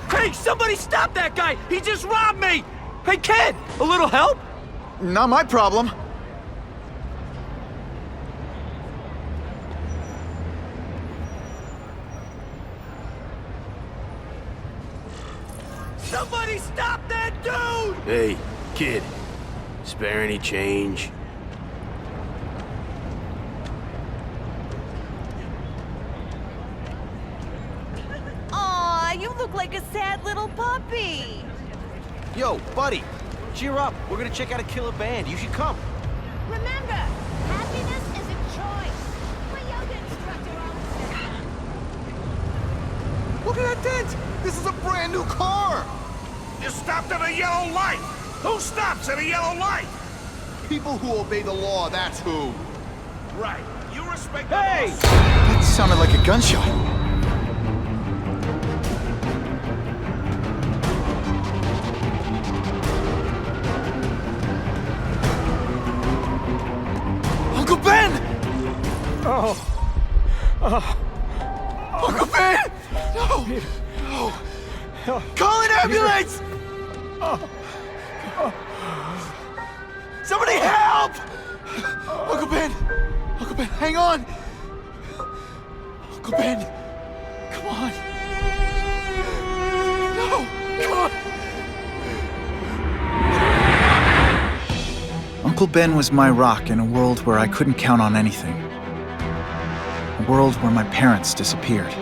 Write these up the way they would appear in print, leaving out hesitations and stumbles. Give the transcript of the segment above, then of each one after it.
Hey, somebody stop that guy! He just robbed me! Hey, kid! A little help? Not my problem. Somebody stop that dude! Hey, kid. Spare any change? Aw, you look like a sad little puppy. Yo, buddy, cheer up. We're gonna check out a killer band. You should come. Remember, happiness is a choice. My yoga instructor always said that. Look at that dent! This is a brand new car! You stopped at a yellow light! Who stops at a yellow light? People who obey the law, that's who. Right. You respect Hey! the law. That sounded like a gunshot. Uncle Ben! Uncle Ben! No! No! Call an ambulance! Somebody help! Uncle Ben! Uncle Ben, hang on! Uncle Ben! Come on! No! Come on! Uncle Ben was my rock in a world where I couldn't count on anything. A world where my parents disappeared.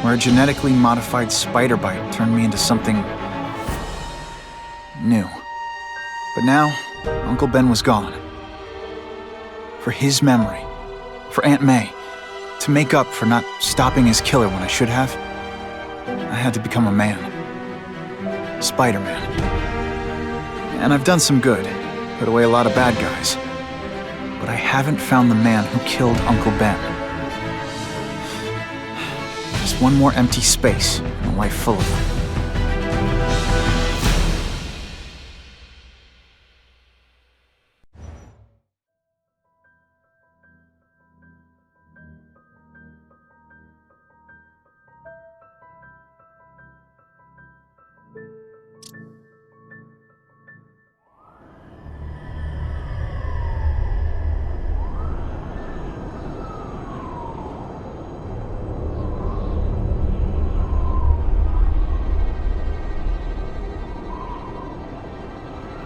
Where a genetically modified spider bite turned me into something new. But now, Uncle Ben was gone. For his memory, for Aunt May, to make up for not stopping his killer when I should have, I had to become a man. Spider-Man. And I've done some good, put away a lot of bad guys. But I haven't found the man who killed Uncle Ben. Just one more empty space in a life full of them.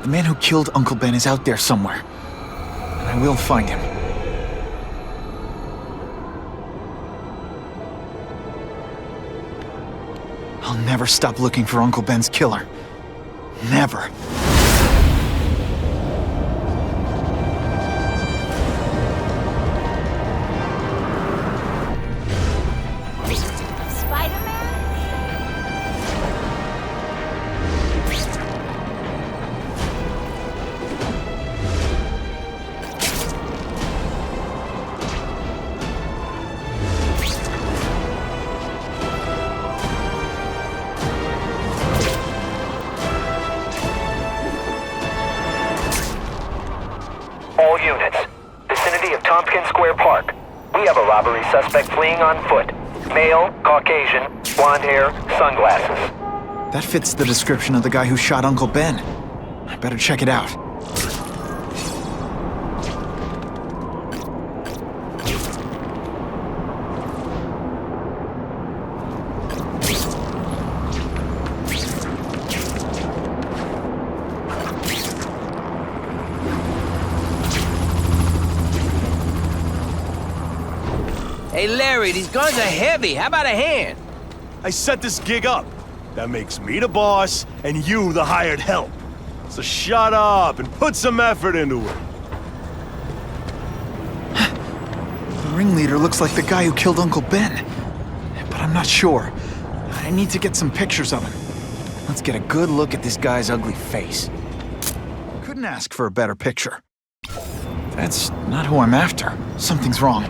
The man who killed Uncle Ben is out there somewhere. And I will find him. I'll never stop looking for Uncle Ben's killer. Never. Tompkins Square Park. We have a robbery suspect fleeing on foot. Male, Caucasian, blonde hair, sunglasses. That fits the description of the guy who shot Uncle Ben. I better check it out. Hey, Larry, these guns are heavy. How about a hand? I set this gig up. That makes me the boss and you the hired help. So shut up and put some effort into it. The ringleader looks like the guy who killed Uncle Ben. But I'm not sure. I need to get some pictures of him. Let's get a good look at this guy's ugly face. Couldn't ask for a better picture. That's not who I'm after. Something's wrong.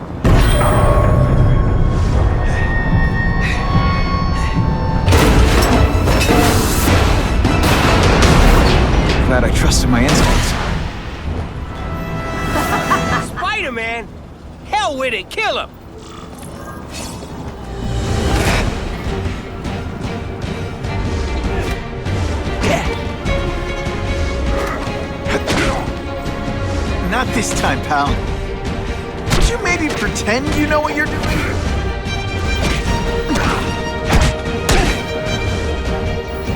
Glad I trusted my instincts. Spider-Man? Hell with it, kill him! Not this time, pal. Would you maybe pretend you know what you're doing?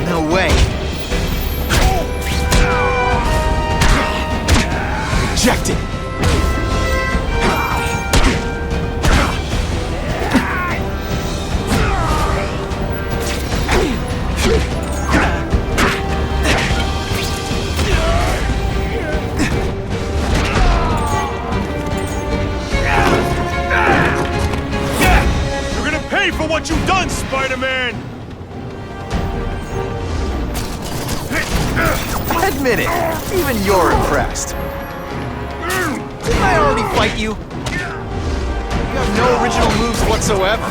No way. Rejected. You're gonna pay for what you've done, Spider-Man! Admit it. Even you're impressed. Didn't I already fight you? You have no original moves whatsoever.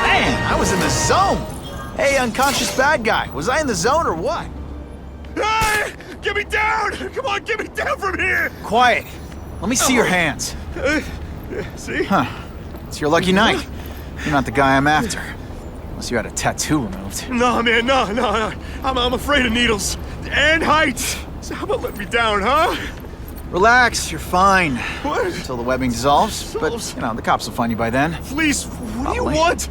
Man, I was in the zone. Hey, unconscious bad guy. Was I in the zone or what? Hey! Get me down! Come on, get me down from here! Quiet. Let me see your hands. See? Huh. It's your lucky night. You're not the guy I'm after. Unless you had a tattoo removed. No, man, no. I'm afraid of needles. And heights. So how about let me down, huh? Relax, you're fine. What? Until the webbing dissolves. But, you know, the cops will find you by then. Please, what do you Probably. want?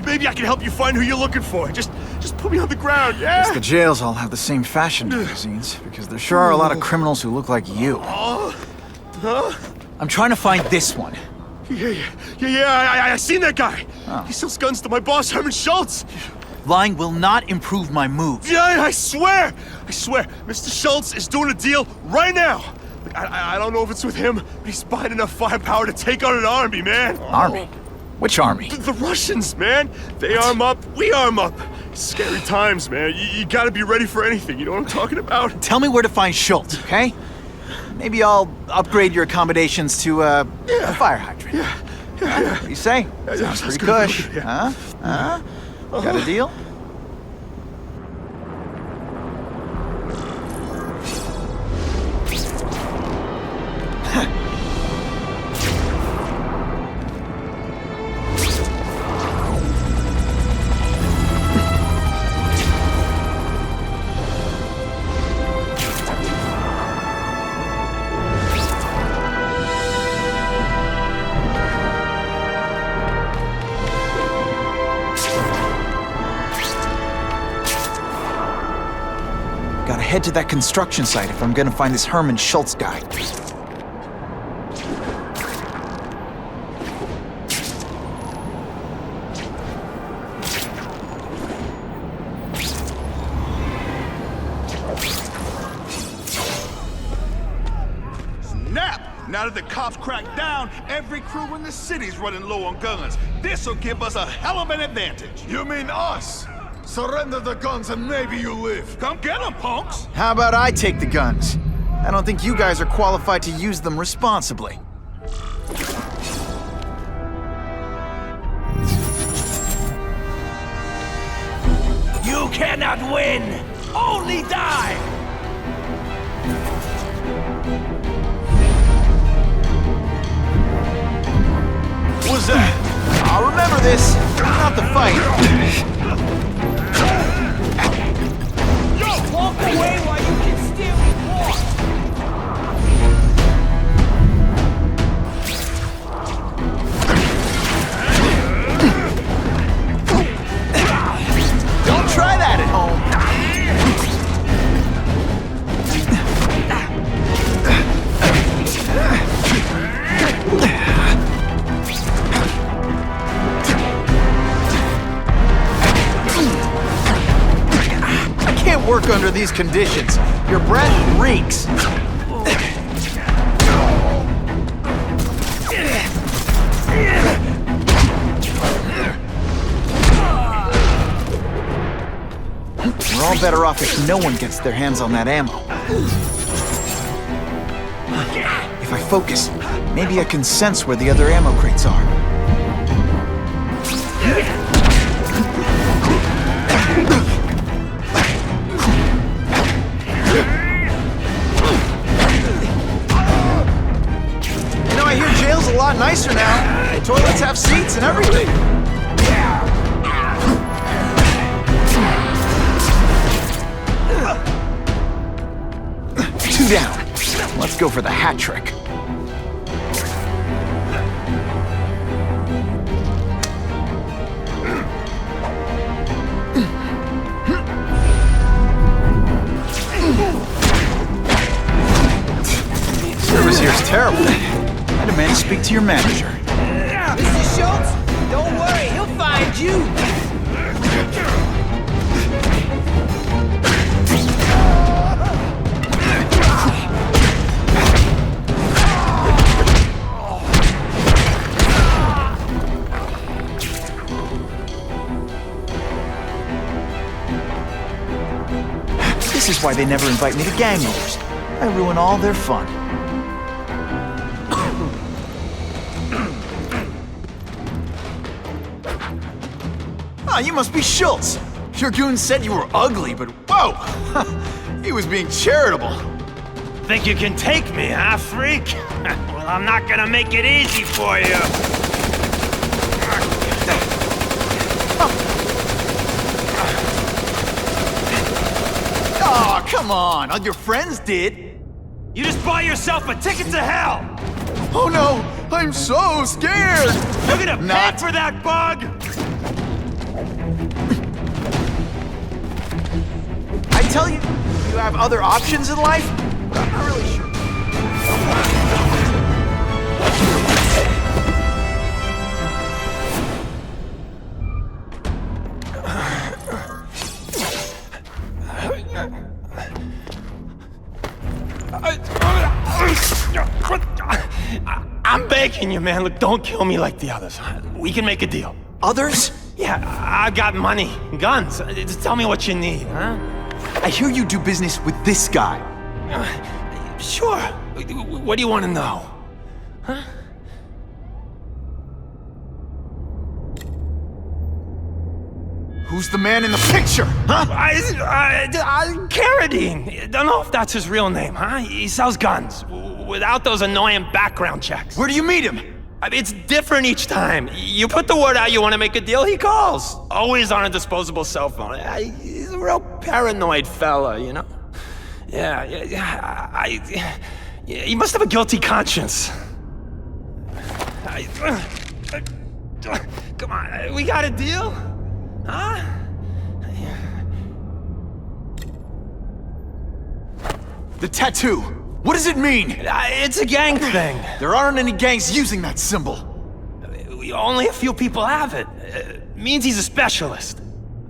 Maybe I can help you find who you're looking for. Just put me on the ground, yeah? Guess the jails all have the same fashion magazines, because there sure are a lot of criminals who look like you. Huh? I'm trying to find this one. Yeah, I seen that guy. Oh. He sells guns to my boss, Herman Schultz. Lying will not improve my moves. Yeah, I swear. Mr. Schultz is doing a deal right now. Look, I don't know if it's with him, but he's buying enough firepower to take on an army, man. Army? Which army? The Russians, man. They arm up, we arm up. Scary times, man. You gotta be ready for anything. You know what I'm talking about? Tell me where to find Schultz, okay? Maybe I'll upgrade your accommodations to a fire hydrant. Yeah. What do you say? Yeah, Sounds sounds pretty good, cush. yeah. Huh? Got a deal? Gotta head to that construction site if I'm gonna find this Herman Schultz guy. Snap! Now that the cops cracked down, every crew in the city's running low on guns. This'll give us a hell of an advantage. You mean us? Surrender the guns and maybe you live. Come get them, punks! How about I take the guns? I don't think you guys are qualified to use them responsibly. You cannot win! Only die! Yakuza! I'll remember this. Not the fight. Walk away while you can still walk! Don't try that at home. I can't work under these conditions. Your breath reeks. We're all better off if no one gets their hands on that ammo. If I focus, maybe I can sense where the other ammo crates are. You know, I hear jail's a lot nicer now. Toilets have seats and everything. Two down. Let's go for the hat trick. Service here's terrible. I demand to speak to your manager. Mr. Schultz, don't worry, he'll find you! This is why they never invite me to gang wars. I ruin all their fun. Ah, you must be Schultz. Your goon said you were ugly, but whoa! He was being charitable. Think you can take me, huh, freak? Well, I'm not gonna make it easy for you. Oh, come on. All your friends did. You just bought yourself a ticket to hell! Oh no! I'm so scared! You're gonna Not. pay for that bug! I tell you, you have other options in life, but I'm not really sure. I'm begging you, man. Look, don't kill me like the others. We can make a deal. Others? Yeah, I got money, guns. Just tell me what you need, huh? I hear you do business with this guy. Sure. What do you want to know? Huh? Who's the man in the picture, huh? Carradine. Don't know if that's his real name, huh? He sells guns without those annoying background checks. Where do you meet him? I mean, it's different each time. You put the word out you want to make a deal, he calls. Always on a disposable cell phone. He's a real paranoid fella, you know? Yeah, he must have a guilty conscience. Come on, we got a deal? Huh? The tattoo. What does it mean? It's a gang thing. There aren't any gangs using that symbol. Only a few people have it. It means he's a specialist.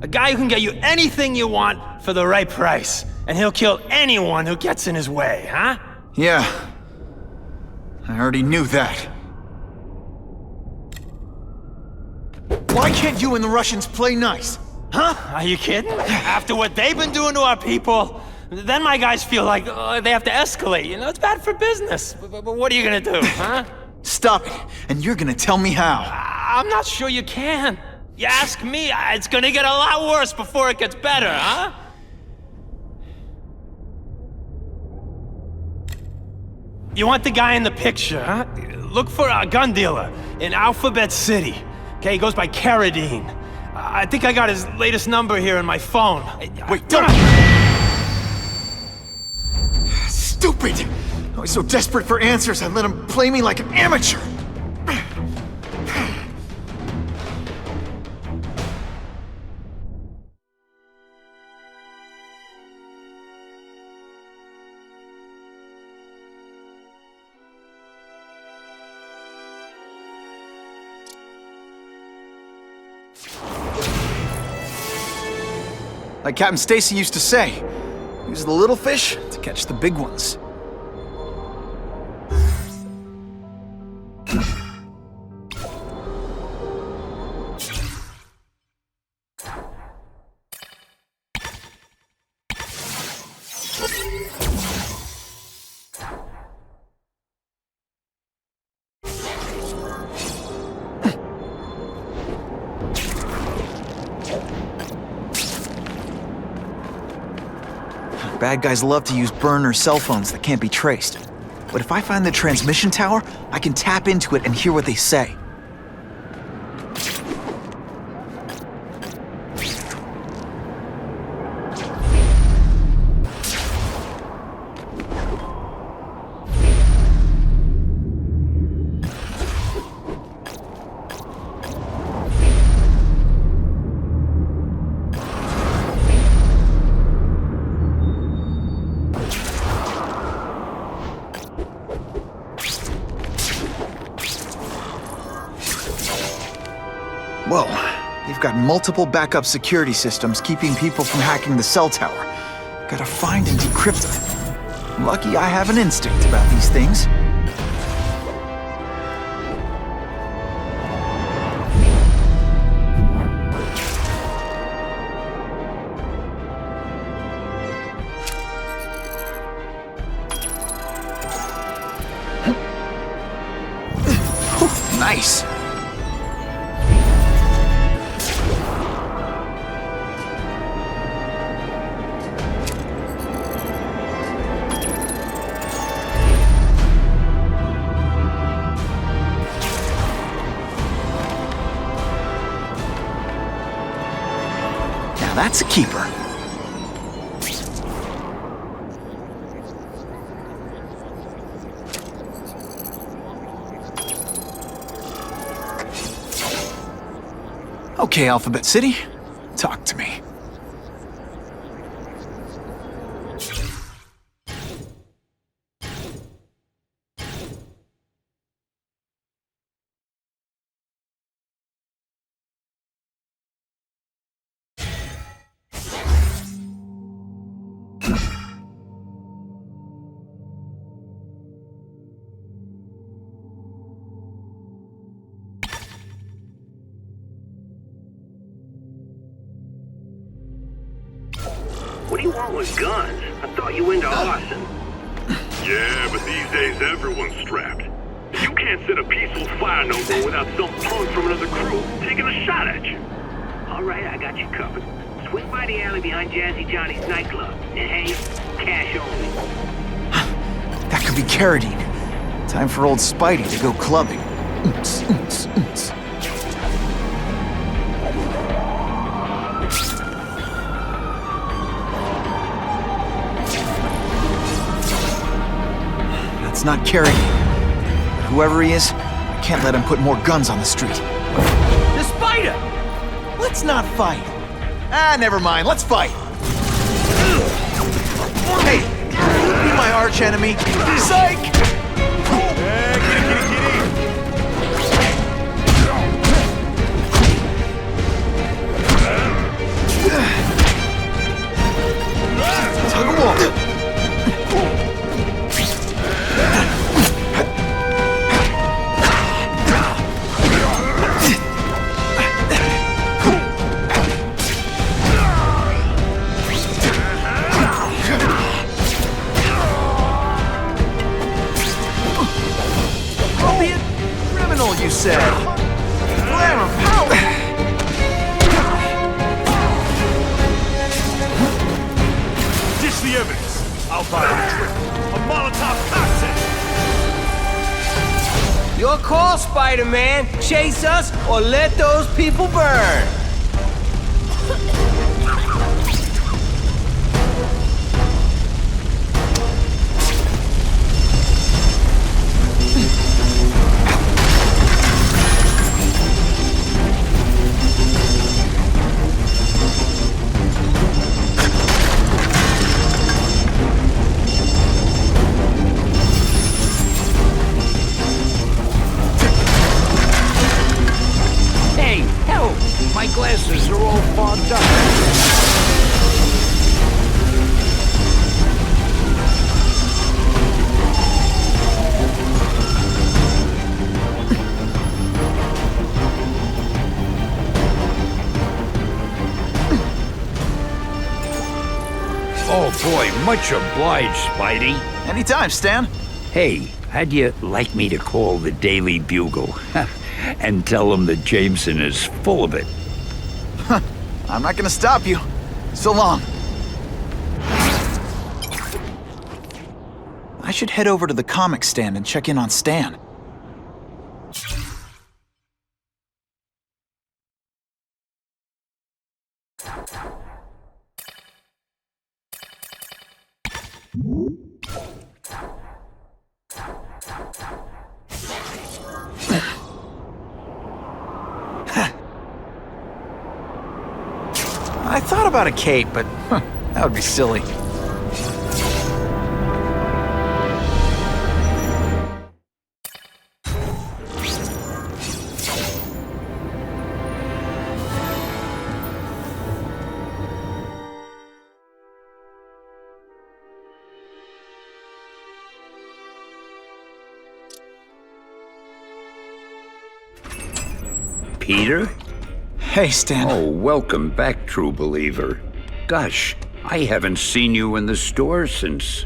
A guy who can get you anything you want for the right price. And he'll kill anyone who gets in his way, huh? Yeah. I already knew that. Why can't you and the Russians play nice? Huh? Are you kidding? After what they've been doing to our people, then my guys feel like they have to escalate. You know, it's bad for business. But what are you gonna do, huh? Stop it, and you're gonna tell me how. I'm not sure you can. You ask me, it's gonna get a lot worse before it gets better, huh? You want the guy in the picture, huh? Look for a gun dealer in Alphabet City. Okay, he goes by Carradine. I think I got his latest number here in my phone. Wait, don't! Stupid! I was so desperate for answers, I let him play me like an amateur! Like Captain Stacy used to say, use the little fish to catch the big ones. Bad guys love to use burner cell phones that can't be traced. But if I find the transmission tower, I can tap into it and hear what they say. Whoa, they've got multiple backup security systems keeping people from hacking the cell tower. Gotta find and decrypt them. Lucky I have an instinct about these things. Nice. That's a keeper. Okay, Alphabet City, talk to me. What do you want with guns? I thought you were into arson. Yeah, but these days everyone's strapped. You can't set a peaceful fire no more without some punk from another crew taking a shot at you. All right, I got you covered. Swing by the alley behind Jazzy Johnny's nightclub. And hey, cash only. That could be Carradine. Time for old Spidey to go clubbing. Oons, oons, oons. That's not Carradine. But whoever he is, I can't let him put more guns on the street. The spider! Let's not fight. Ah, never mind, let's fight. Hey, be my arch enemy. Psych! Tug of war. You said. Glamour power! Dish the evidence. I'll buy a drink. A Molotov cocktail. Your call, Spider-Man. Chase us or let those people burn. Hey, help! My glasses are all fogged up. Oh boy, much obliged, Spidey. Anytime, Stan. Hey, how'd you like me to call the Daily Bugle and tell them that Jameson is full of it? I'm not gonna stop you. So long. I should head over to the comic stand and check in on Stan. I thought about a cape, but that would be silly. Peter? Hey, Stan. Oh, welcome back, true believer. Gosh, I haven't seen you in the store since...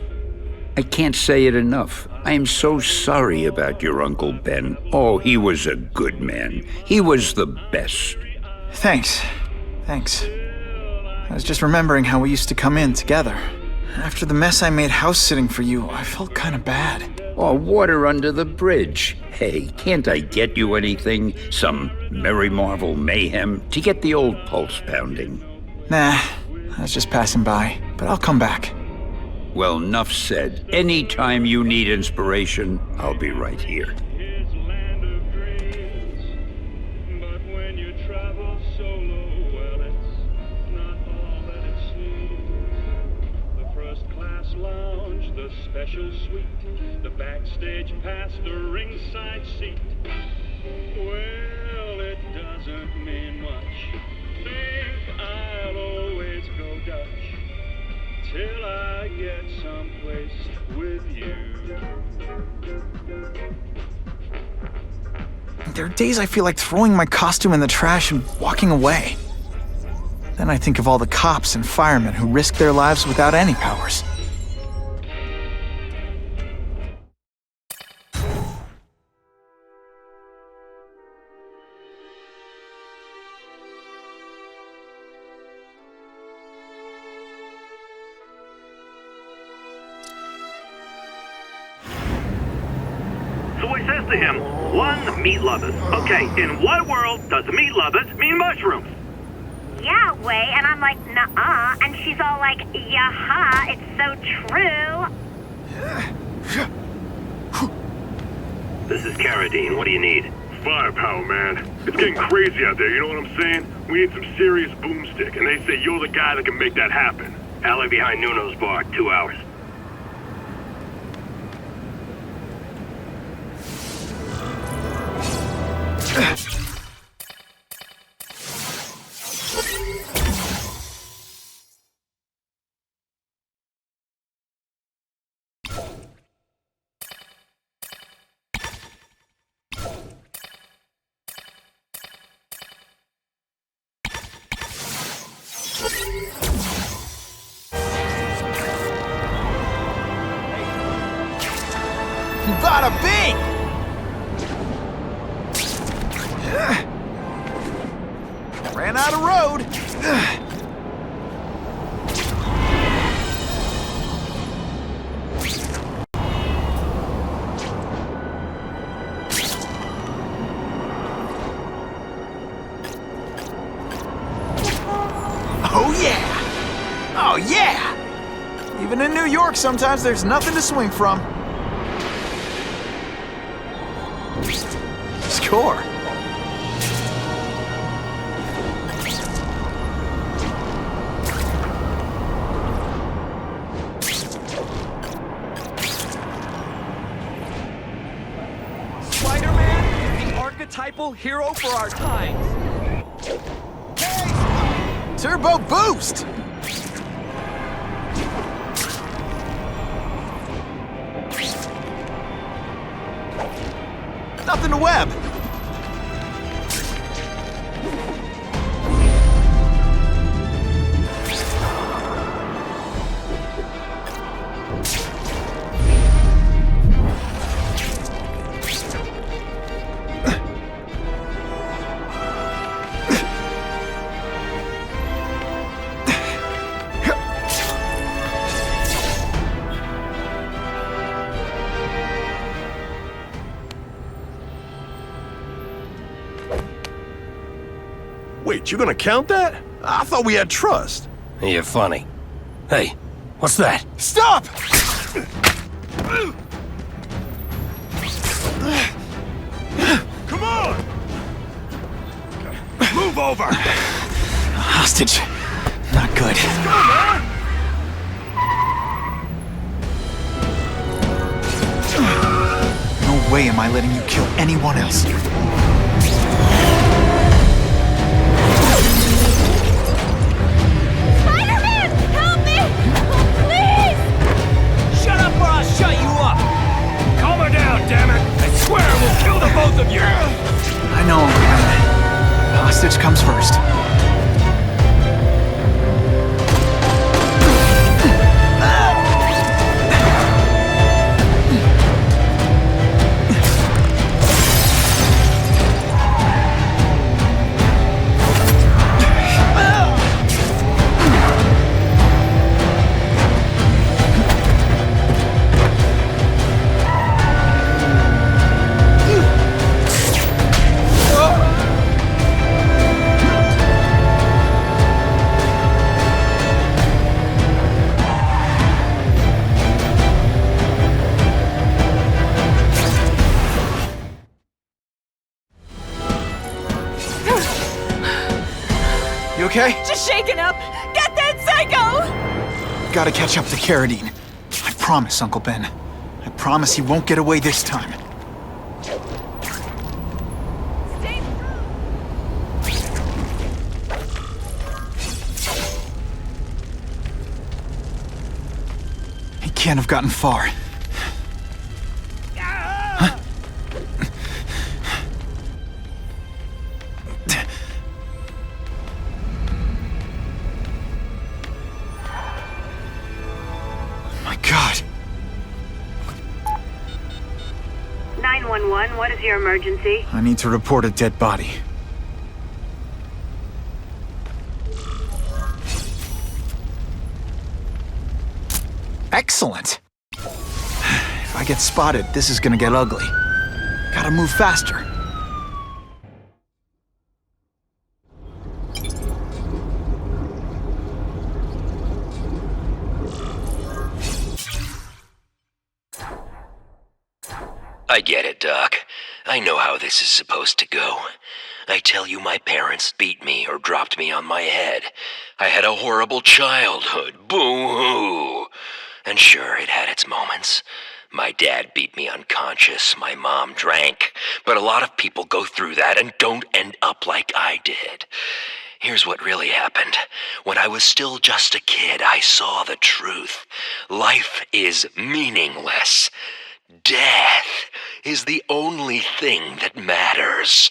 I can't say it enough. I am so sorry about your Uncle Ben. Oh, he was a good man. He was the best. Thanks. I was just remembering how we used to come in together. After the mess I made house sitting for you, I felt kind of bad. Oh, water under the bridge. Hey, can't I get you anything? Some Merry Marvel mayhem to get the old pulse pounding? Nah, I was just passing by, but I'll come back. Well, enough said. Anytime you need inspiration, I'll be right here. Special suite, the backstage pass, the ringside seat. Well, it doesn't mean much. Think I'll always go Dutch till I get someplace with you. There are days I feel like throwing my costume in the trash and walking away. Then I think of all the cops and firemen who risk their lives without any powers. So he says to him, one, meat lovers. Okay, in what world does meat lovers mean mushrooms? Yeah, way, and I'm like, nuh-uh, and she's all like, yaha, it's so true. This is Carradine, what do you need? Firepower, man. It's getting crazy out there, you know what I'm saying? We need some serious boomstick, and they say you're the guy that can make that happen. Alley behind Nuno's bar, 2 hours. Bada bing! Ran out of road. Oh, yeah! Even in New York, sometimes there's nothing to swing from. Score. Spider-Man is the archetypal hero for our times. Turbo boost! Nothing to web. Wait, you gonna count that? I thought we had trust. You're funny. Hey, what's that? Stop! Come on! Move over! Hostage. Not good. No way am I letting you kill anyone else. Spider-Man! Help me! Please! Shut up or I'll shut you up! Calm her down, damn it! I swear we'll kill the both of you! I know. Hostage comes first. You okay? Just shaken up! Get that psycho! Gotta catch up to Carradine. I promise, Uncle Ben. I promise he won't get away this time. He can't have gotten far. God. 911, what is your emergency? I need to report a dead body. Excellent. If I get spotted, this is gonna get ugly. Gotta move faster. I get it, Doc. I know how this is supposed to go. I tell you, my parents beat me or dropped me on my head. I had a horrible childhood. Boo-hoo! And sure, it had its moments. My dad beat me unconscious, my mom drank. But a lot of people go through that and don't end up like I did. Here's what really happened. When I was still just a kid, I saw the truth. Life is meaningless. Death is the only thing that matters.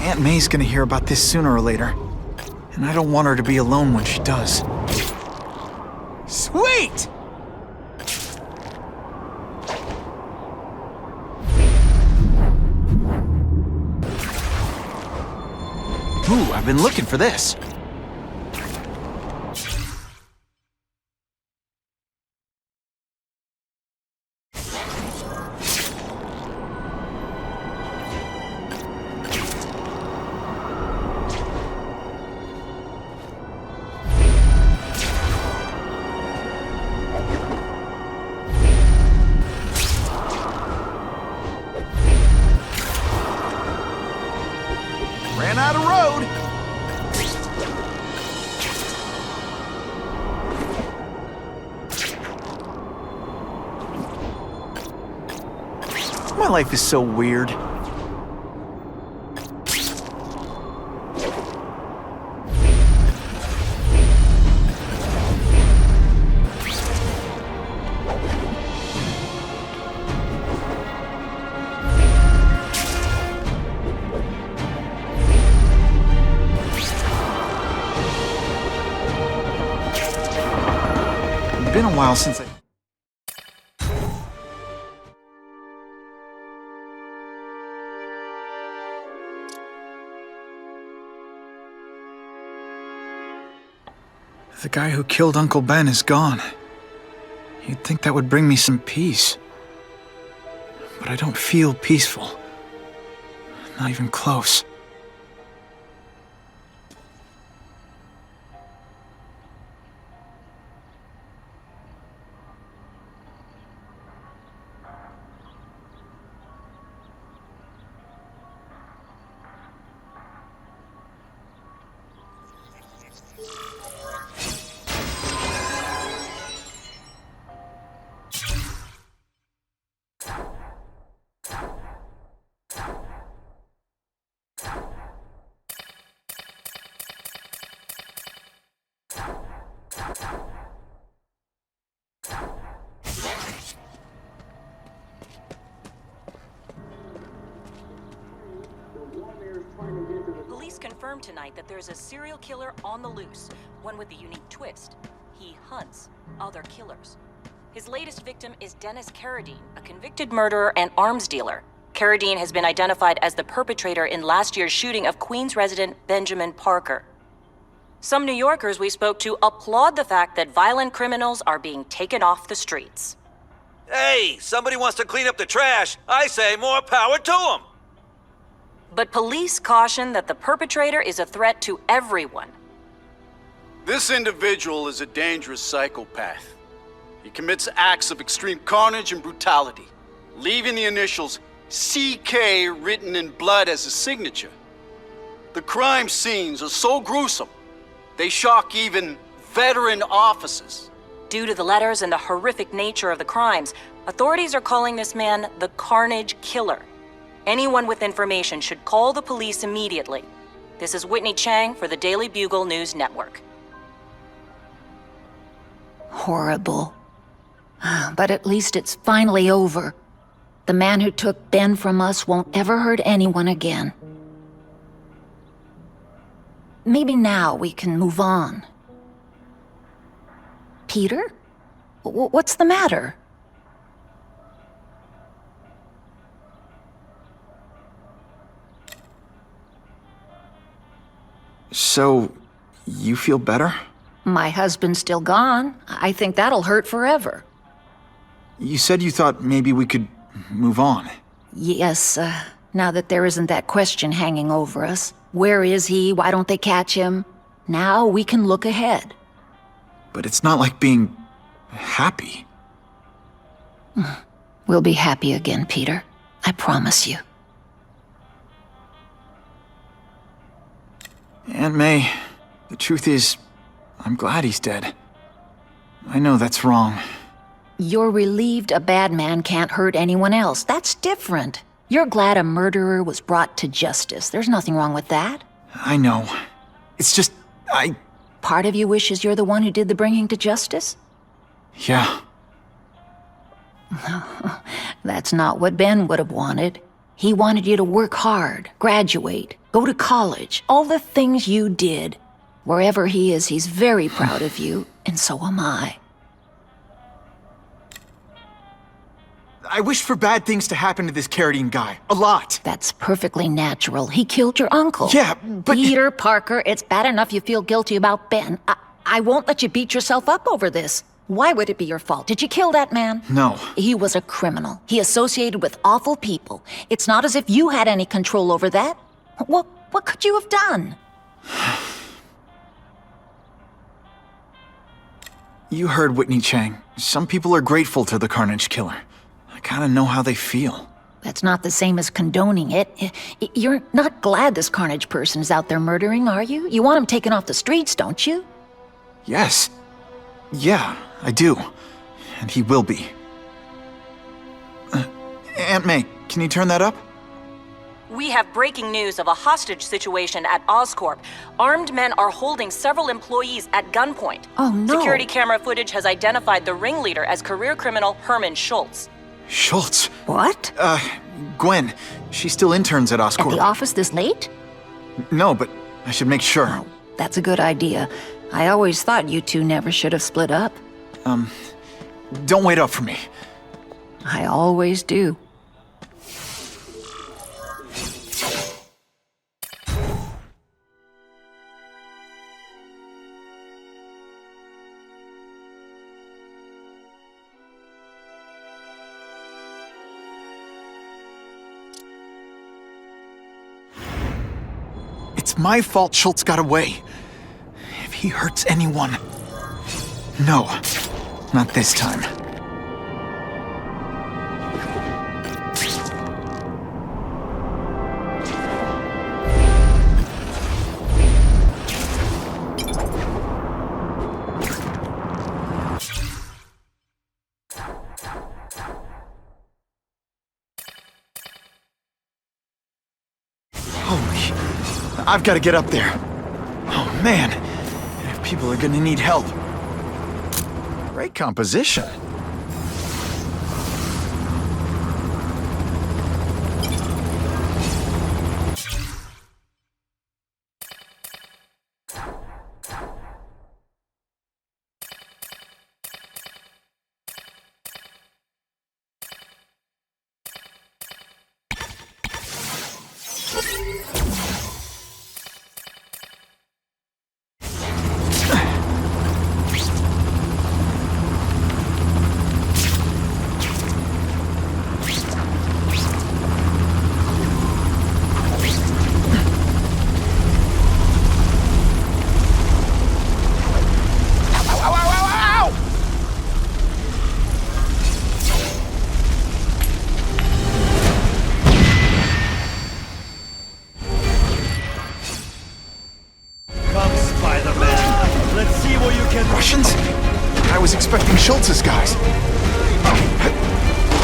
Aunt May's gonna hear about this sooner or later. And I don't want her to be alone when she does. Sweet! Ooh, I've been looking for this. My life is so weird. It's been a while since I... The guy who killed Uncle Ben is gone. You'd think that would bring me some peace. But I don't feel peaceful. Not even close. Police confirmed tonight that there's a serial killer on the loose, one with a unique twist. He hunts other killers. His latest victim is Dennis Carradine, a convicted murderer and arms dealer. Carradine has been identified as the perpetrator in last year's shooting of Queens resident Benjamin Parker. Some New Yorkers we spoke to applaud the fact that violent criminals are being taken off the streets. Hey, somebody wants to clean up the trash. I say more power to them. But police caution that the perpetrator is a threat to everyone. This individual is a dangerous psychopath. He commits acts of extreme carnage and brutality, leaving the initials CK written in blood as a signature. The crime scenes are so gruesome, they shock even veteran officers. Due to the letters and the horrific nature of the crimes, authorities are calling this man the Carnage Killer. Anyone with information should call the police immediately. This is Whitney Chang for the Daily Bugle News Network. Horrible. But at least it's finally over. The man who took Ben from us won't ever hurt anyone again. Maybe now we can move on. Peter? What's the matter? So, you feel better? My husband's still gone. I think that'll hurt forever. You said you thought maybe we could move on. Yes, now that there isn't that question hanging over us. Where is he? Why don't they catch him? Now we can look ahead. But it's not like being happy. We'll be happy again, Peter. I promise you. Aunt May, the truth is, I'm glad he's dead. I know that's wrong. You're relieved a bad man can't hurt anyone else. That's different. You're glad a murderer was brought to justice. There's nothing wrong with that. I know. It's just, Part of you wishes you're the one who did the bringing to justice? Yeah. That's not what Ben would have wanted. He wanted you to work hard, graduate, go to college, all the things you did. Wherever he is, he's very proud of you, and so am I. I wish for bad things to happen to this Carradine guy. A lot. That's perfectly natural. He killed your uncle. Yeah, but... Peter Parker, it's bad enough you feel guilty about Ben. I won't let you beat yourself up over this. Why would it be your fault? Did you kill that man? No. He was a criminal. He associated with awful people. It's not as if you had any control over that. What could you have done? You heard Whitney Chang. Some people are grateful to the Carnage Killer. I kinda know how they feel. That's not the same as condoning it. You're not glad this Carnage person is out there murdering, are you? You want him taken off the streets, don't you? Yes. Yeah, I do. And he will be. Aunt May, Can you turn that up? We have breaking news of a hostage situation at Oscorp. Armed men are holding several employees at gunpoint. Oh, no. Security camera footage has identified the ringleader as career criminal Herman Schultz. Schultz? What? Gwen. She still interns at Oscorp. At the office this late? No, but I should make sure. That's a good idea. I always thought you two never should have split up. Don't wait up for me. I always do. It's my fault Schultz got away. If he hurts anyone... No, not this time. I've got to get up there. Oh, man. People are gonna need help. Great composition. Russians? I was expecting Schultz's guys.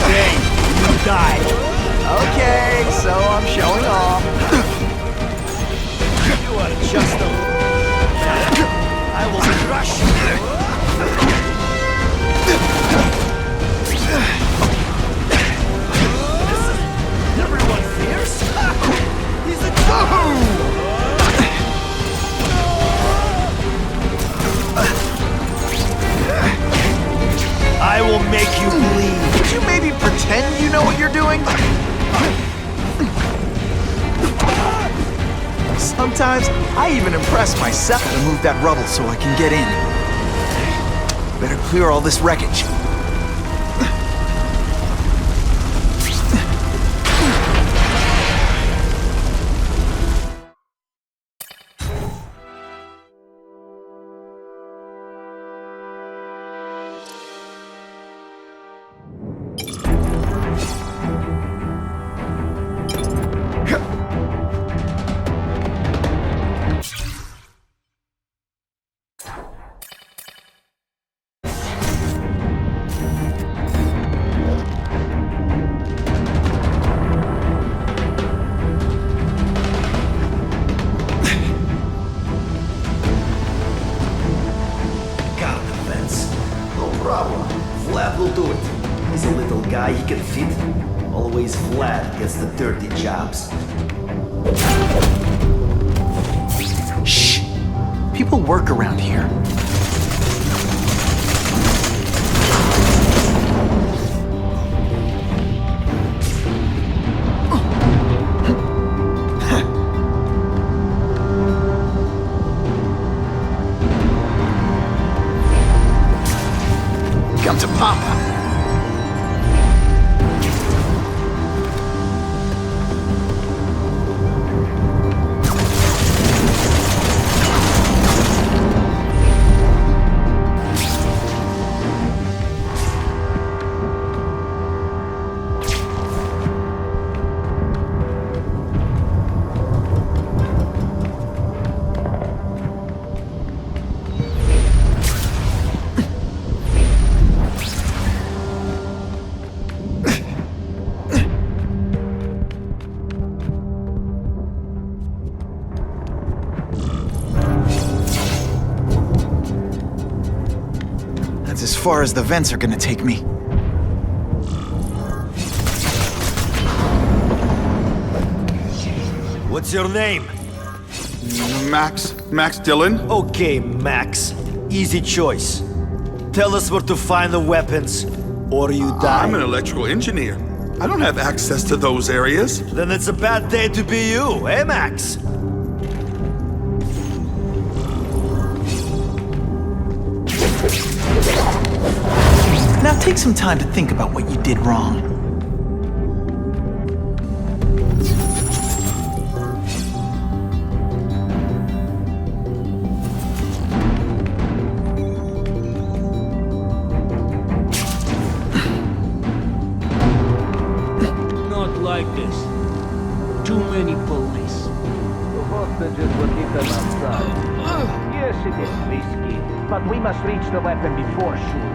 Hey, you died. Okay, so I'm showing off. You are just a... I will crush you. Everyone fierce? He's a Tahoe! I will make you bleed. Would you maybe pretend you know what you're doing? Sometimes I even impress myself to move that rubble so I can get in. Better clear all this wreckage. Vlad will do it. He's a little guy, he can fit. Always Vlad gets the dirty jobs. Shh! People work around here. Come to Papa. far as the vents are gonna take me. What's your name? Max Dillon? Okay, Max. Easy choice. Tell us where to find the weapons, or you die. I'm an electrical engineer. I don't have access to those areas. Then it's a bad day to be you, eh, Max? Now take some time to think about what you did wrong. Not like this. Too many police. The hostages will keep them outside. Yes, it is risky, but we must reach the weapon before shooting.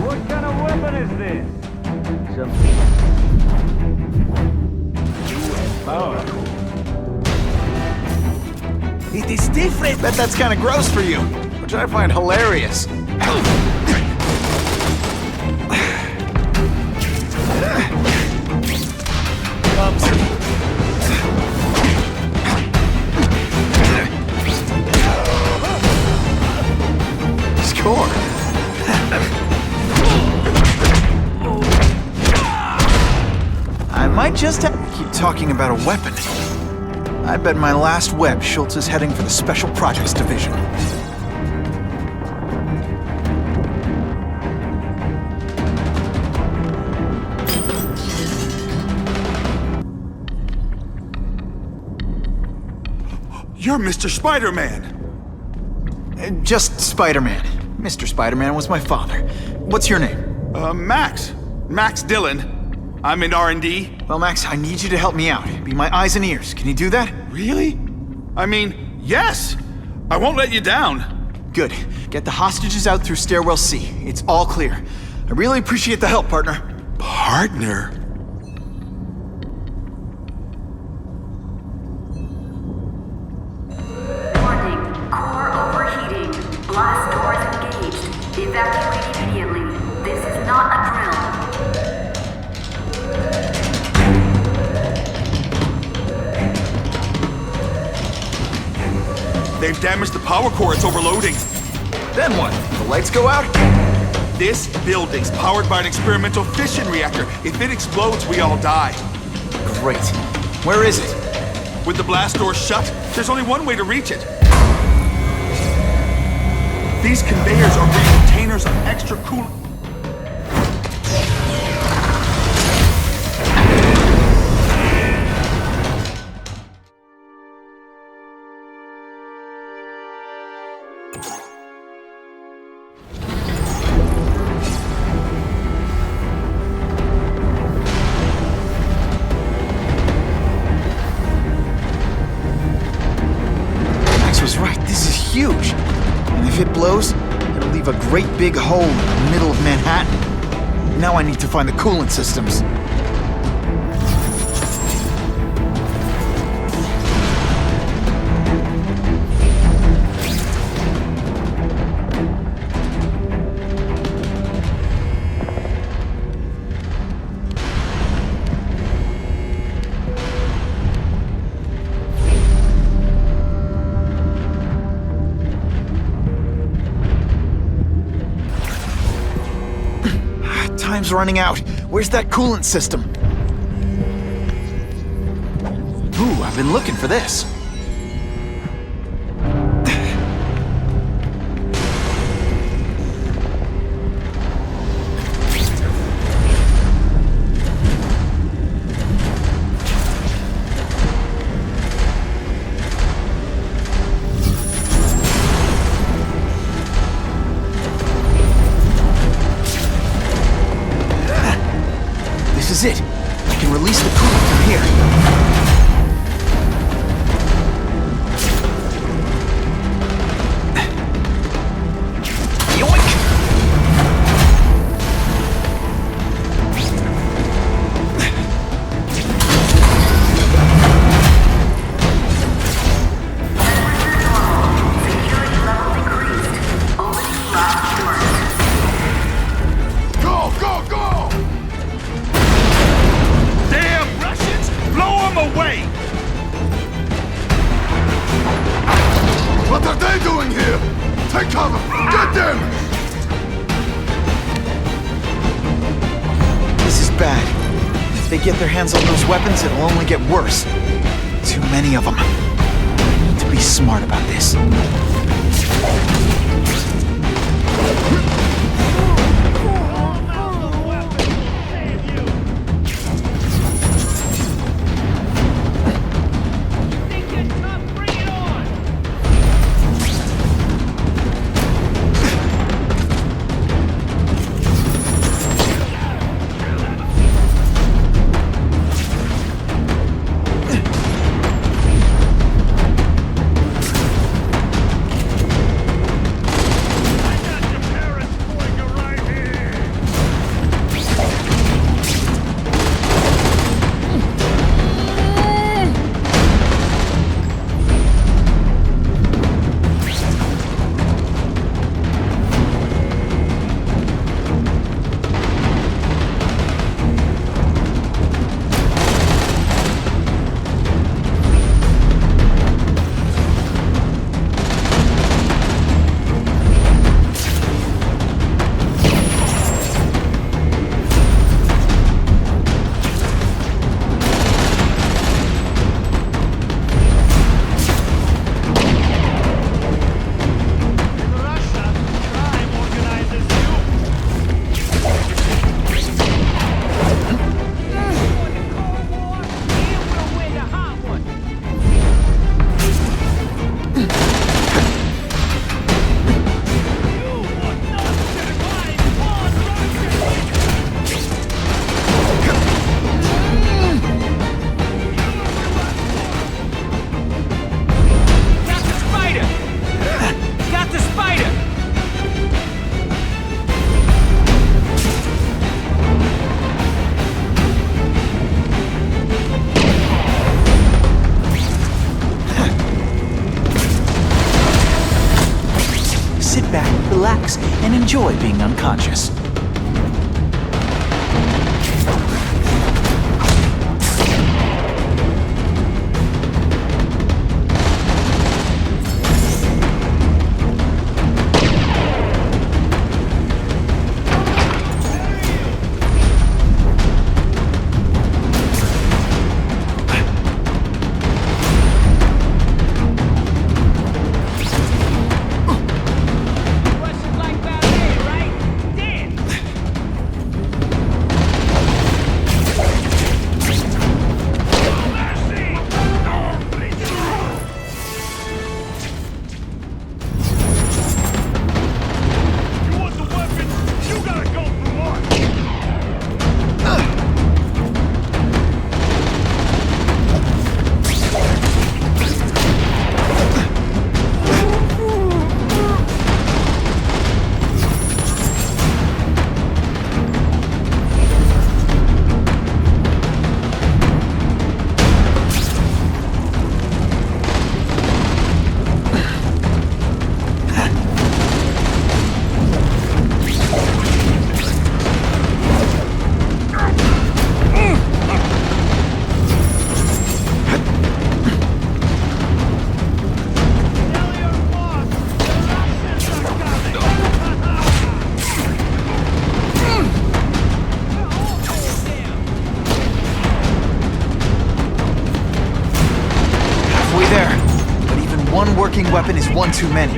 What kind of weapon is this? Some powerful. It is different. Bet that's kind of gross for you, which I find hilarious. Score. I might just keep talking about a weapon. I bet my last web Schultz is heading for the Special Projects Division. You're Mr. Spider-Man. Just Spider-Man. Mr. Spider-Man was my father. What's your name? Max Dillon. I'm in R&D. Well, Max, I need you to help me out. Be my eyes and ears. Can you do that? Really? I mean, yes! I won't let you down. Good. Get the hostages out through Stairwell C. It's all clear. I really appreciate the help, partner. Partner? Warning. Core overheating. Blast doors engaged. Evacuate immediately. This is not a drill. They've damaged the power core. It's overloading. Then what? The lights go out? This building's powered by an experimental fission reactor. If it explodes, we all die. Great. Where is it? With the blast doors shut, there's only one way to reach it. These conveyors are bringing containers of extra coolant. Huge. And if it blows, it'll leave a great big hole in the middle of Manhattan. Now I need to find the coolant systems. Time's running out. Where's that coolant system? Ooh, I've been looking for this. Take cover! Get them! This is bad. If they get their hands on those weapons, it'll only get worse. Too many of them. I need to be smart about this. Relax and enjoy being unconscious. One working weapon is one too many.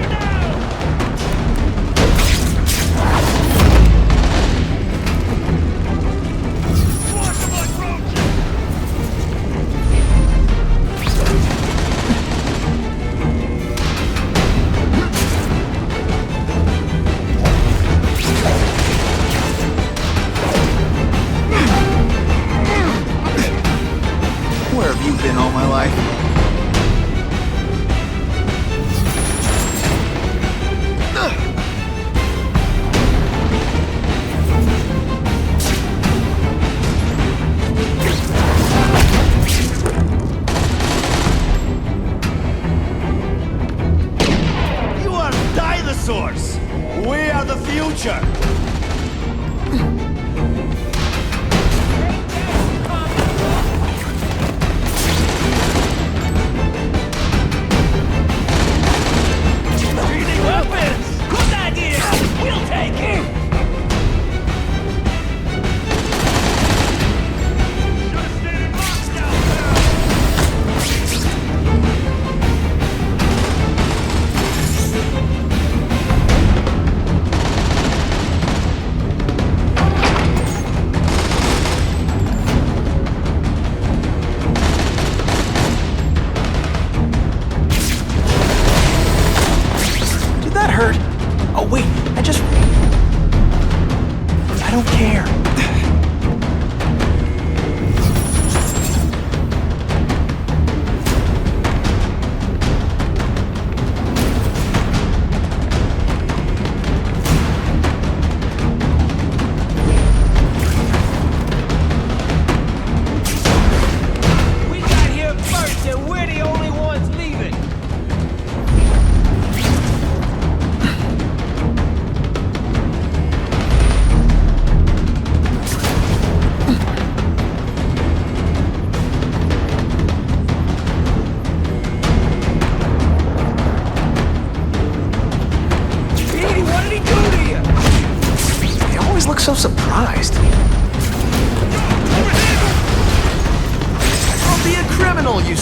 Where have you been all my life? We are the future! Weapons!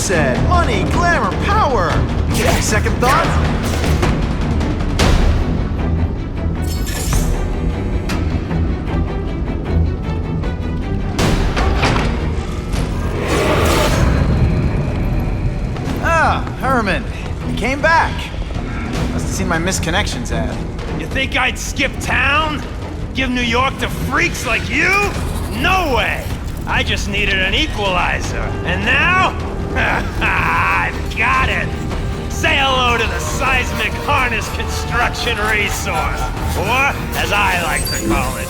said. Money, glamour, power. Any second thought? Ah, Herman. You came back. Must have seen my missed connections ad. You think I'd skip town? Give New York to freaks like you? No way! I just needed an equalizer. And now? I've got it! Say hello to the seismic harness construction resource. Or, as I like to call it,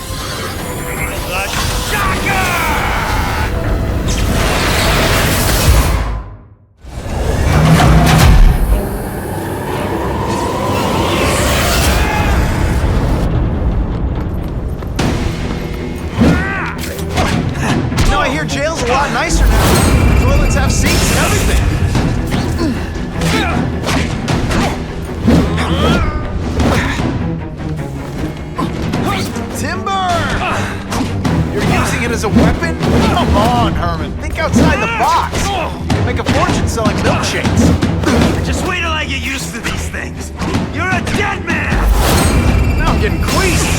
the shocker! I hear jail's a lot nicer now. Toilets have seats and everything. Timber! You're using it as a weapon? Come on, Herman. Think outside the box. You make a fortune selling milkshakes. Just wait till I get used to these things. You're a dead man! Now I'm getting queasy.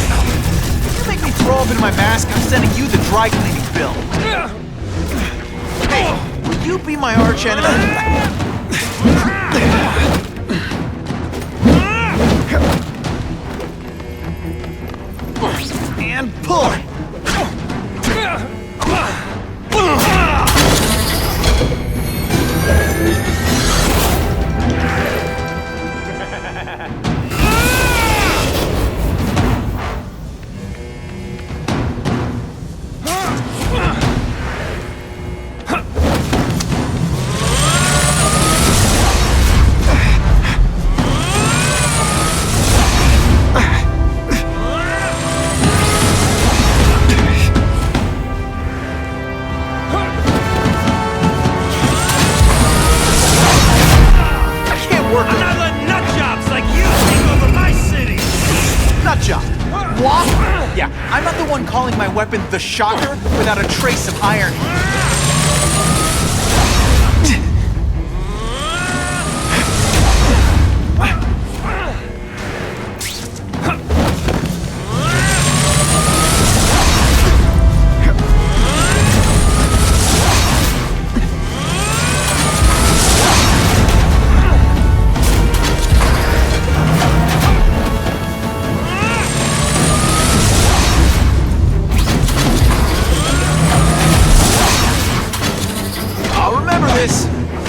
You make me throw up in my mask, I'm sending you the dry cleaning bill. Hey, will you be my arch enemy? And pull! What? Yeah, I'm not the one calling my weapon the Shocker without a trace of irony.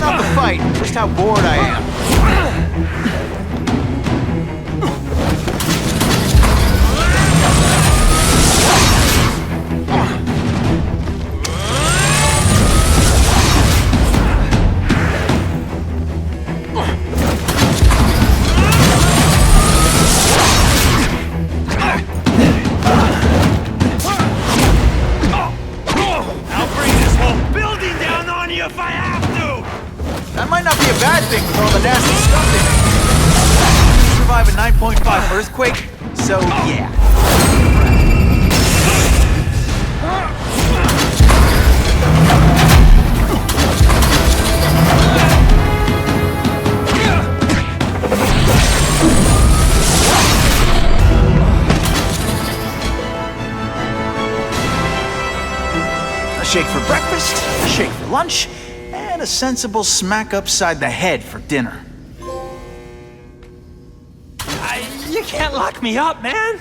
Not the fight, just how bored I am. I'll bring this whole building down on you if I have to! That might not be a bad thing with all the nasty stuff in it. Survive a 9.5 earthquake, so yeah. A shake for breakfast, a shake for lunch, and a sensible smack upside the head for dinner. You can't lock me up, man.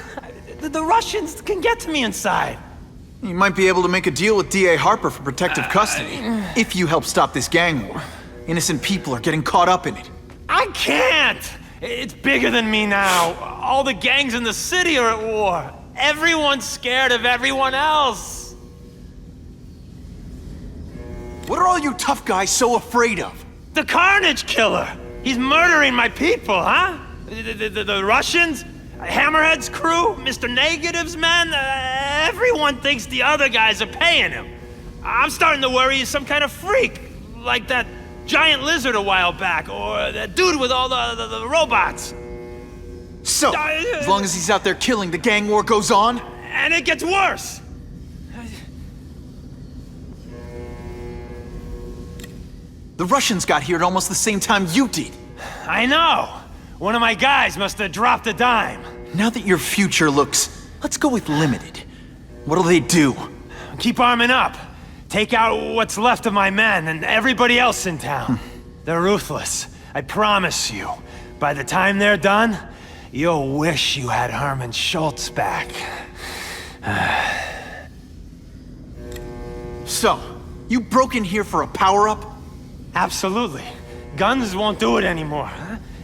The Russians can get to me inside. You might be able to make a deal with D.A. Harper for protective custody, if you help stop this gang war. Innocent people are getting caught up in it. I can't! It's bigger than me now. All the gangs in the city are at war. Everyone's scared of everyone else. What are all you tough guys so afraid of? The Carnage Killer! He's murdering my people, huh? The Russians? Hammerhead's crew? Mr. Negative's men? Everyone thinks the other guys are paying him. I'm starting to worry he's some kind of freak. Like that giant lizard a while back, or that dude with all the robots. So, as long as he's out there killing, the gang war goes on? And it gets worse! . 'Cause The Russians got here at almost the same time you did. I know! One of my guys must have dropped a dime. Now that your future looks, let's go with limited. What'll they do? Keep arming up. Take out what's left of my men and everybody else in town. They're ruthless. I promise you. By the time they're done, you'll wish you had Herman Schultz back. So, you broke in here for a power-up? Absolutely. Guns won't do it anymore.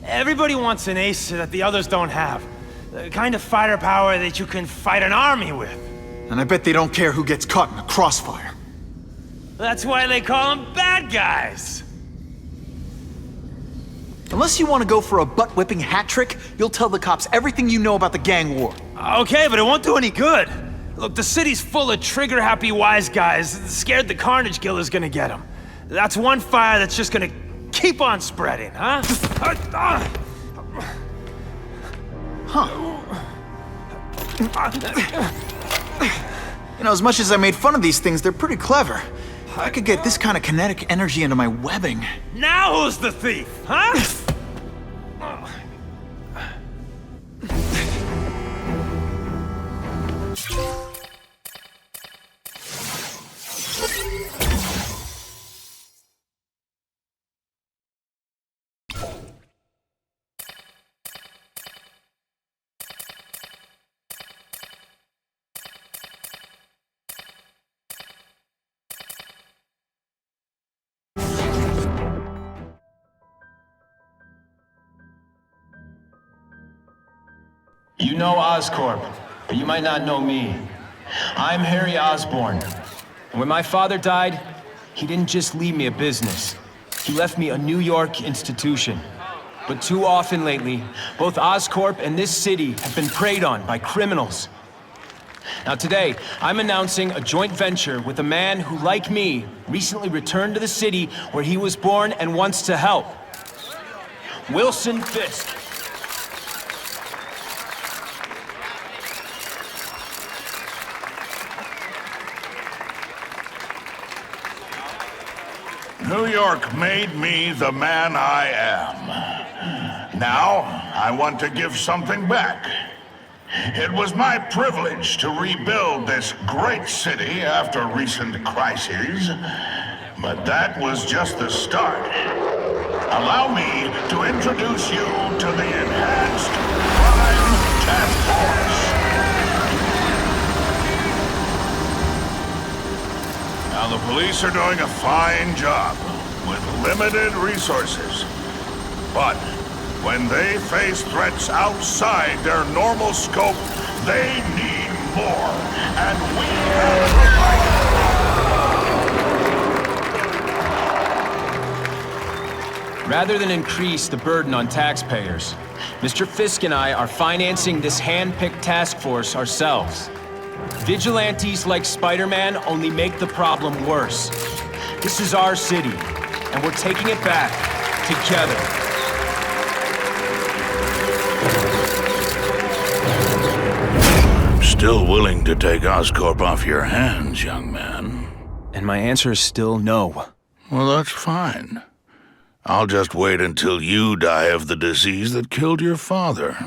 Everybody wants an ace that the others don't have. The kind of fighter power that you can fight an army with. And I bet they don't care who gets caught in the crossfire. That's why they call them bad guys. Unless you want to go for a butt-whipping hat trick, you'll tell the cops everything you know about the gang war. Okay, but it won't do any good. Look, the city's full of trigger-happy wise guys, scared the Carnage Killer's gonna get them. That's one fire that's just gonna keep on spreading, huh? You know, as much as I made fun of these things, they're pretty clever. I could get this kind of kinetic energy into my webbing. Now who's the thief, huh? You know Oscorp, but you might not know me. I'm Harry Osborn. And when my father died, he didn't just leave me a business. He left me a New York institution. But too often lately, both Oscorp and this city have been preyed on by criminals. Now today, I'm announcing a joint venture with a man who, like me, recently returned to the city where he was born and wants to help. Wilson Fisk. New York made me the man I am. Now, I want to give something back. It was my privilege to rebuild this great city after recent crises, but that was just the start. Allow me to introduce you to the Enhanced Crime Task Force. Now, the police are doing a fine job with limited resources. But when they face threats outside their normal scope, they need more. And we have provided. Rather than increase the burden on taxpayers, Mr. Fisk and I are financing this hand-picked task force ourselves. Vigilantes like Spider-Man only make the problem worse. This is our city, and we're taking it back together. I'm still willing to take Oscorp off your hands, young man. And my answer is still no. Well, that's fine. I'll just wait until you die of the disease that killed your father.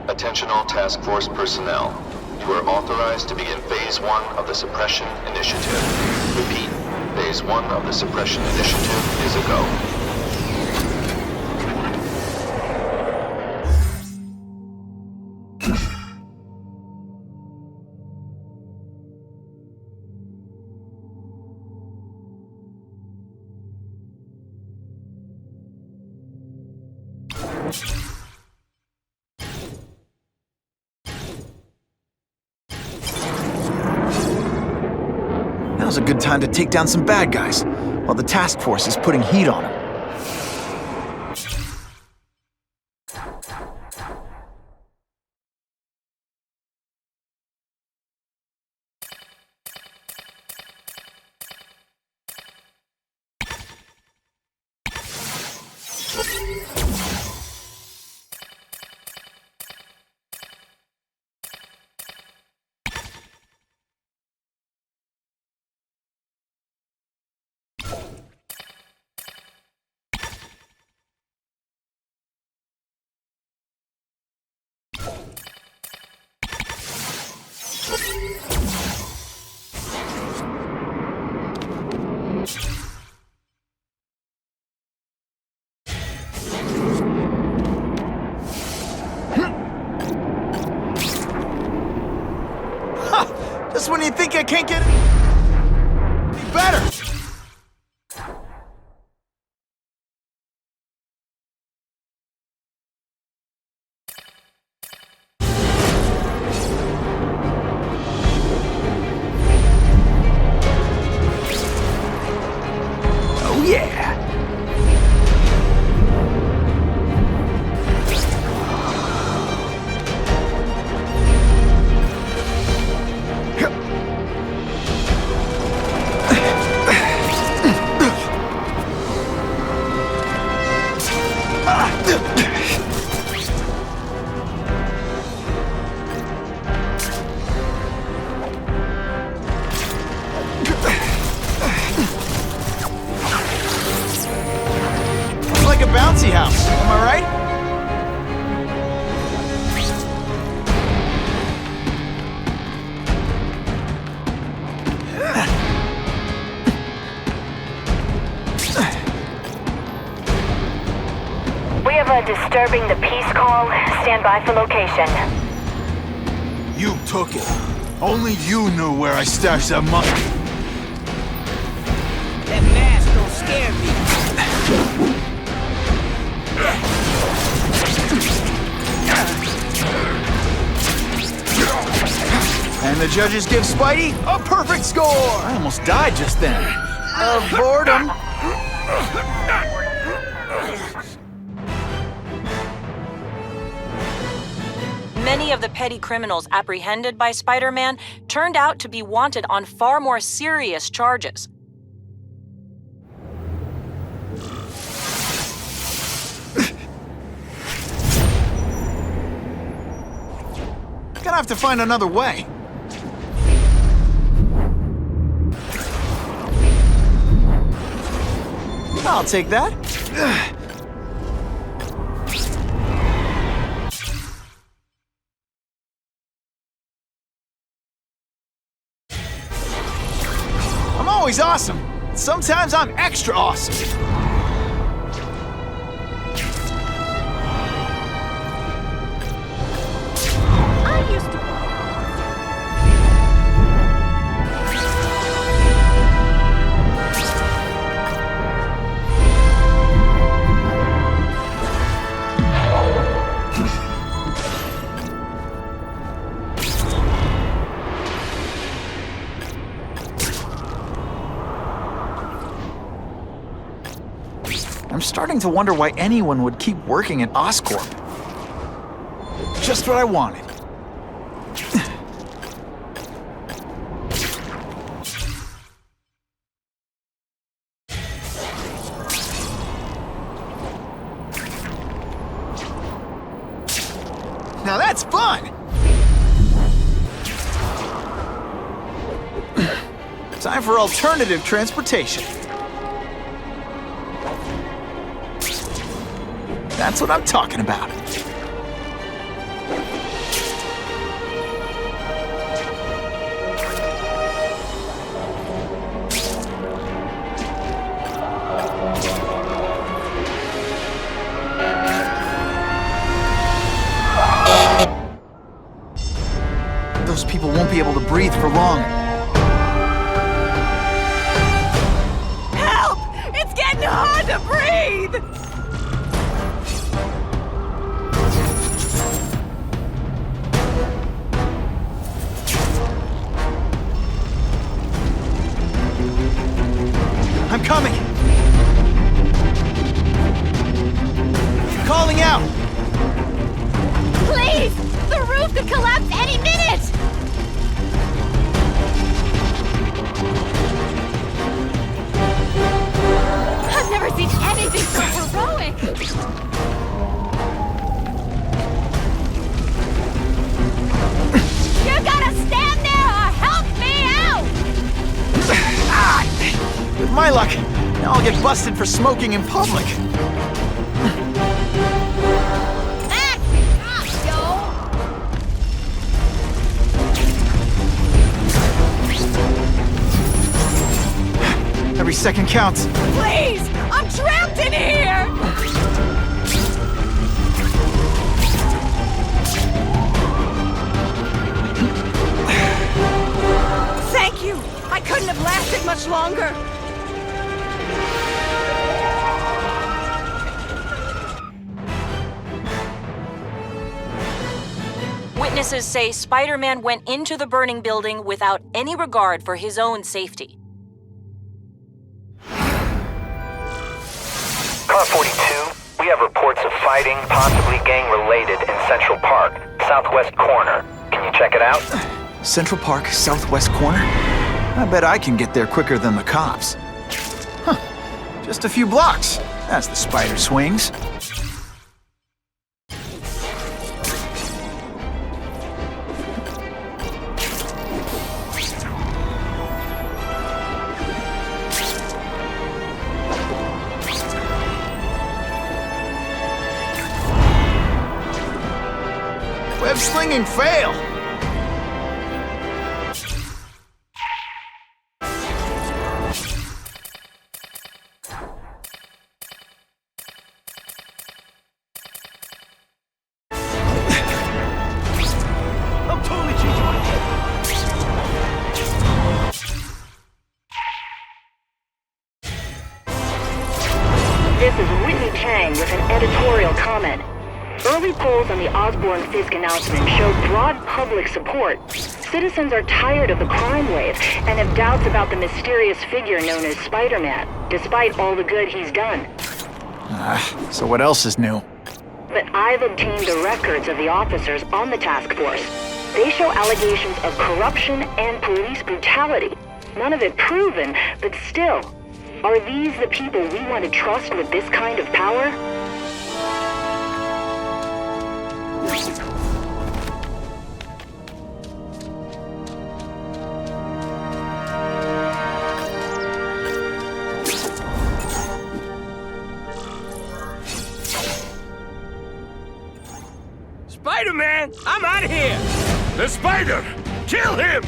Attention all task force personnel. You are authorized to begin Phase 1 of the Suppression Initiative. Repeat, Phase 1 of the Suppression Initiative is a go. Now's a good time to take down some bad guys, while the task force is putting heat on them. I can't get any better. Oh yeah. Like a bouncy house, am I right? We have a disturbing the peace call. Stand by for location. You took it. Only you knew where I stashed that money. That mask don't scare me. And the judges give Spidey a perfect score! I almost died just then. Of boredom. Many of the petty criminals apprehended by Spider-Man turned out to be wanted on far more serious charges. Gonna have to find another way. I'll take that. I'm always awesome. Sometimes I'm extra awesome. I used to. I'm starting to wonder why anyone would keep working at Oscorp. Just what I wanted. Now that's fun! Time for alternative transportation. That's what I'm talking about. Those people won't be able to breathe for long. Help! It's getting hard to breathe! I'm coming! Calling out! Please! The roof could collapse any minute! I've never seen anything so heroic! You gotta stand there or help me out! With my luck, now I'll get busted for smoking in public. Every second counts. Please! I'm trapped in here! Thank Witnesses say Spider-Man went into the burning building without any regard for his own safety. Car 42, we have reports of fighting, possibly gang-related, in Central Park, southwest corner. Can you check it out? Central Park, southwest corner? I bet I can get there quicker than the cops. Huh. Just a few blocks, as the spider swings. Web slinging fail! I'm totally changing my head. This is Whitney Chang with an editorial comment. Early polls on the Osborne-Fisk announcement show broad public support. Citizens are tired of the crime wave and have doubts about the mysterious figure known as Spider-Man, despite all the good he's done. So what else is new? But I've obtained the records of the officers on the task force. They show allegations of corruption and police brutality. None of it proven, but still. Are these the people we want to trust with this kind of power? Spider-Man, I'm out of here! The spider! Kill him!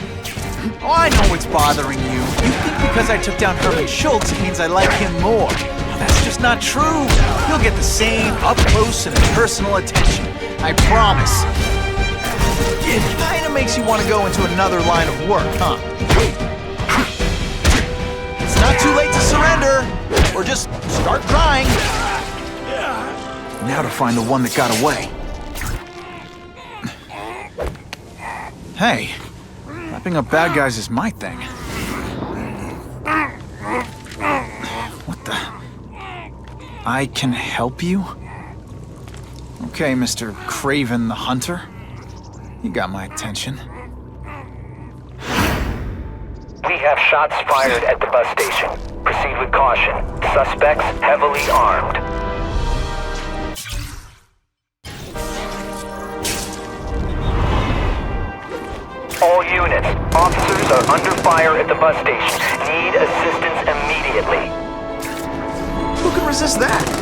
Oh, I know what's bothering you. You think because I took down Herman Schultz, it means I like him more. That's just not true. You'll get the same up-close and personal attention. I promise. It kinda makes you want to go into another line of work, huh? It's not too late to surrender, or just start trying. Now to find the one that got away. Hey, wrapping up bad guys is my thing. What the? I can help you? Okay, Mr. Kraven the Hunter. You got my attention. We have shots fired at the bus station. Proceed with caution. Suspects heavily armed. All units, officers are under fire at the bus station. Need assistance immediately. Who can resist that?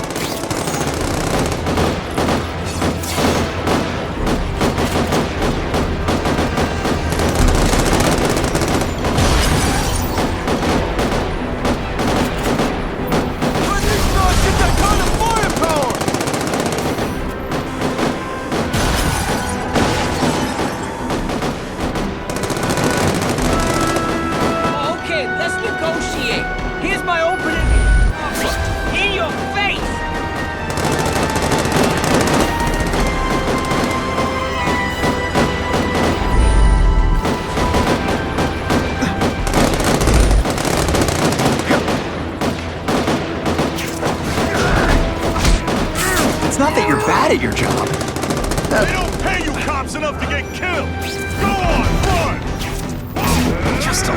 Okay, let's negotiate. Here's my opening. In your face! It's not that you're bad at your job. They don't pay you cops enough to get killed! Go on, run! Just a...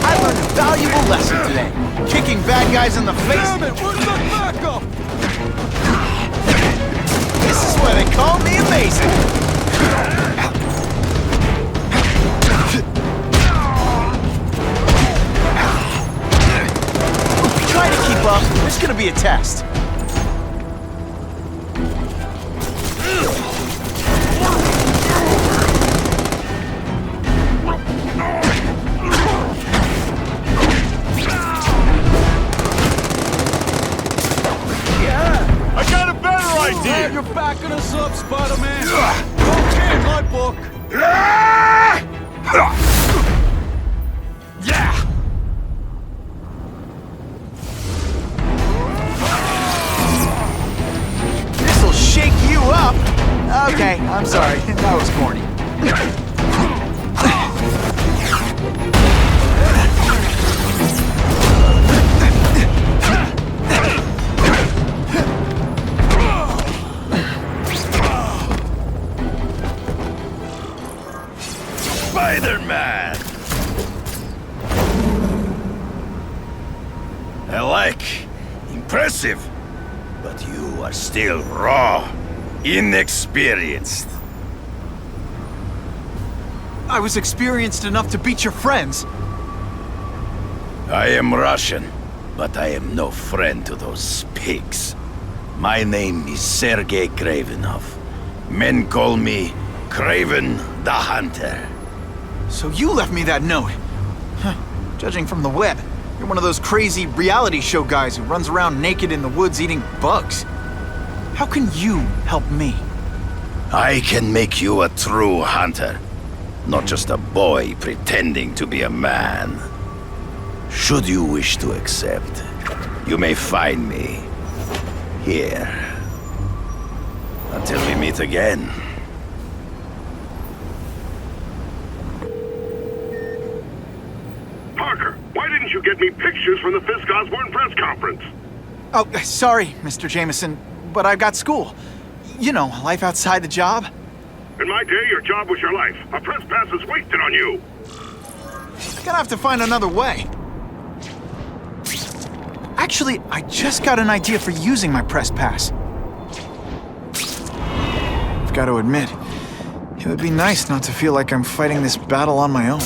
I learned a valuable lesson today. Kicking bad guys in the face. Damn it, where's the backup? This is why they call me amazing. Try to keep up. There's gonna be a test. I got a better idea! You're backing us up, Spider-Man. Okay, in my book. Yeah! This'll shake you up. Okay, I'm sorry. That was corny. Spider-Man! I like. Impressive. But you are still raw. Inexperienced. I was experienced enough to beat your friends. I am Russian, but I am no friend to those pigs. My name is Sergei Kravenov. Men call me Kraven the Hunter. So you left me that note. Huh. Judging from the web, you're one of those crazy reality show guys who runs around naked in the woods eating bugs. How can you help me? I can make you a true hunter, not just a boy pretending to be a man. Should you wish to accept, you may find me here. Until we meet again. Parker, why didn't you get me pictures from the Fisk Osborne press conference? Oh, sorry, Mr. Jameson, but I've got school. You know, life outside the job. In my day, your job was your life. A press pass is wasted on you. Gonna have to find another way. Actually, I just got an idea for using my press pass. I've got to admit, it would be nice not to feel like I'm fighting this battle on my own.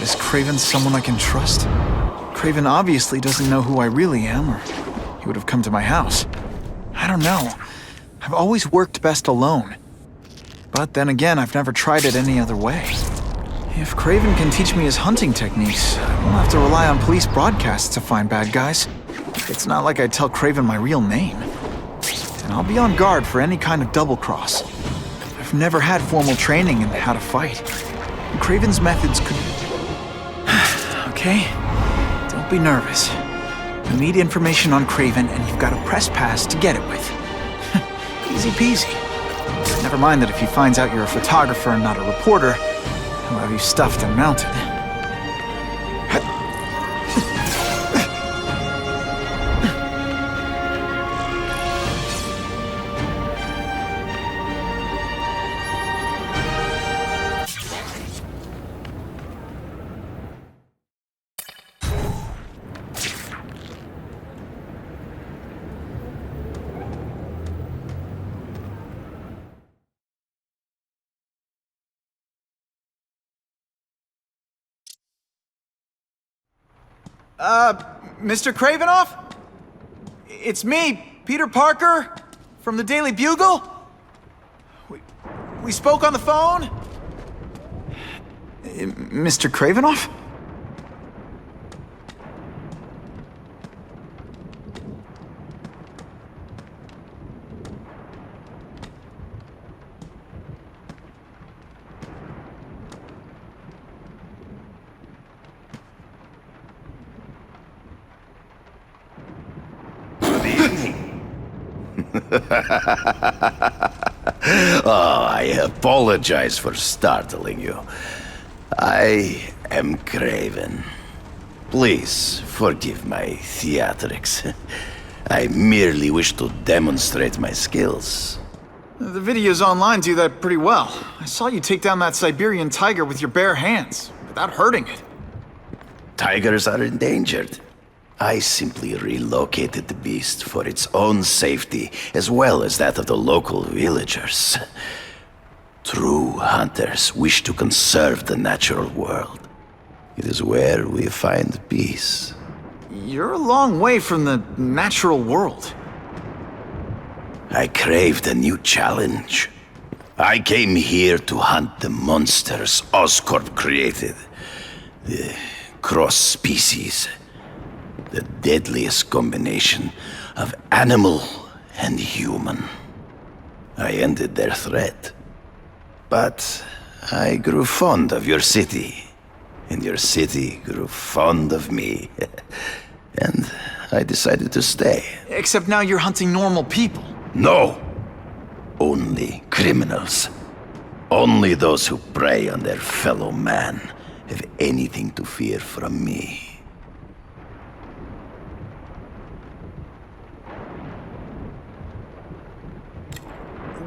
Is Kraven someone I can trust? Kraven obviously doesn't know who I really am, or he would have come to my house. I don't know. I've always worked best alone. But then again, I've never tried it any other way. If Kraven can teach me his hunting techniques, I won't have to rely on police broadcasts to find bad guys. It's not like I tell Kraven my real name. And I'll be on guard for any kind of double-cross. I've never had formal training in how to fight. Kraven's methods could... Okay? Don't be nervous. You need information on Kraven, and you've got a press pass to get it with. Easy peasy. Never mind that if he finds out you're a photographer and not a reporter, he'll have you stuffed and mounted. Mr. Kravenov? It's me, Peter Parker, from the Daily Bugle. We spoke on the phone? Mr. Kravenov? Oh, I apologize for startling you. I am Kraven. Please forgive my theatrics. I merely wish to demonstrate my skills. The videos online do that pretty well. I saw you take down that Siberian tiger with your bare hands, without hurting it. Tigers are endangered. I simply relocated the beast for its own safety, as well as that of the local villagers. True hunters wish to conserve the natural world. It is where we find peace. You're a long way from the natural world. I craved a new challenge. I came here to hunt the monsters Oscorp created. The cross-species. The deadliest combination of animal and human. I ended their threat. But I grew fond of your city. And your city grew fond of me. And I decided to stay. Except now you're hunting normal people. No! only criminals. Only those who prey on their fellow man have anything to fear from me.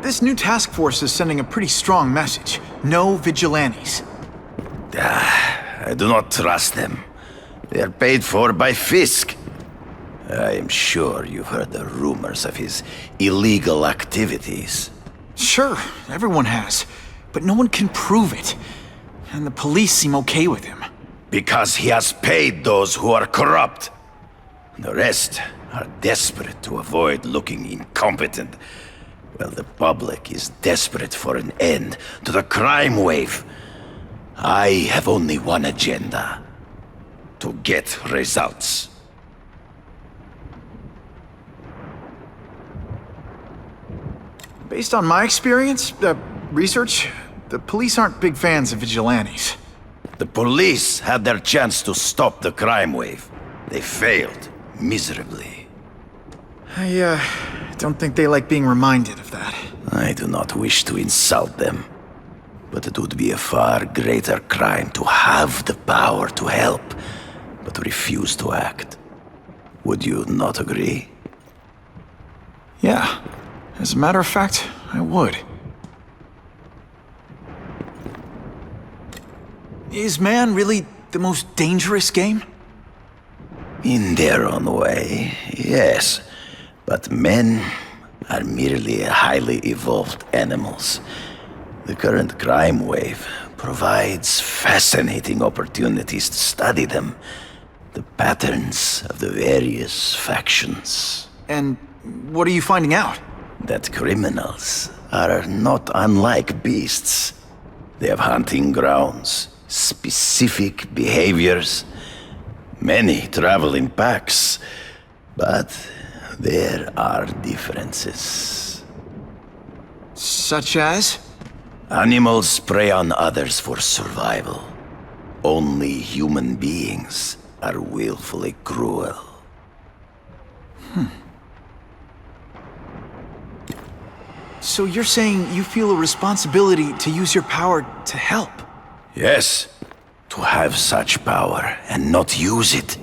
This new task force is sending a pretty strong message. No vigilantes. I do not trust them. They are paid for by Fisk. I am sure you've heard the rumors of his illegal activities. Sure, everyone has. But no one can prove it. And the police seem okay with him. Because he has paid those who are corrupt. The rest are desperate to avoid looking incompetent. Well, the public is desperate for an end to the crime wave. I have only one agenda. To get results. Based on my experience, research, the police aren't big fans of vigilantes. The police had their chance to stop the crime wave. They failed miserably. I don't think they like being reminded of that. I do not wish to insult them, but it would be a far greater crime to have the power to help, but refuse to act. Would you not agree? Yeah. As a matter of fact, I would. Is man really the most dangerous game? In their own way, yes. But men are merely highly evolved animals. The current crime wave provides fascinating opportunities to study them. The patterns of the various factions. And what are you finding out? That criminals are not unlike beasts. They have hunting grounds, specific behaviors. Many travel in packs, but there are differences. Such as? Animals prey on others for survival. Only human beings are willfully cruel. So you're saying you feel a responsibility to use your power to help? Yes. To have such power and not use it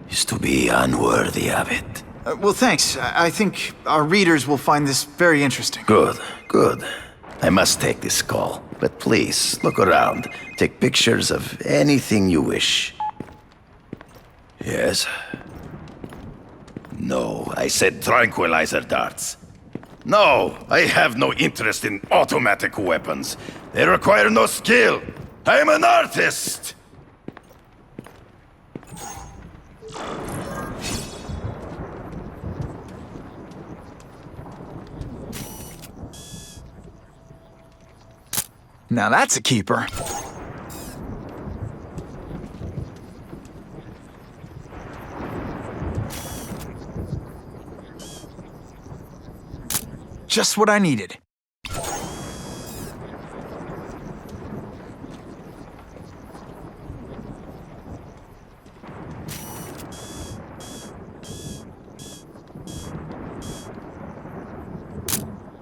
is to be unworthy of it. Well, thanks. I think our readers will find this very interesting. Good, good. I must take this call, but please, look around. Take pictures of anything you wish. Yes? No, I said tranquilizer darts. No, I have no interest in automatic weapons. They require no skill. I am an artist! Now that's a keeper. Just what I needed.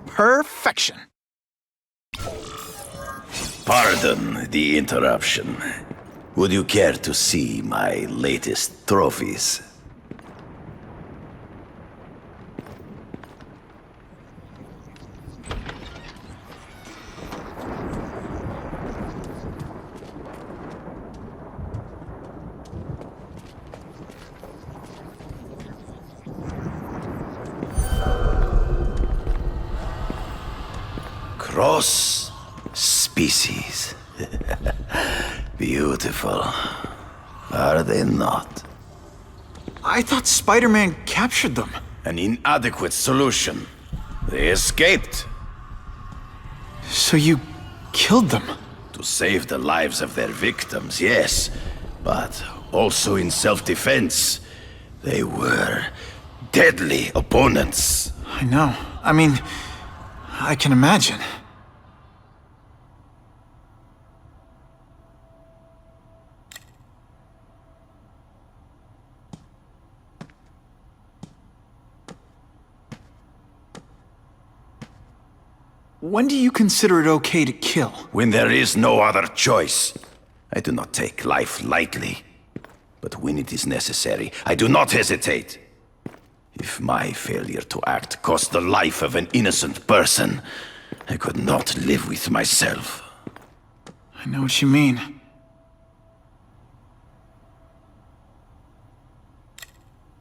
Perfection. Pardon the interruption. Would you care to see my latest trophies? Cross species. Beautiful. Are they not? I thought Spider-Man captured them. An inadequate solution. They escaped. So you killed them? To save the lives of their victims, yes. But also in self-defense. They were deadly opponents. I know. I mean, I can imagine. When do you consider it okay to kill? When there is no other choice. I do not take life lightly. But when it is necessary, I do not hesitate. If my failure to act cost the life of an innocent person, I could not live with myself. I know what you mean.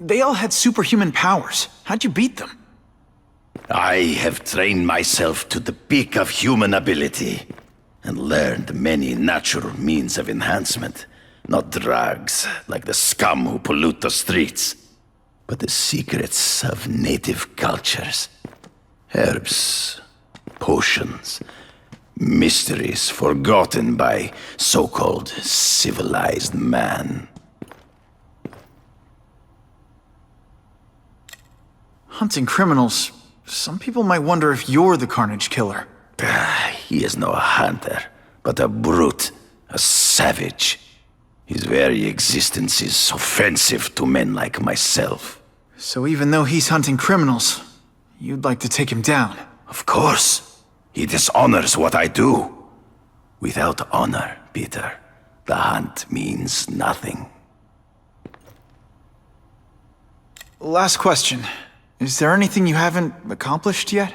They all had superhuman powers. How'd you beat them? I have trained myself to the peak of human ability, and learned many natural means of enhancement. Not drugs, like the scum who pollute the streets, but the secrets of native cultures. Herbs, potions, mysteries forgotten by so-called civilized man. Hunting criminals. Some people might wonder if you're the Carnage Killer. He is no hunter, but a brute, a savage. His very existence is offensive to men like myself. So even though he's hunting criminals, you'd like to take him down? Of course. He dishonors what I do. Without honor, Peter, the hunt means nothing. Last question. Is there anything you haven't accomplished yet?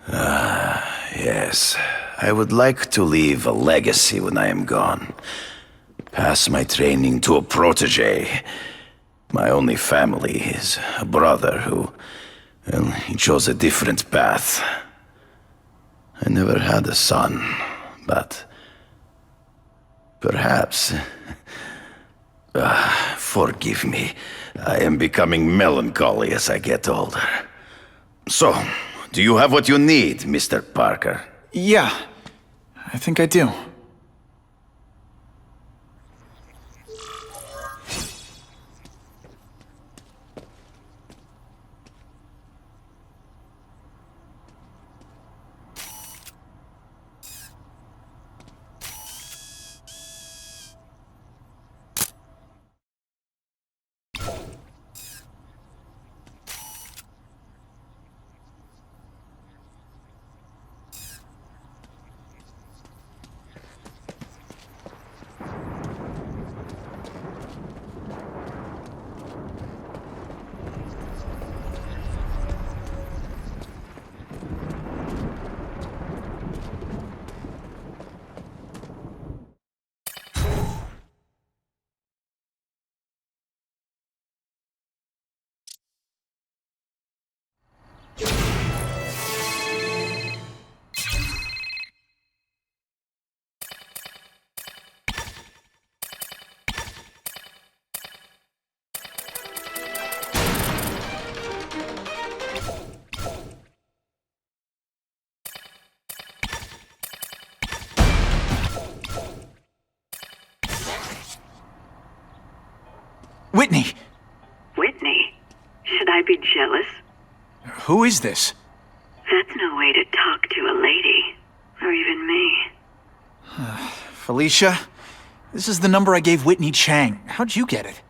Yes. I would like to leave a legacy when I am gone. Pass my training to a protege. My only family is a brother who, well, he chose a different path. I never had a son, but perhaps... forgive me. I am becoming melancholy as I get older. So, do you have what you need, Mr. Parker? Yeah, I think I do. Whitney! Whitney? Should I be jealous? Who is this? That's no way to talk to a lady. Or even me. Felicia? This is the number I gave Whitney Chang. How'd you get it?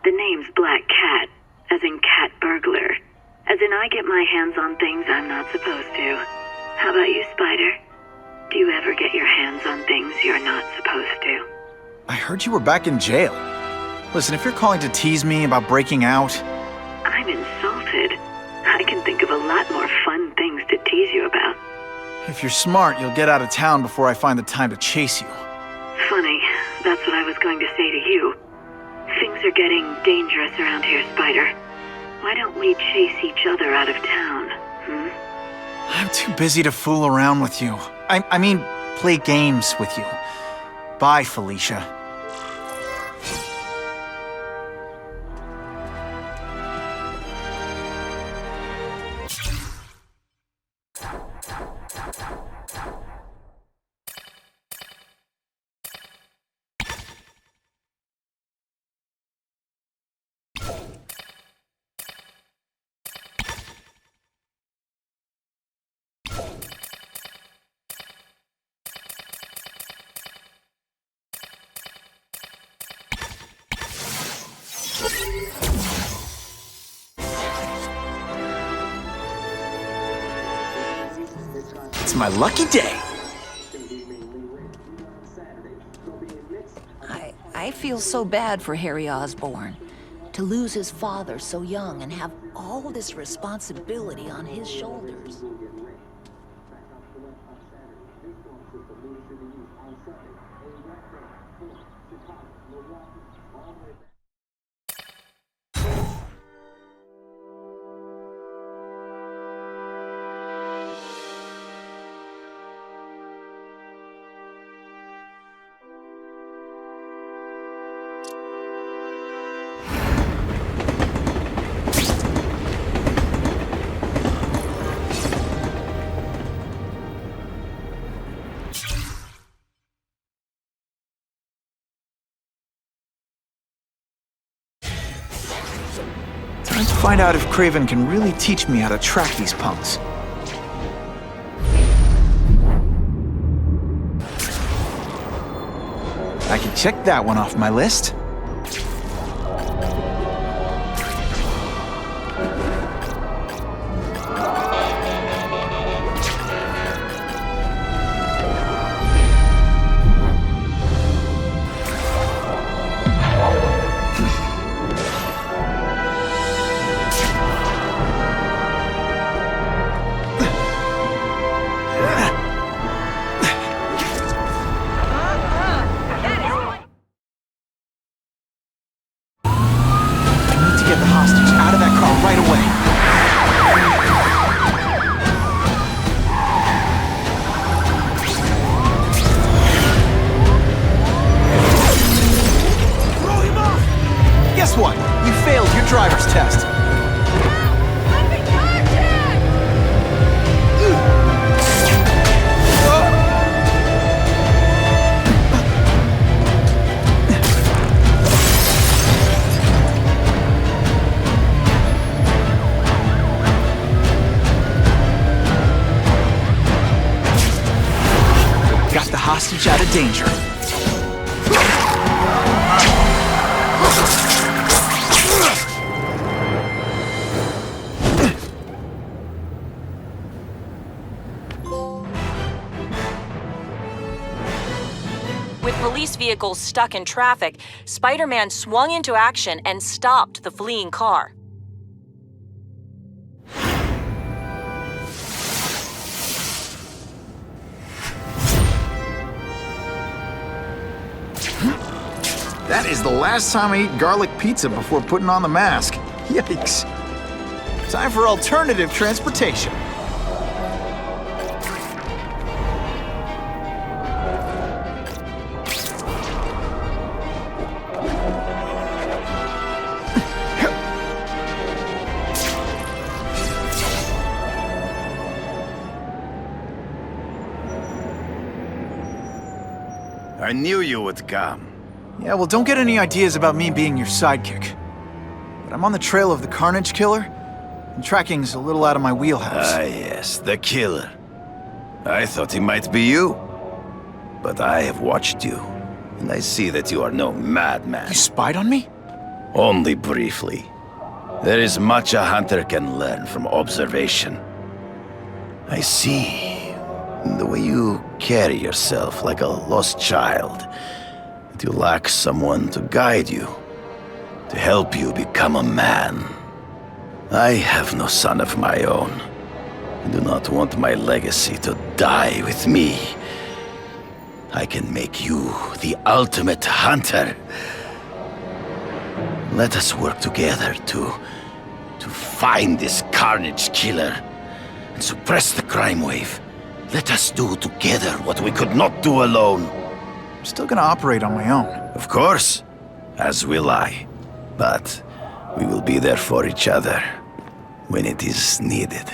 The name's Black Cat, as in cat burglar. As in I get my hands on things I'm not supposed to. How about you, Spider? Do you ever get your hands on things you're not supposed to? I heard you were back in jail. Listen, if you're calling to tease me about breaking out... I'm insulted. I can think of a lot more fun things to tease you about. If you're smart, you'll get out of town before I find the time to chase you. Funny, that's what I was going to say to you. Things are getting dangerous around here, Spider. Why don't we chase each other out of town, I'm too busy to fool around with you. I mean, play games with you. Bye, Felicia. It's my lucky day. I feel so bad for Harry Osborn. To lose his father so young and have all this responsibility on his shoulders. Time to find out if Kraven can really teach me how to track these punks. I can check that one off my list. Driver's test. Got the hostage out of danger. With police vehicles stuck in traffic, Spider-Man swung into action and stopped the fleeing car. That is the last time I eat garlic pizza before putting on the mask. Yikes. Time for alternative transportation. I knew you would come. Yeah, well, don't get any ideas about me being your sidekick. But I'm on the trail of the Carnage Killer, and tracking's a little out of my wheelhouse. Ah, yes, the killer. I thought he might be you. But I have watched you, and I see that you are no madman. You spied on me? Only briefly. There is much a hunter can learn from observation. I see the way you carry yourself like a lost child. That you lack someone to guide you, to help you become a man. I have no son of my own. I do not want my legacy to die with me. I can make you the ultimate hunter. Let us work together to find this Carnage Killer and suppress the crime wave. Let us do together what we could not do alone. I'm still gonna operate on my own. Of course, as will I. But we will be there for each other when it is needed.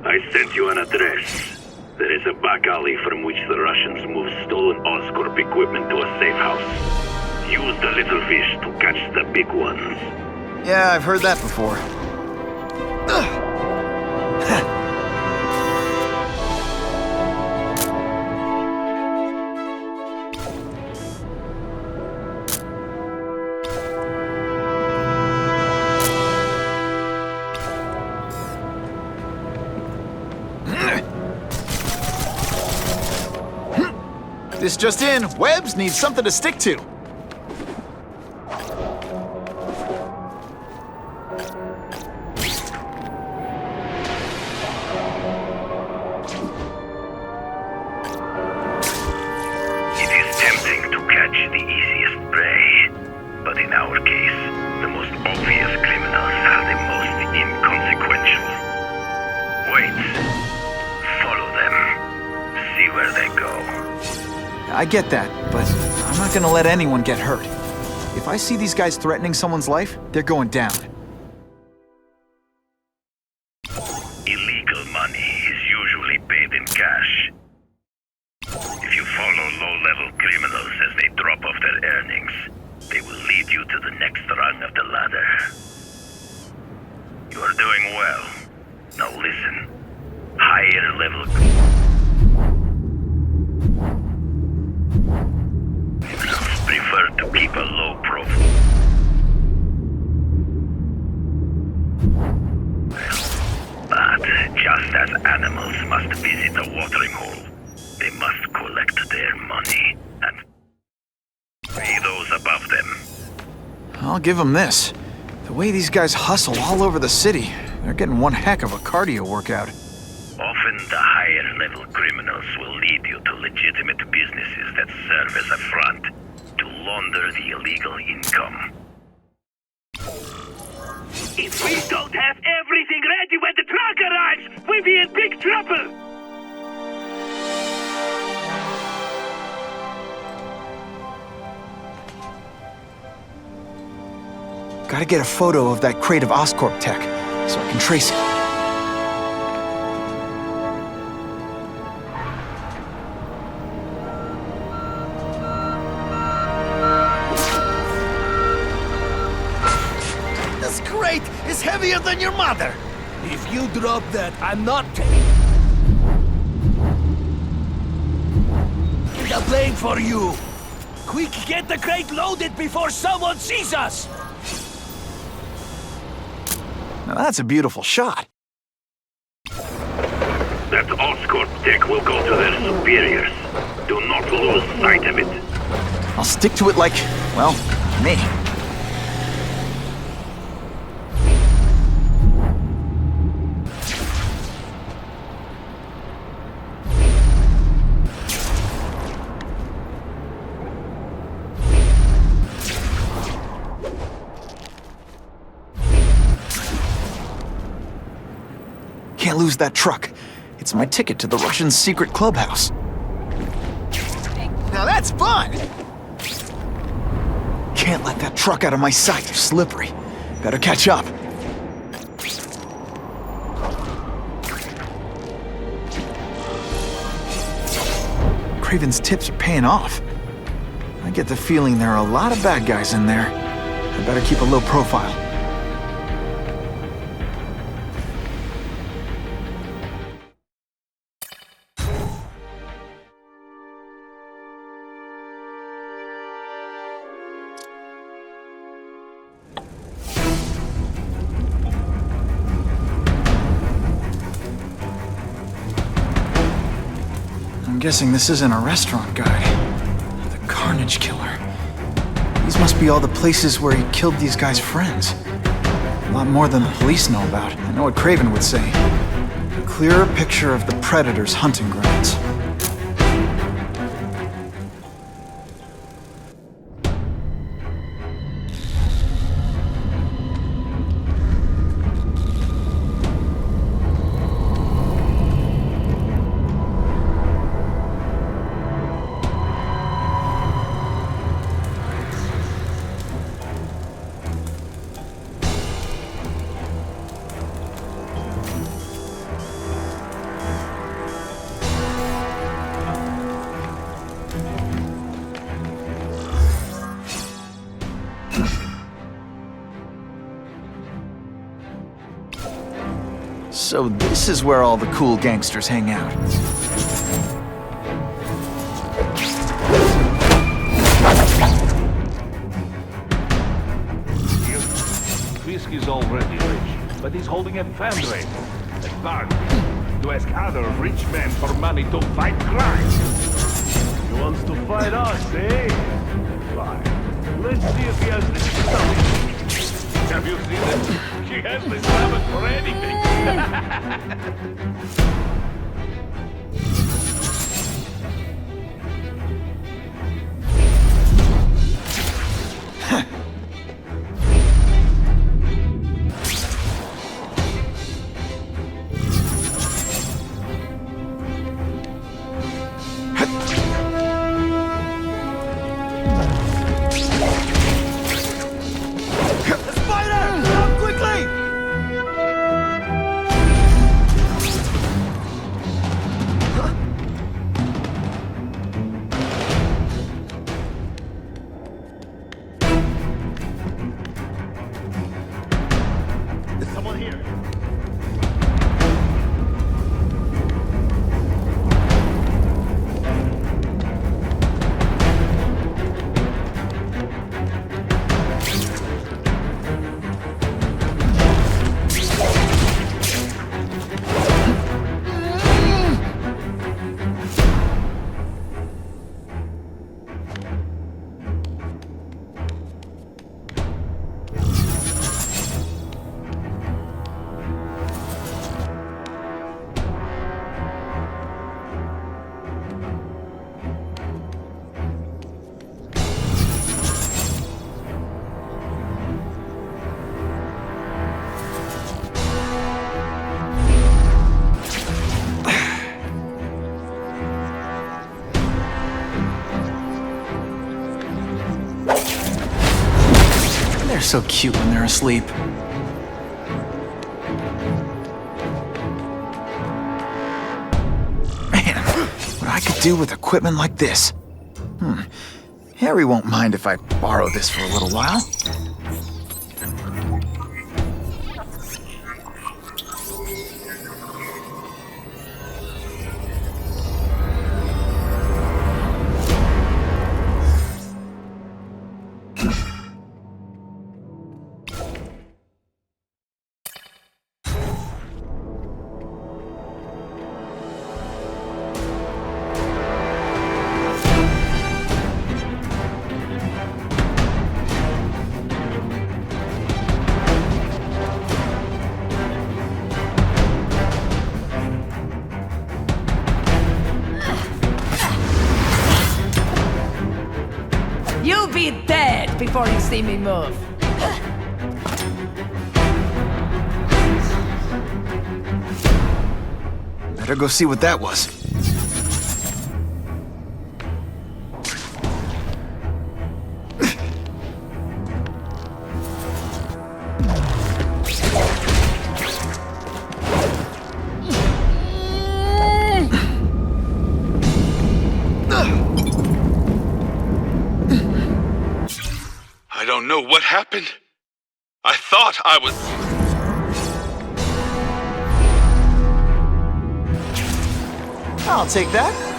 I sent you an address. There is a back alley from which the Russians move stolen Oscorp equipment to a safe house. Use the little fish to catch the big ones. Yeah, I've heard that before. This just in, Webbs needs something to stick to. It is tempting to catch the easiest prey, but in our case, the most obvious criminals are the most inconsequential. Wait. Follow them. See where they go. I get that, but I'm not gonna let anyone get hurt. If I see these guys threatening someone's life, they're going down. Illegal money is usually paid in cash. If you follow low-level criminals as they drop off their earnings, they will lead you to the next rung of the ladder. You are doing well. Now listen. Higher level criminals prefer to keep a low profile. But just as animals must visit a watering hole, they must collect their money and pay those above them. I'll give them this. The way these guys hustle all over the city, they're getting one heck of a cardio workout. Often the higher level criminals will lead you to legitimate businesses that serve as a front to launder the illegal income. If we don't have everything ready when the truck arrives, we'll be in big trouble! Gotta get a photo of that crate of Oscorp tech, so I can trace it. This crate is heavier than your mother! If you drop that, I'm not taking the blame for you! Quick, get the crate loaded before someone sees us! Now that's a beautiful shot. That Oscorp tech will go to their superiors. Do not lose sight of it. I'll stick to it like, well, me. Can't lose that truck. It's my ticket to the Russian secret clubhouse. Now that's fun! Can't let that truck out of my sight. They're slippery. Better catch up. Kraven's tips are paying off. I get the feeling there are a lot of bad guys in there. I better keep a low profile. I'm guessing this isn't a restaurant guide. The Carnage Killer. These must be all the places where he killed these guys' friends. A lot more than the police know about. I know what Kraven would say. A clearer picture of the Predator's hunting grounds. So this is where all the cool gangsters hang out. Fisk is already rich, but he's holding a fundraiser at Barn to ask other rich men for money to fight crime. He wants to fight us, eh? Fine. Let's see if he has the stomach. Have you seen it? He has the stomach for anything. They're so cute when they're asleep. Man, what I could do with equipment like this. Harry won't mind if I borrow this for a little while. You'll be dead before you see me move. Better go see what that was. I don't know what happened. I thought I was... I'll take that.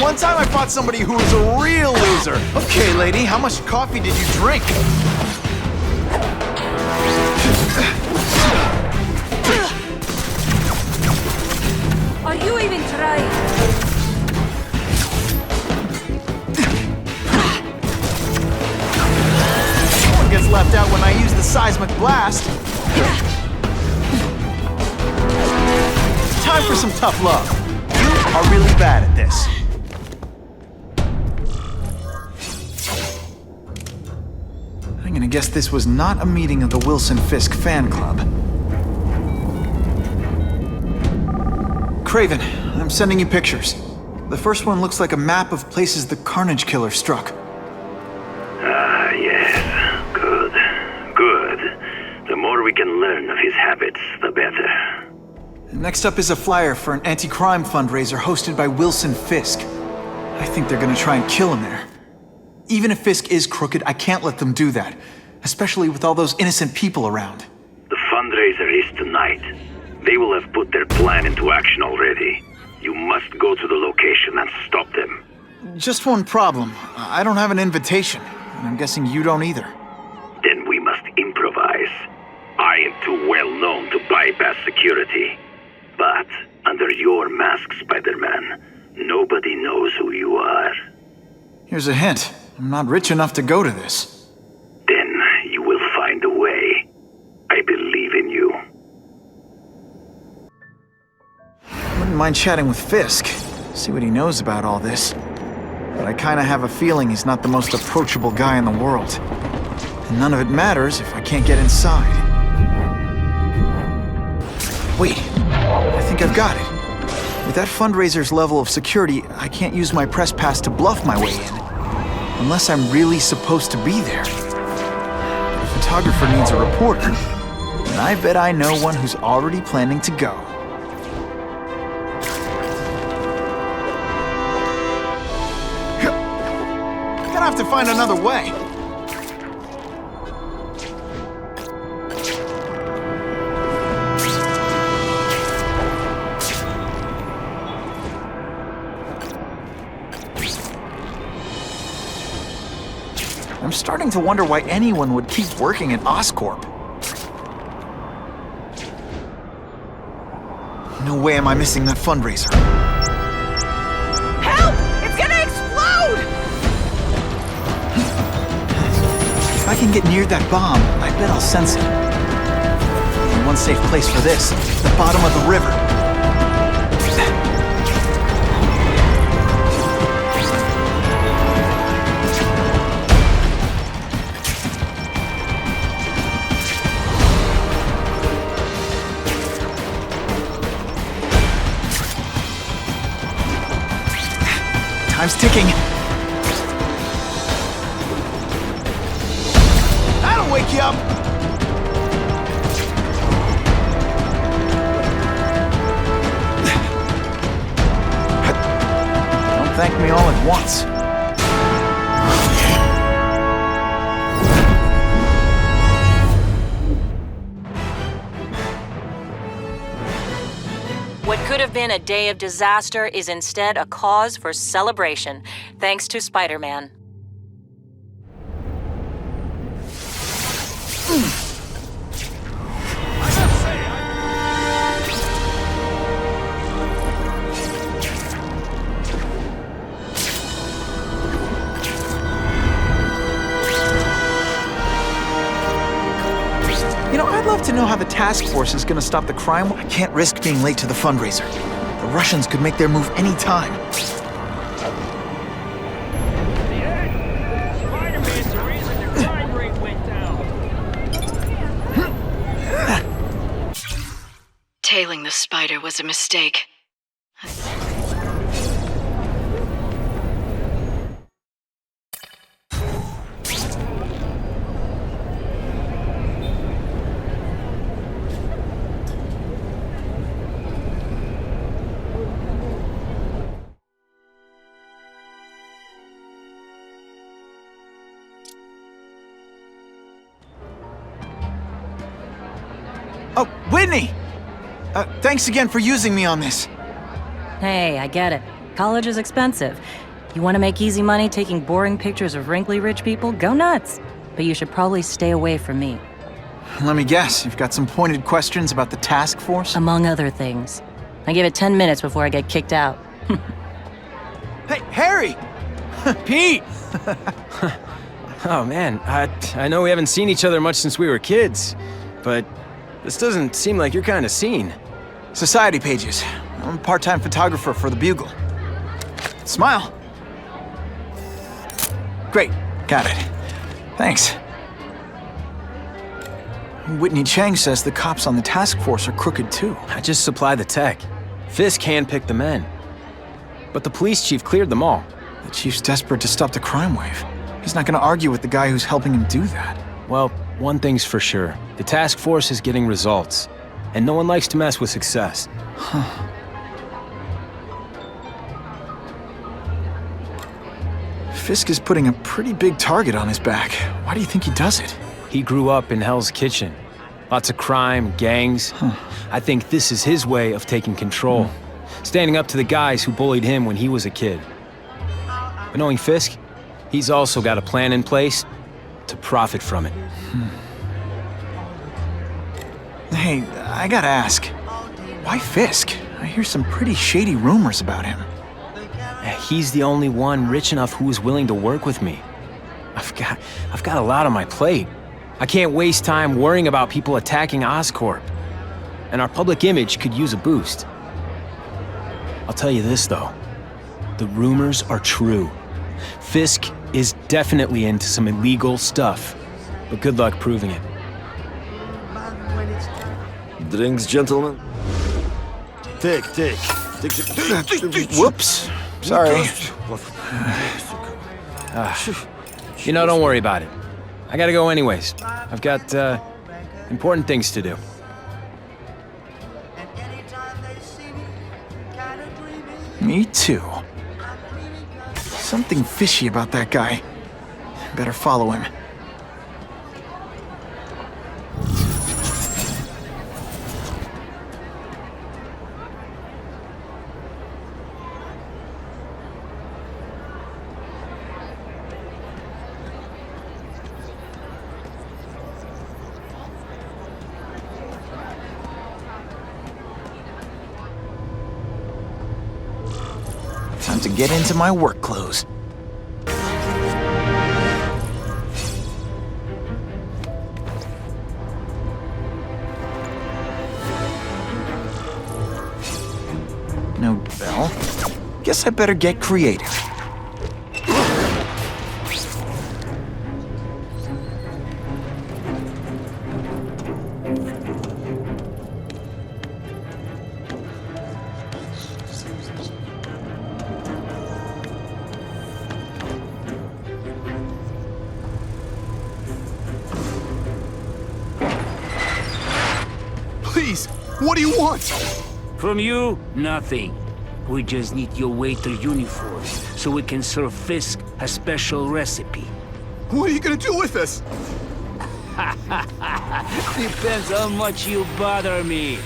One time I fought somebody who was a real loser. Okay, lady, how much coffee did you drink? Are you even trying? No one gets left out when I use the seismic blast. Time for some tough love. You are really bad at this. guess this was not a meeting of the Wilson Fisk fan club. Kraven, I'm sending you pictures. The first one looks like a map of places the Carnage Killer struck. Ah, yes. Good. Good. The more we can learn of his habits, the better. Next up is a flyer for an anti-crime fundraiser hosted by Wilson Fisk. I think they're gonna try and kill him there. Even if Fisk is crooked, I can't let them do that. Especially with all those innocent people around. The fundraiser is tonight. They will have put their plan into action already. You must go to the location and stop them. Just one problem. I don't have an invitation, and I'm guessing you don't either. Then we must improvise. I am too well known to bypass security. But under your mask, Spider-Man, nobody knows who you are. Here's a hint. I'm not rich enough to go to this. Then you will find a way. I believe in you. Wouldn't mind chatting with Fisk, see what he knows about all this. But I kinda have a feeling he's not the most approachable guy in the world. And none of it matters if I can't get inside. Wait, I think I've got it. With that fundraiser's level of security, I can't use my press pass to bluff my way in. Unless I'm really supposed to be there. But a photographer needs a reporter, and I bet I know one who's already planning to go. Gonna have to find another way. I'm starting to wonder why anyone would keep working at Oscorp. No way am I missing that fundraiser. Help! It's gonna explode! If I can get near that bomb, I bet I'll sense it. And one safe place for this, the bottom of the river. Time's ticking. That'll wake you up. Don't thank me all at once. What could have been a day of disaster is instead a cause for celebration, thanks to Spider-Man. You know, I'd love to know how the task force is gonna stop the crime. I can't risk being late to the fundraiser. The Russians could make their move any time. Spider-Man's the reason their crime rate went down. Tailing the spider was a mistake. Oh, Whitney! Thanks again for using me on this. Hey, I get it. College is expensive. You want to make easy money taking boring pictures of wrinkly rich people? Go nuts. But you should probably stay away from me. Let me guess, you've got some pointed questions about the task force? Among other things. I give it 10 minutes before I get kicked out. Hey, Harry! Pete! Oh man, I know we haven't seen each other much since we were kids, but this doesn't seem like your kind of scene. Society pages. I'm a part-time photographer for the Bugle. Smile. Great, got it. Thanks. Whitney Chang says the cops on the task force are crooked too. I just supply the tech. Fisk handpicked the men. But the police chief cleared them all. The chief's desperate to stop the crime wave. He's not gonna argue with the guy who's helping him do that. Well, one thing's for sure. The task force is getting results. And no one likes to mess with success. Huh. Fisk is putting a pretty big target on his back. Why do you think he does it? He grew up in Hell's Kitchen. Lots of crime, gangs. I think this is his way of taking control. Standing up to the guys who bullied him when he was a kid. But knowing Fisk, he's also got a plan in place to profit from it. Hey, I gotta ask. Why Fisk? I hear some pretty shady rumors about him. He's the only one rich enough who is willing to work with me. I've got a lot on my plate. I can't waste time worrying about people attacking Oscorp. And our public image could use a boost. I'll tell you this, though. The rumors are true. Fisk is definitely into some illegal stuff. But good luck proving it. Drinks, gentlemen? Take. Whoops. Sorry. You know, don't worry about it. I gotta go anyways. I've got, important things to do. Me too. Something fishy about that guy. Better follow him. Time to get into my work clothes. No bell. Guess I better get creative. Please, what do you want? From you, nothing. We just need your waiter uniform so we can serve Fisk a special recipe. What are you gonna do with us? Depends how much you bother me.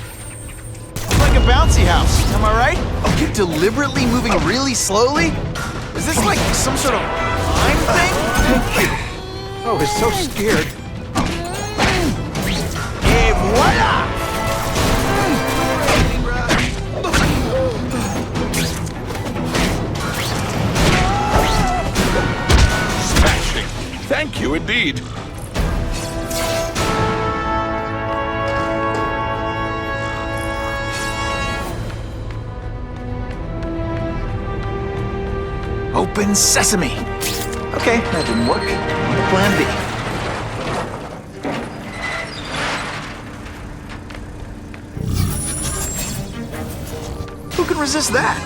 It's like a bouncy house, am I right? Oh, you're deliberately moving really slowly? Is this like some sort of mime thing? Thank you. I was so scared. Et voila! Smashing. Thank you indeed. Open sesame. Okay, that didn't work. On to plan B. Who can resist that?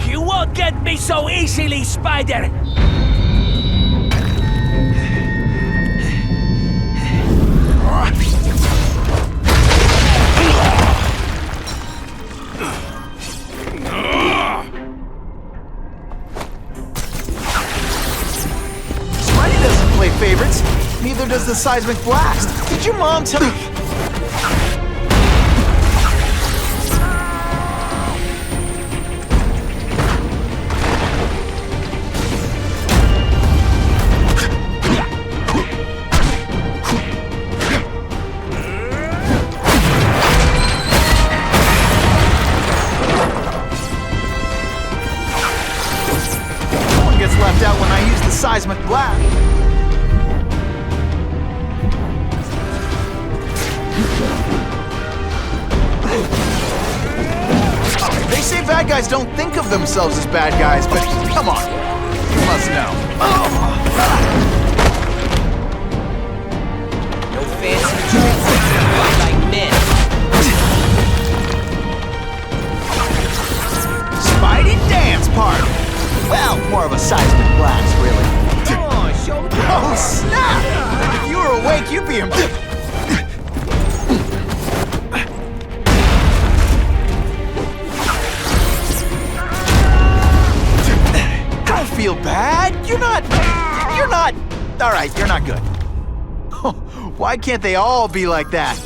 You won't get me so easily, Spider! Spidey doesn't play favorites. Neither does the seismic blast. Did your mom tell you? No one gets left out when I use the seismic blast. They say bad guys don't think of themselves as bad guys, but come on. You must know. more of a seismic blast, really. Oh, show me. Oh, snap! If you were awake, you'd be Don't feel bad. You're not. All right, you're not good. Why can't they all be like that?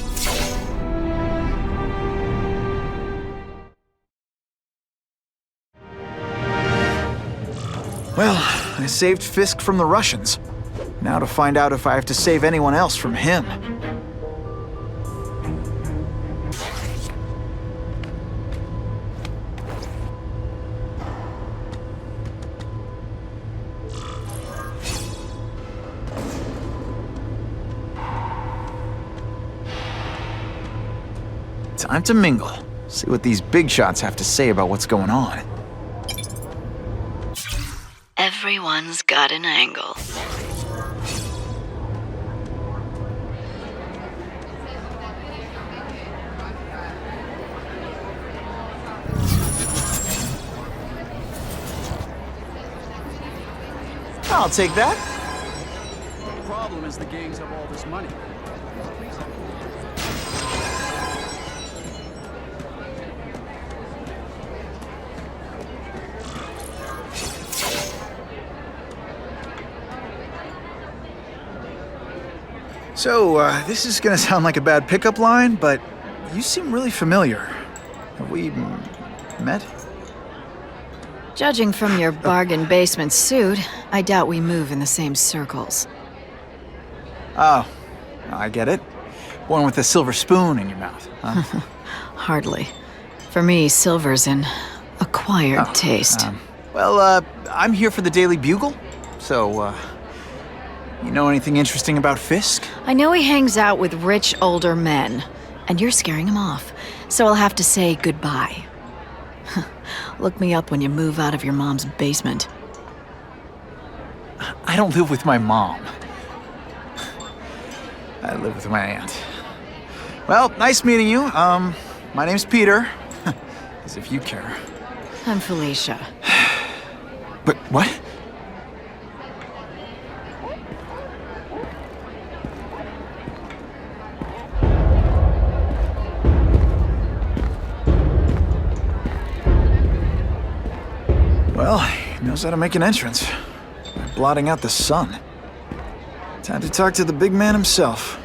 Well, I saved Fisk from the Russians. Now to find out if I have to save anyone else from him. Time to mingle. See what these big shots have to say about what's going on. Everyone's got an angle. I'll take that. The problem is the gangs have all this money. So, this is gonna sound like a bad pickup line, but you seem really familiar. Have we met? Judging from your bargain basement suit, I doubt we move in the same circles. Oh, I get it. One with a silver spoon in your mouth, huh? Hardly. For me, silver's an acquired taste. Well, I'm here for the Daily Bugle, so, you know anything interesting about Fisk? I know he hangs out with rich older men, and you're scaring him off, so I'll have to say goodbye. Look me up when you move out of your mom's basement. I don't live with my mom. I live with my aunt. Well, nice meeting you. My name's Peter. As if you care. I'm Felicia. But what? Well, he knows how to make an entrance. By blotting out the sun. Time to talk to the big man himself.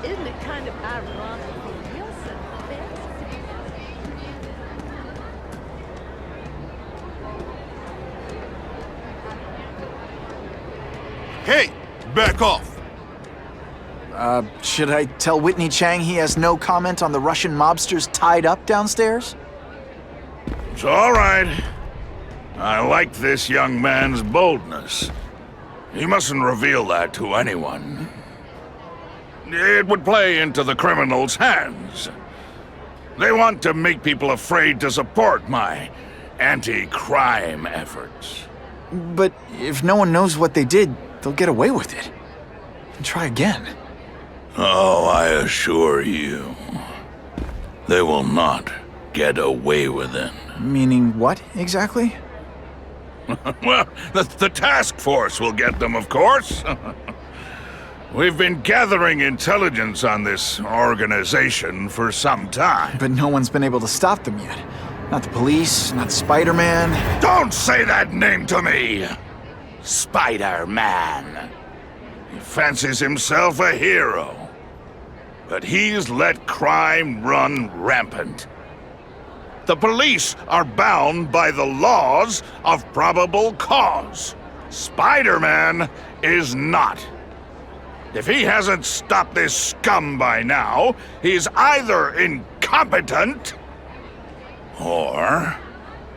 Isn't it kind of ironic? Hey, back off. Should I tell Whitney Chang he has no comment on the Russian mobsters tied up downstairs? It's all right. I like this young man's boldness. He mustn't reveal that to anyone. It would play into the criminals' hands. They want to make people afraid to support my anti-crime efforts. But if no one knows what they did, they'll get away with it. And try again. Oh, I assure you, they will not get away with it. Meaning what, exactly? Well, the task force will get them, of course. We've been gathering intelligence on this organization for some time. But no one's been able to stop them yet. Not the police, not Spider-Man. Don't say that name to me! Spider-Man. He fancies himself a hero. But he's let crime run rampant. The police are bound by the laws of probable cause. Spider-Man is not. If he hasn't stopped this scum by now, he's either incompetent or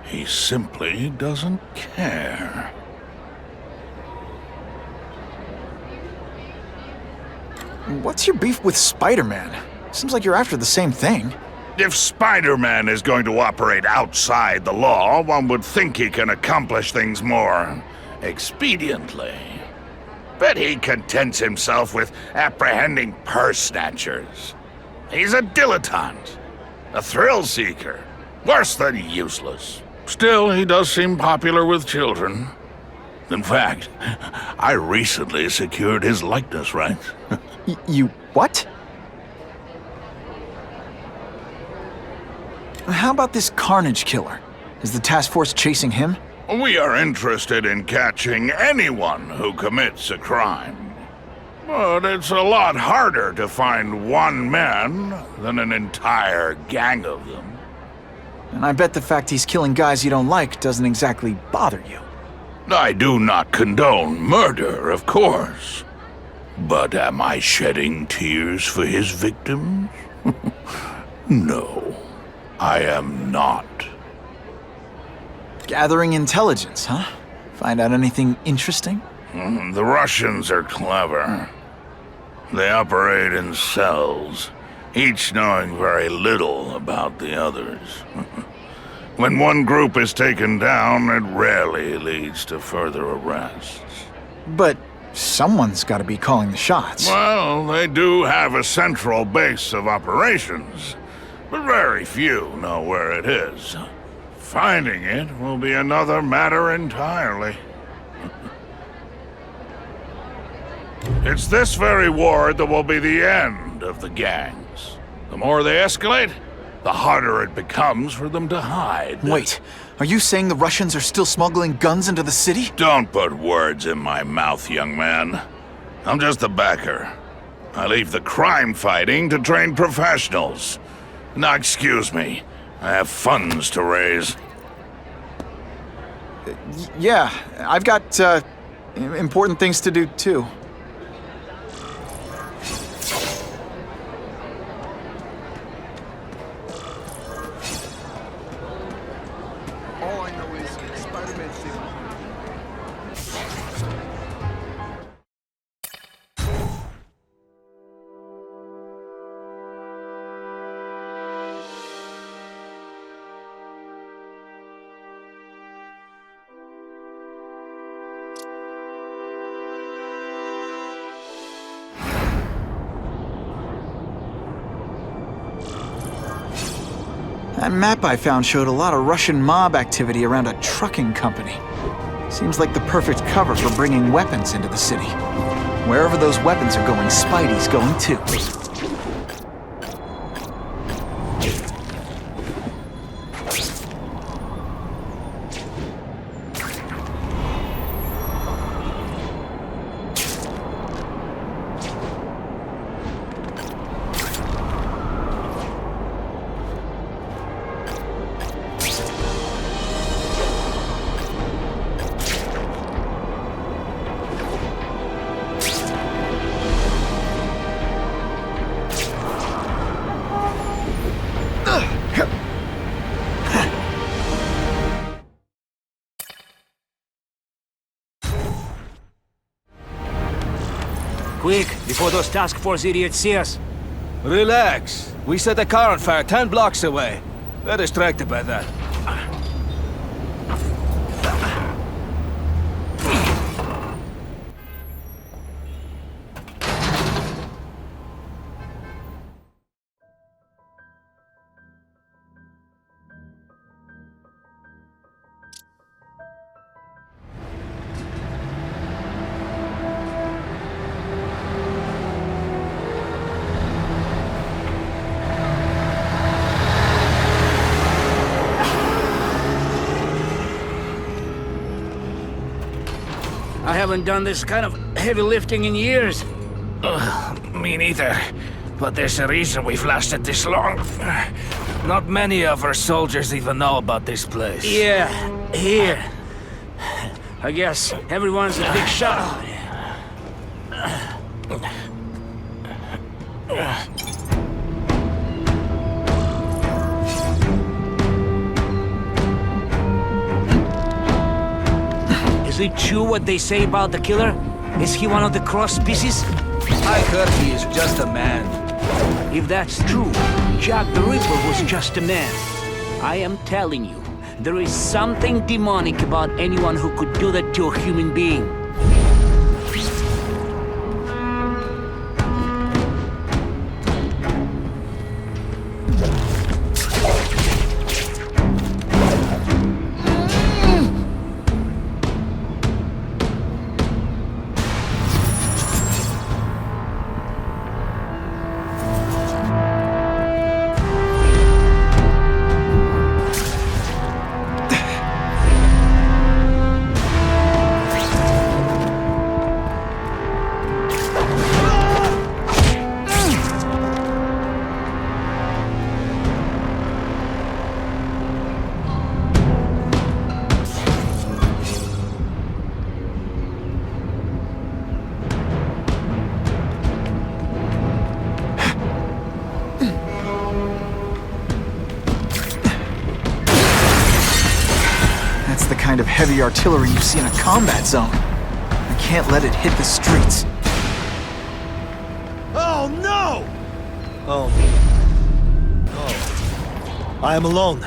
he simply doesn't care. What's your beef with Spider-Man? Seems like you're after the same thing. If Spider-Man is going to operate outside the law, one would think he can accomplish things more expediently. But he contents himself with apprehending purse snatchers. He's a dilettante. A thrill seeker. Worse than useless. Still, he does seem popular with children. In fact, I recently secured his likeness rights. You what? How about this Carnage killer? Is the task force chasing him? We are interested in catching anyone who commits a crime. But it's a lot harder to find one man than an entire gang of them. And I bet the fact he's killing guys you don't like doesn't exactly bother you. I do not condone murder, of course. But am I shedding tears for his victims? No, I am not. Gathering intelligence, huh? Find out anything interesting? The Russians are clever. They operate in cells, each knowing very little about the others. When one group is taken down, it rarely leads to further arrests. But someone's got to be calling the shots. Well, they do have a central base of operations, but very few know where it is. Finding it will be another matter entirely. It's this very war that will be the end of the gangs. The more they escalate, the harder it becomes for them to hide. Wait, are you saying the Russians are still smuggling guns into the city? Don't put words in my mouth, young man. I'm just a backer. I leave the crime fighting to trained professionals. Now, excuse me. I have funds to raise. Yeah, I've got, important things to do, too. All I know is Spider-Man saved me. That map I found showed a lot of Russian mob activity around a trucking company. Seems like the perfect cover for bringing weapons into the city. Wherever those weapons are going, Spidey's going too. Quick, before those task force idiots see us. Relax. We set a car on fire 10 blocks away. They're distracted by that. I haven't done this kind of heavy lifting in years. Me neither. But there's a reason we've lasted this long. Not many of our soldiers even know about this place. Yeah, here. I guess everyone's a big shot. Is it true what they say about the killer? Is he one of the cross species? I heard he is just a man. If that's true, Jack the Ripper was just a man. I am telling you, there is something demonic about anyone who could do that to a human being. the kind of heavy artillery you see in a combat zone. I can't let it hit the streets. Oh no! Oh. I am alone.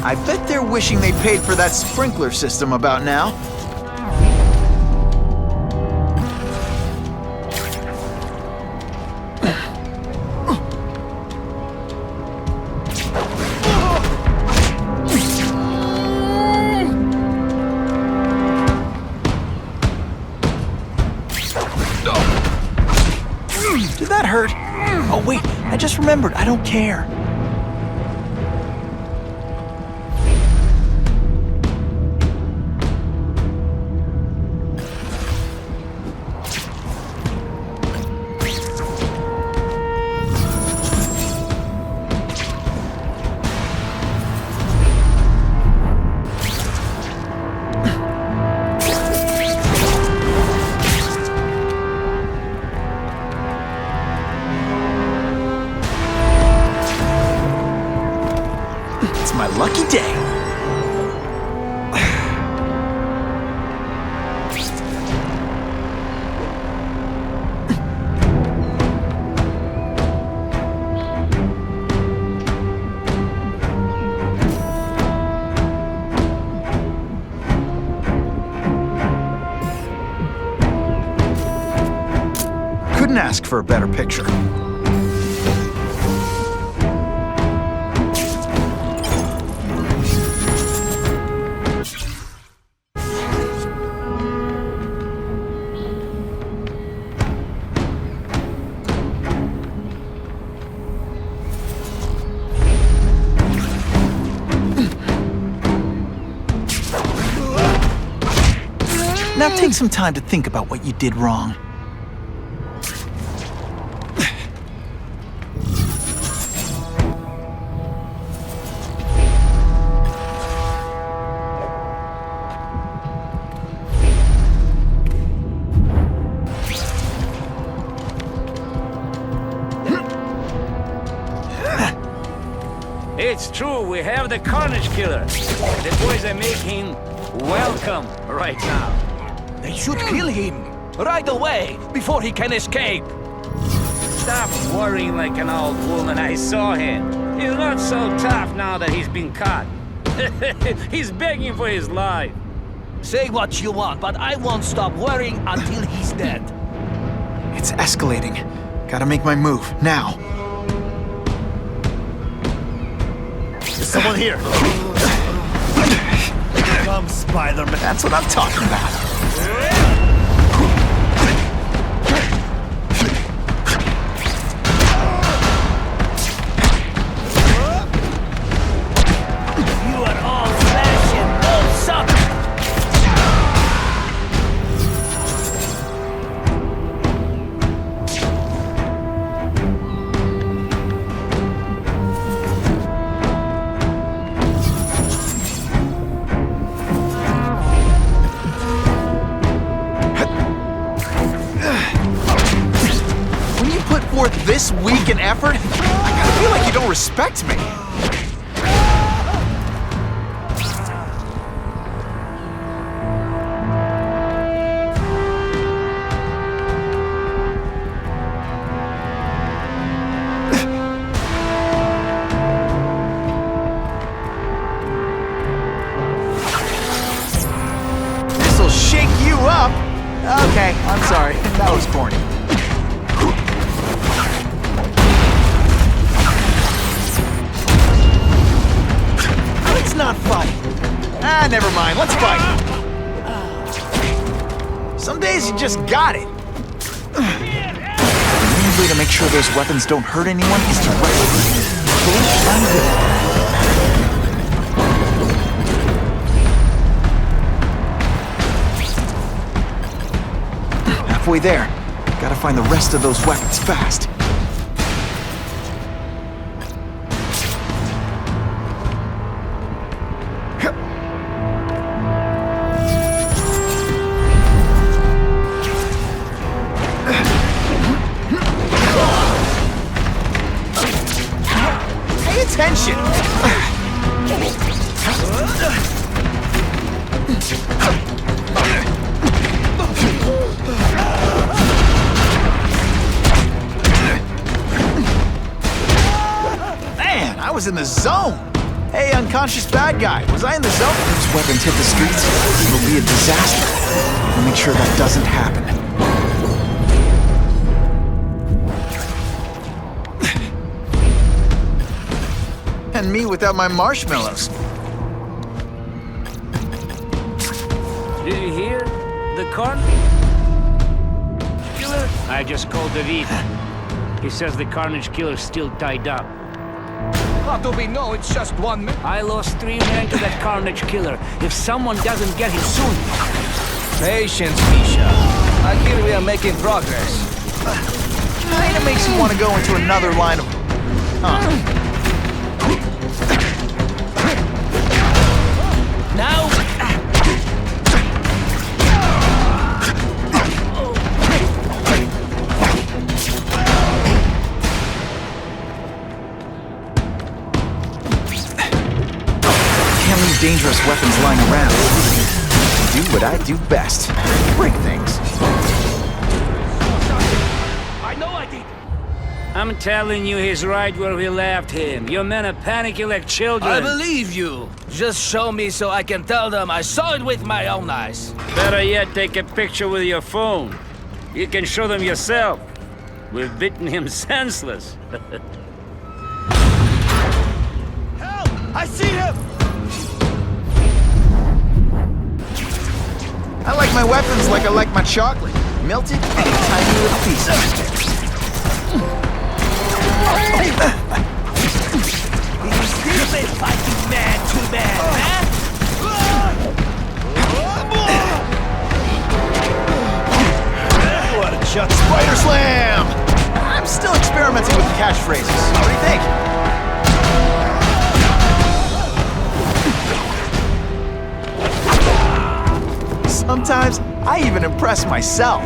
I bet they're wishing they paid for that sprinkler system about now. Did that hurt? Oh wait, I just remembered, I don't care. It's my lucky day. Couldn't ask for a better picture. Now take some time to think about what you did wrong. It's true, we have the Carnage Killer. The boys are making welcome right now. They should kill him right away before he can escape. Stop worrying like an old woman. I saw him. He's not so tough now that he's been caught. He's begging for his life. Say what you want, but I won't stop worrying until he's dead. It's escalating. Gotta make my move, now. There's someone here. Come, Spider-Man. That's what I'm talking about. You are all flesh and all suck. This weak an effort? I kinda feel like you don't respect me. This'll shake you up. Okay, I'm sorry. That was corny. Let's not fight. Ah, never mind. Let's fight. Some days you just got it. The only way to make sure those weapons don't hurt anyone is to halfway there. Gotta find the rest of those weapons fast. was in the zone. Hey, unconscious bad guy, was I in the zone? Those weapons hit the streets, it'll be a disaster. We'll make sure that doesn't happen. And me without my marshmallows. Do you hear? The carnage killer? I just called David. He says the carnage killer's still tied up. How do we know it's just 1 minute? I lost 3 men to that carnage killer. If someone doesn't get him soon... Patience, Misha. I hear we are making progress. Kinda makes you want to go into another line of... Now... Dangerous weapons lying around. Do what I do best. Break things. I know I did. I'm telling you, he's right where we left him. Your men are panicking like children. I believe you. Just show me so I can tell them I saw it with my own eyes. Better yet, take a picture with your phone. You can show them yourself. We've beaten him senseless. Help! I see him! I like my weapons like I like my chocolate. Melted in tiny little pieces. You say fighting man to man, huh? What a chuck! Spider slam! I'm still experimenting with catchphrases. What do you think? Sometimes, I even impress myself.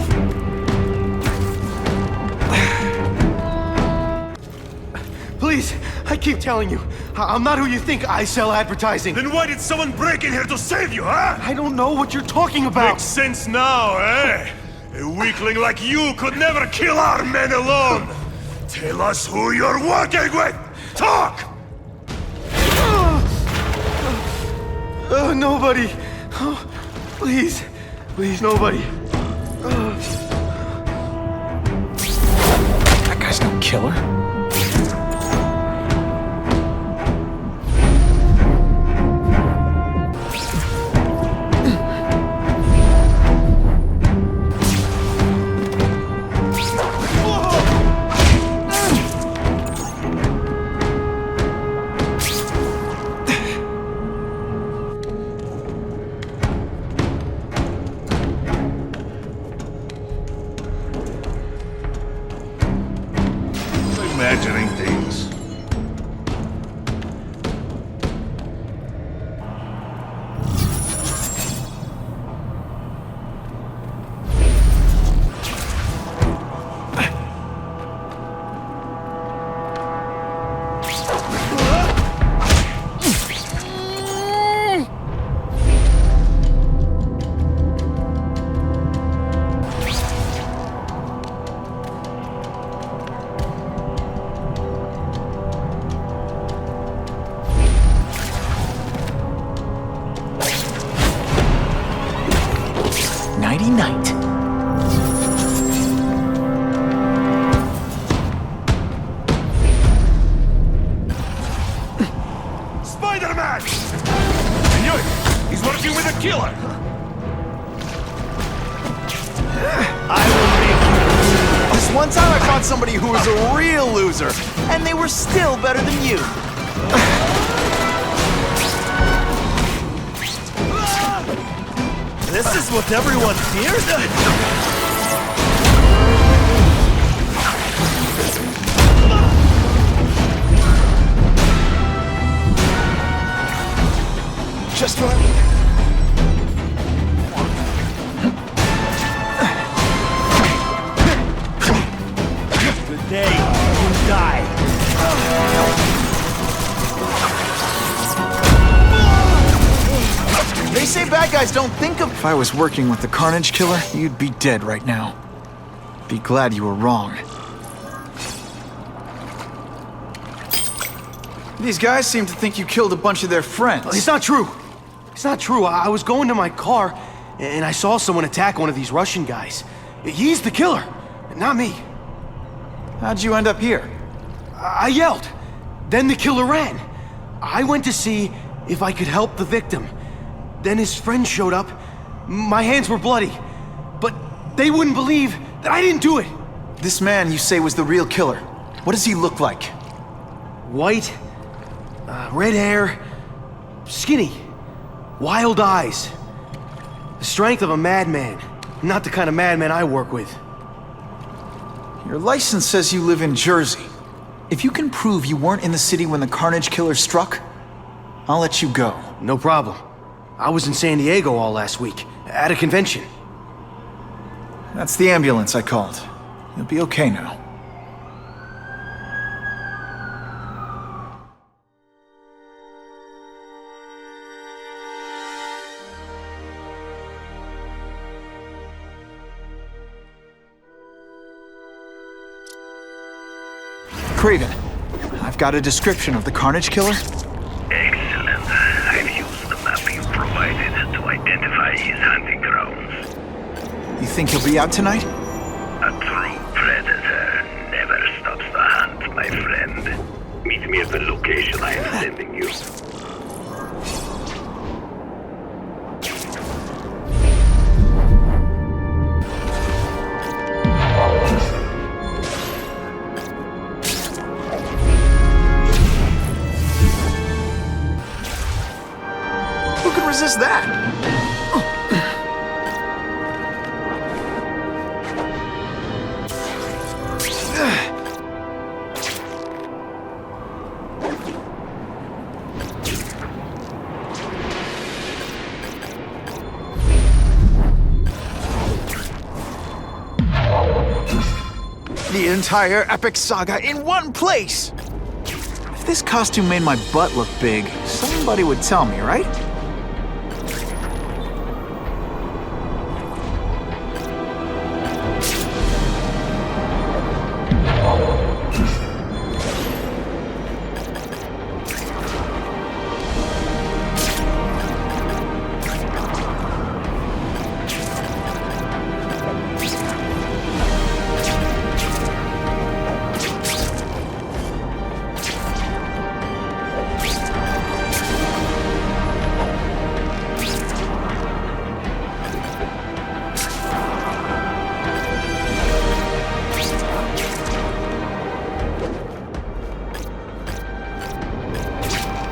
Please, I keep telling you, I'm not who you think. I sell advertising. Then why did someone break in here to save you, huh? I don't know what you're talking about. Makes sense now, eh? A weakling like you could never kill our men alone. Tell us who you're working with. Talk! Nobody. Oh, please. Please, nobody. That guy's no killer. Imagining things. Nighty-night. Spider-Man! I knew it! He's working with a killer! This one time I caught somebody who was a real loser, and they were still better than you. This is what everyone fears? Just what Today, you die. They say bad guys don't think of... If I was working with the Carnage Killer, you'd be dead right now. Be glad you were wrong. These guys seem to think you killed a bunch of their friends. It's not true. It's not true. I was going to my car, and I saw someone attack one of these Russian guys. He's the killer, not me. How'd you end up here? I yelled. Then the killer ran. I went to see if I could help the victim. Then his friend showed up. My hands were bloody. But they wouldn't believe that I didn't do it. This man you say was the real killer. What does he look like? White, red hair, skinny, wild eyes. The strength of a madman. Not the kind of madman I work with. Your license says you live in Jersey. If you can prove you weren't in the city when the Carnage Killer struck, I'll let you go. No problem. I was in San Diego all last week, at a convention. That's the ambulance I called. You'll be okay now. Kraven, I've got a description of the Carnage Killer. Excellent. I've used the map you provided to identify his hunting grounds. You think he'll be out tonight? A true predator never stops the hunt, my friend. Meet me at the location I am sending you. Who can resist that? The entire epic saga in one place! If this costume made my butt look big, somebody would tell me, right?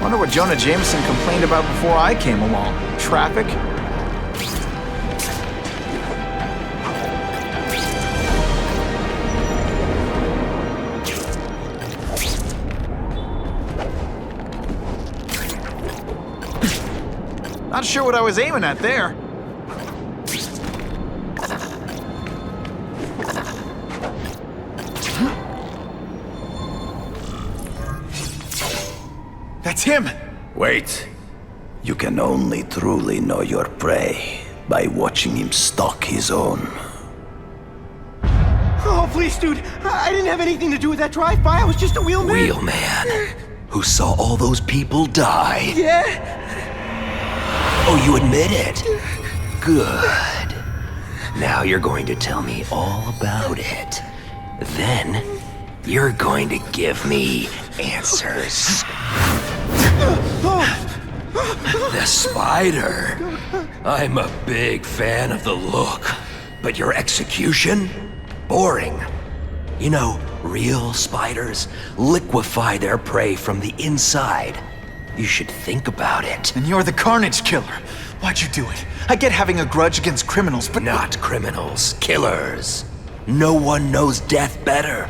Wonder what Jonah Jameson complained about before I came along. Traffic? Not sure what I was aiming at there. That's him! Wait. You can only truly know your prey by watching him stalk his own. Oh, please, dude. I didn't have anything to do with that drive-by. I was just a wheelman. Wheelman? Who saw all those people die? Yeah? Oh, you admit it? Good. Now you're going to tell me all about it. Then, you're going to give me answers. The spider. I'm a big fan of the look, but your execution? Boring. You know, real spiders liquefy their prey from the inside. You should think about it. And you're the Carnage Killer. Why'd you do it? I get having a grudge against criminals, but... Not criminals, killers. No one knows death better.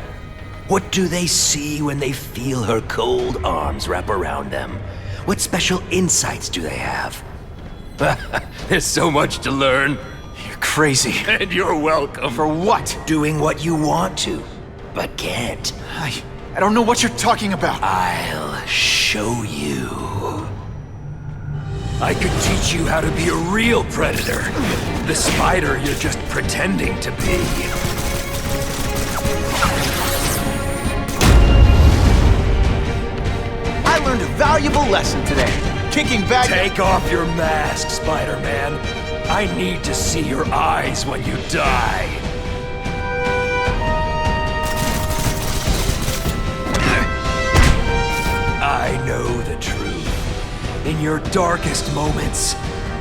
What do they see when they feel her cold arms wrap around them? What special insights do they have? There's so much to learn. You're crazy. And you're welcome. For what? Doing what you want to, but can't. I don't know what you're talking about. I'll show you. I could teach you how to be a real predator. The spider you're just pretending to be. I learned a valuable lesson today. Kicking back. Take off your mask, Spider-Man. I need to see your eyes when you die. I know the truth. In your darkest moments,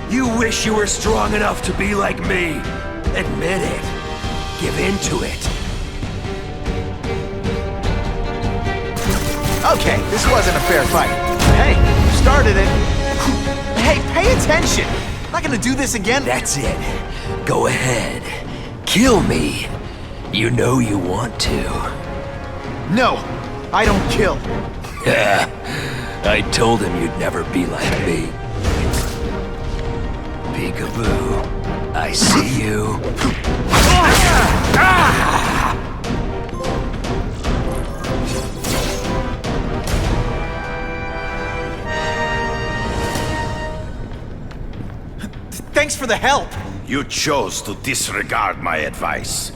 you wish you were strong enough to be like me. Admit it. Give in to it. Okay, this wasn't a fair fight. Hey, you started it. Hey, pay attention. I'm not gonna do this again. That's it. Go ahead. Kill me. You know you want to. No, I don't kill. I told him you'd never be like me. Peekaboo, I see you. Thanks for the help. You chose to disregard my advice.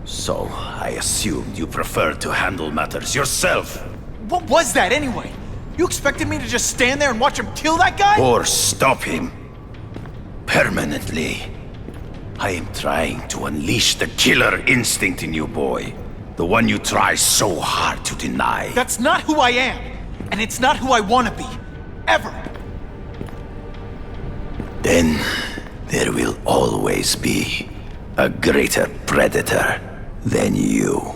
So, I assumed you preferred to handle matters yourself. What was that anyway? You expected me to just stand there and watch him kill that guy? Or stop him. Permanently. I am trying to unleash the killer instinct in you, boy. The one you try so hard to deny. That's not who I am. And it's not who I want to be. Ever. Then, there will always be a greater predator than you.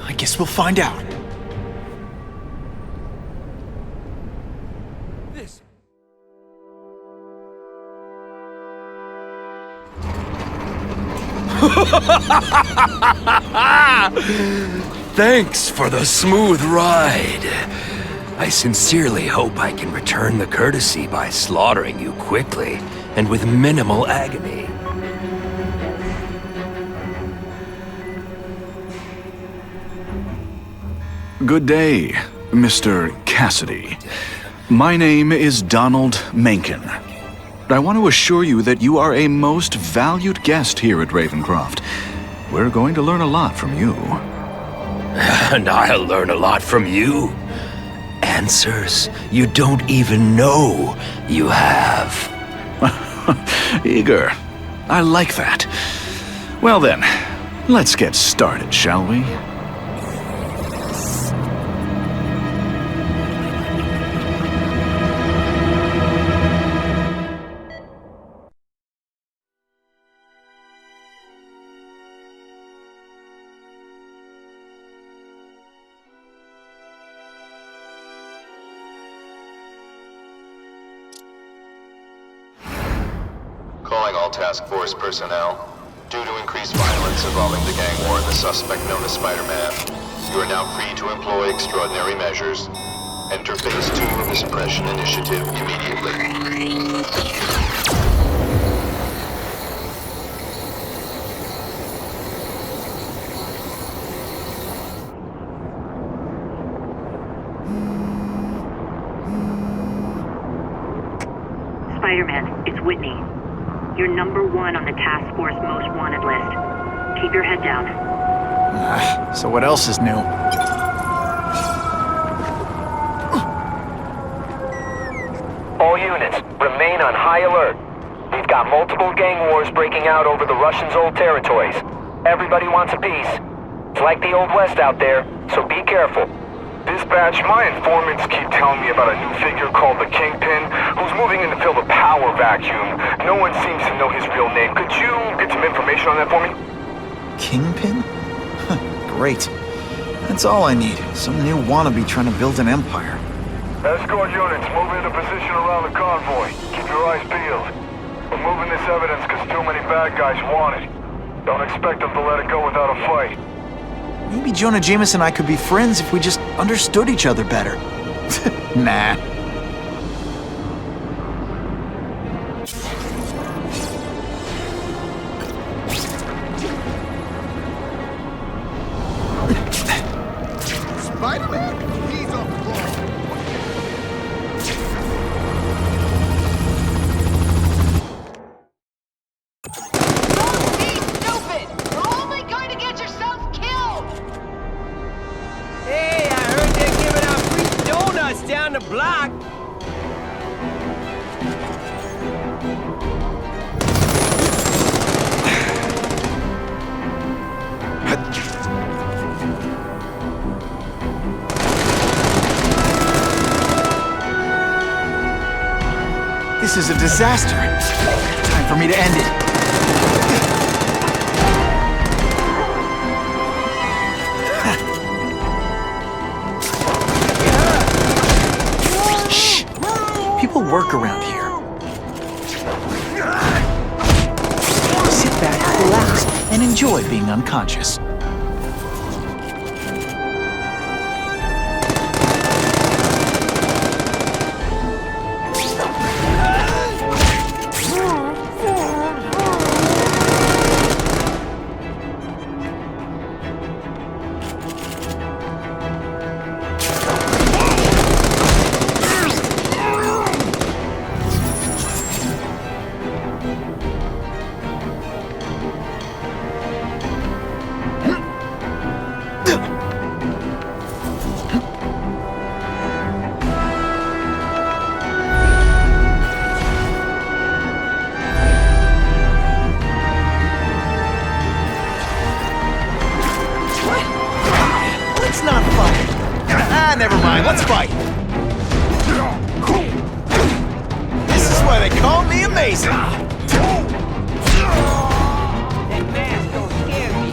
I guess we'll find out. Thanks for the smooth ride. I sincerely hope I can return the courtesy by slaughtering you quickly and with minimal agony. Good day, Mr. Cassidy. My name is Donald Mencken. I want to assure you that you are a most valued guest here at Ravencroft. We're going to learn a lot from you. And I'll learn a lot from you. Answers you don't even know you have. Eager. I like that. Well then, let's get started, shall we? Calling all task force personnel. Due to increased violence involving the gang war and the suspect known as Spider-Man, you are now free to employ extraordinary measures. Enter phase 2 of the suppression initiative immediately. Spider-Man, it's Whitney. You're number 1 on the task force most wanted list. Keep your head down. So what else is new? All units, remain on high alert. We've got multiple gang wars breaking out over the Russians' old territories. Everybody wants a piece. It's like the Old West out there, so be careful. Dispatch, my informants keep telling me about a new figure called the Kingpin, who's moving in to fill the power vacuum. No one seems to know his real name. Could you get some information on that for me? Kingpin? Great. That's all I need. Some new wannabe trying to build an empire. Escort units, move into position around the convoy. Keep your eyes peeled. We're moving this evidence because too many bad guys want it. Don't expect them to let it go without a fight. Maybe Jonah Jameson and I could be friends if we just understood each other better. Nah. Spider-Man? He's off the ball. Don't be stupid! You're only going to get yourself killed! Hey, I heard they're giving This is a disaster. Time for me to end it. Shh! People work around here. Sit back, relax, and enjoy being unconscious. Never mind, let's fight. This is why they call me amazing. That mask don't scare me.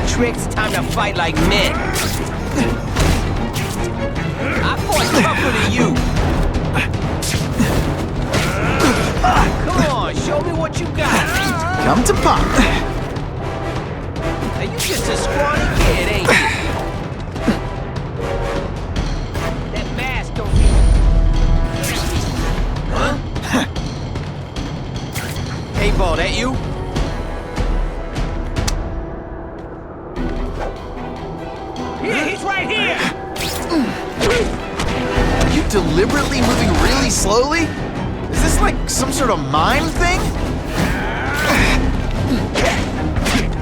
Tricks, time to fight like men. I fought tougher than you. Come on, show me what you got. Come to pop. Now you just a scrawny kid, ain't you? That mask don't Huh? Hey, Ball, that you? He's right here! Are you deliberately moving really slowly? Is this like some sort of mime thing?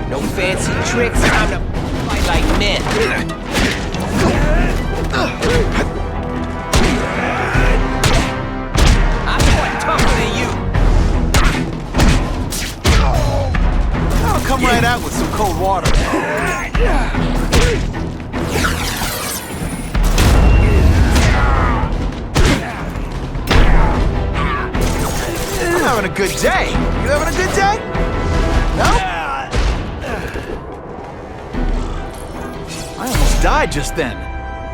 No fancy tricks, time to fight like men. I fought tougher than you. I'll come right out with some cold water. I'm having a good day. You having a good day? No? I almost died just then.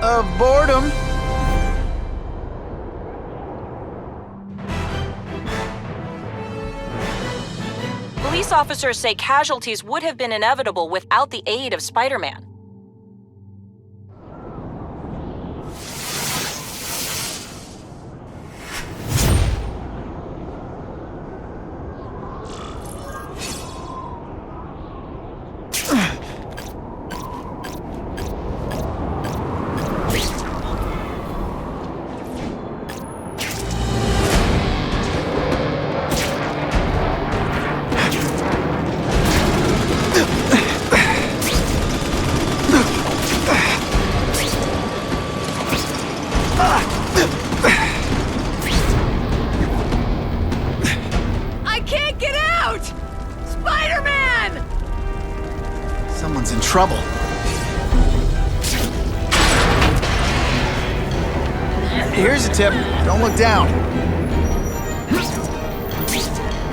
Of boredom. Police officers say casualties would have been inevitable without the aid of Spider-Man. Someone's in trouble. Here's a tip. Don't look down.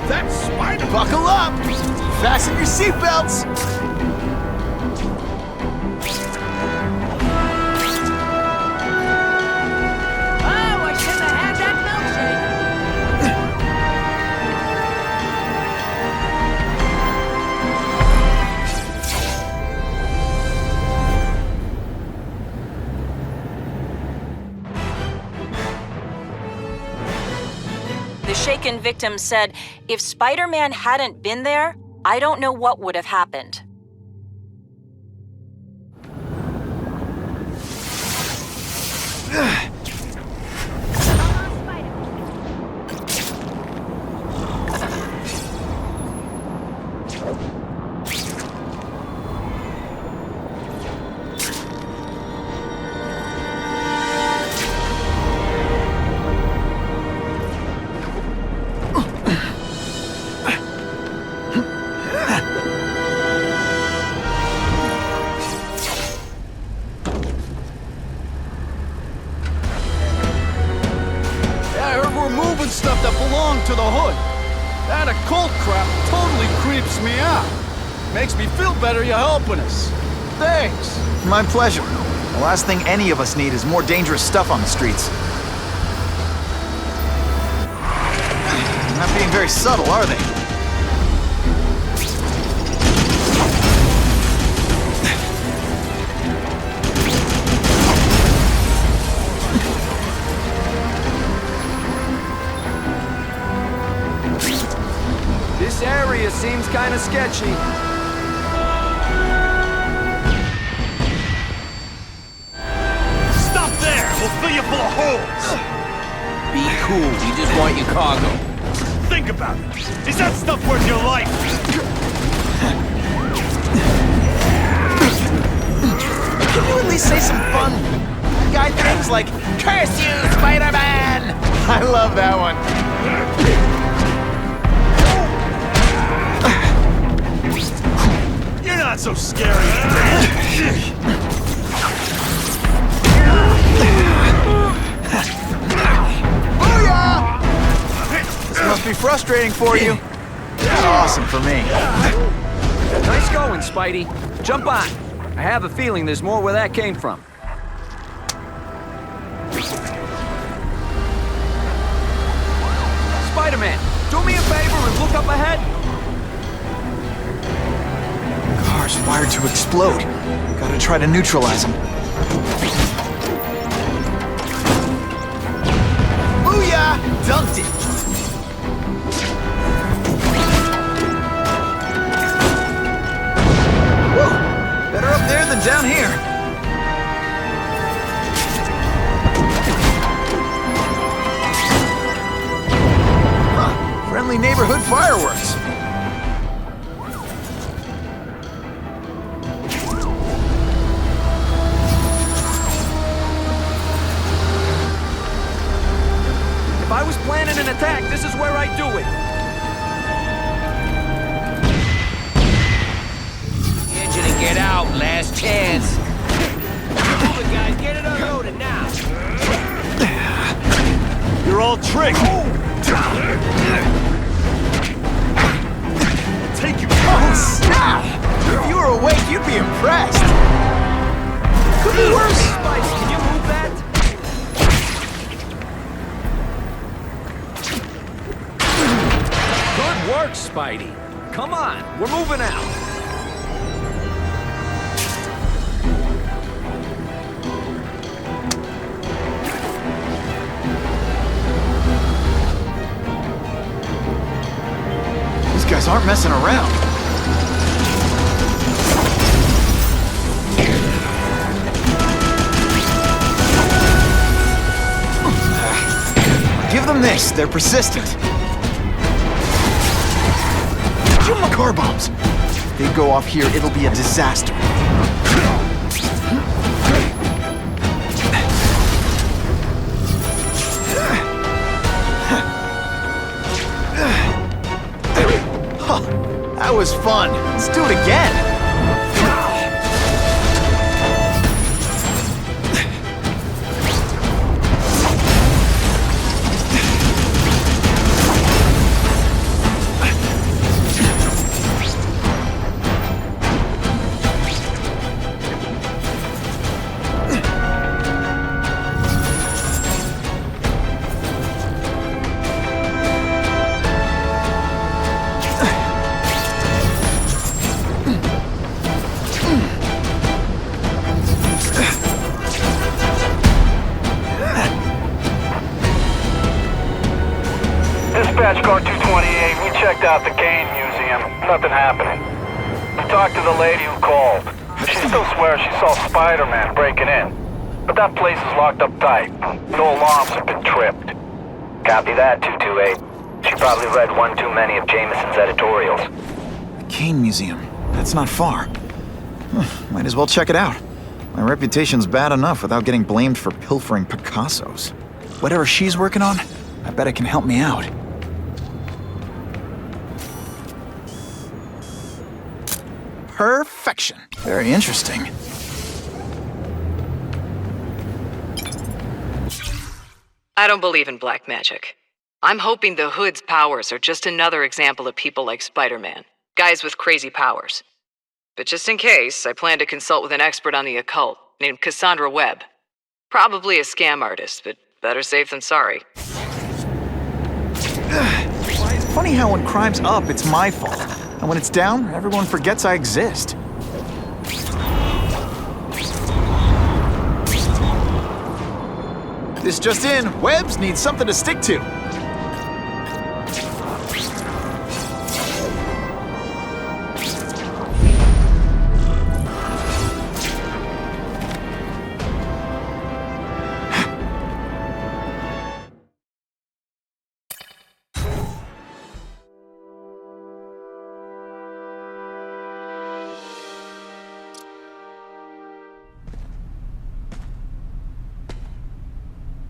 That's Spider. Buckle up. Fasten your seatbelts. Oh, I shouldn't have had that milkshake. The shaken victim said, if Spider-Man hadn't been there, I don't know what would have happened. Stuff that belonged to the hood. That occult crap totally creeps me out. Makes me feel better you're helping us. Thanks. My pleasure. The last thing any of us need is more dangerous stuff on the streets. They're not being very subtle, are they? This area seems kind of sketchy. Stop there! We'll fill you full of holes! Be cool, we just want your cargo. Think about it. Is that stuff worth your life? Can you at least say some fun guy things like, "Curse you, Spider-Man"? I love that one. You're not so scary. Booyah! This must be frustrating for you. Awesome for me. Nice going, Spidey. Jump on. I have a feeling there's more where that came from. Spider-Man, do me a favor and look up ahead. Car's wired to explode. Gotta try to neutralize him. Booyah! Dunked it! Whew! Better up there than down here. Huh. Friendly neighborhood fireworks. If I was planning an attack, this is where I'd do it. Engine and get out, last chance. Move it, guys, get it unloaded now. You're all tricked. Take you. Oh, snap! If you were awake, you'd be impressed. Could be worse. Spice, can you move that? Good work, Spidey. Come on, we're moving out. These guys aren't messing around. Give them this, they're persistent. Give them car bombs. If they go off here, it'll be a disaster. Huh, that was fun. Let's do it again. Dispatch car 228, we checked out the game museum. Nothing happening. We talked to the lady who called. She still swears she saw Spider-Man breaking in. but that place is locked up tight. No alarms have been tripped. Copy that, 228. She probably read one too many of Jameson's editorials. The Kane Museum. That's not far. Might as well check it out. My reputation's bad enough without getting blamed for pilfering Picassos. Whatever she's working on, I bet it can help me out. Perfection. Very interesting. I don't believe in black magic. I'm hoping the Hood's powers are just another example of people like Spider-Man, guys with crazy powers. But just in case, I plan to consult with an expert on the occult named Cassandra Webb. Probably a scam artist, but better safe than sorry. It's funny how when crime's up, it's my fault. And when it's down, everyone forgets I exist. This just in, Webbs needs something to stick to.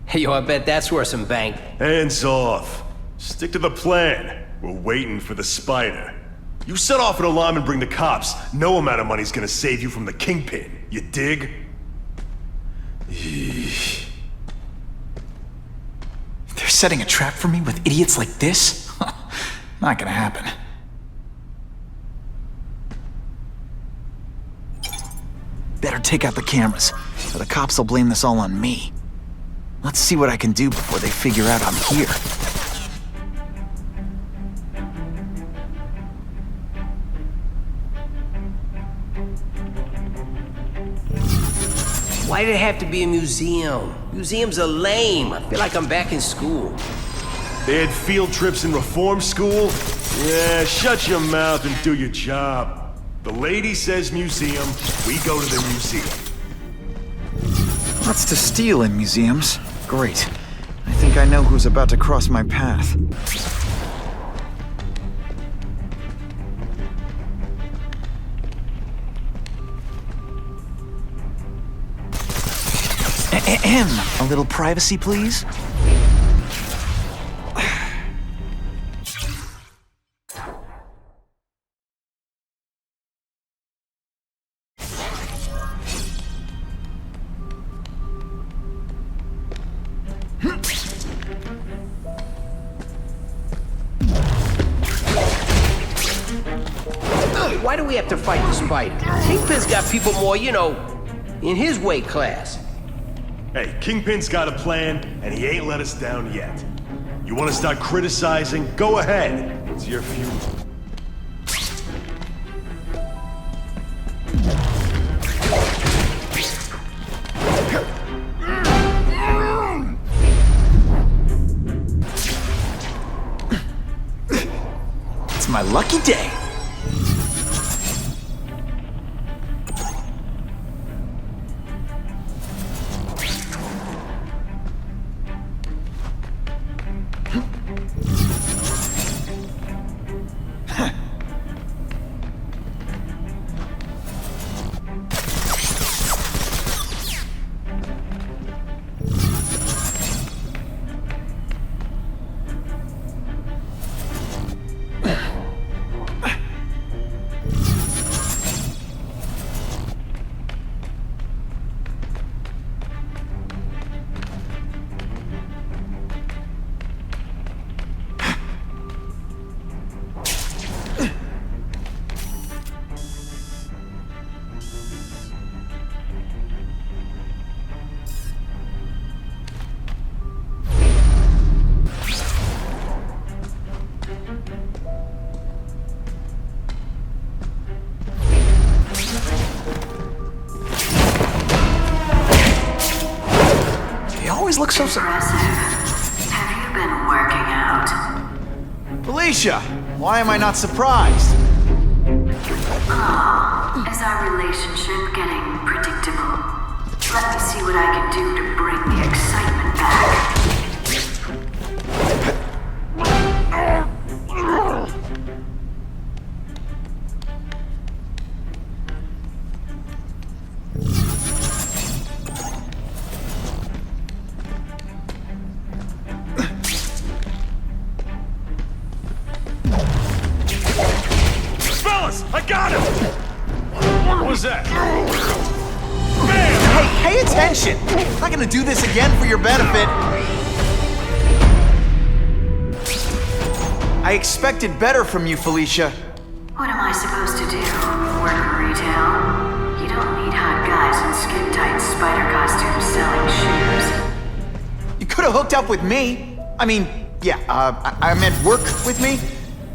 Hey, yo, I bet that's worth some bank. Hands off. Stick to the plan. We're waiting for the spider. You set off an alarm and bring the cops. No amount of money's gonna save you from the kingpin. You dig? They're setting a trap for me with idiots like this? Not gonna happen. Better take out the cameras, or the cops will blame this all on me. Let's see what I can do before they figure out I'm here. Why did it have to be a museum? Museums are lame. I feel like I'm back in school. They had field trips in reform school? Yeah, shut your mouth and do your job. The lady says museum, we go to the museum. Lots to steal in museums. Great. I think I know who's about to cross my path. A little privacy, please? Why do we have to fight the spider? Kingpin's got people more, you know, in his weight class. Hey, Kingpin's got a plan, and he ain't let us down yet. You want to start criticizing? Go ahead. It's your funeral. It's my lucky day. Look so impressive. Have you been working out? Felicia, why am I not surprised? Oh, is our relationship getting predictable? Let me see what I can do to bring the excitement back. Fellas, I got him! What was that? Hey, pay attention! I'm not gonna do this again for your benefit. I expected better from you, Felicia. What am I supposed to do? Work retail? You don't need hot guys in skin-tight spider costumes selling shoes. You could have hooked up with me. I mean, yeah, I meant work with me.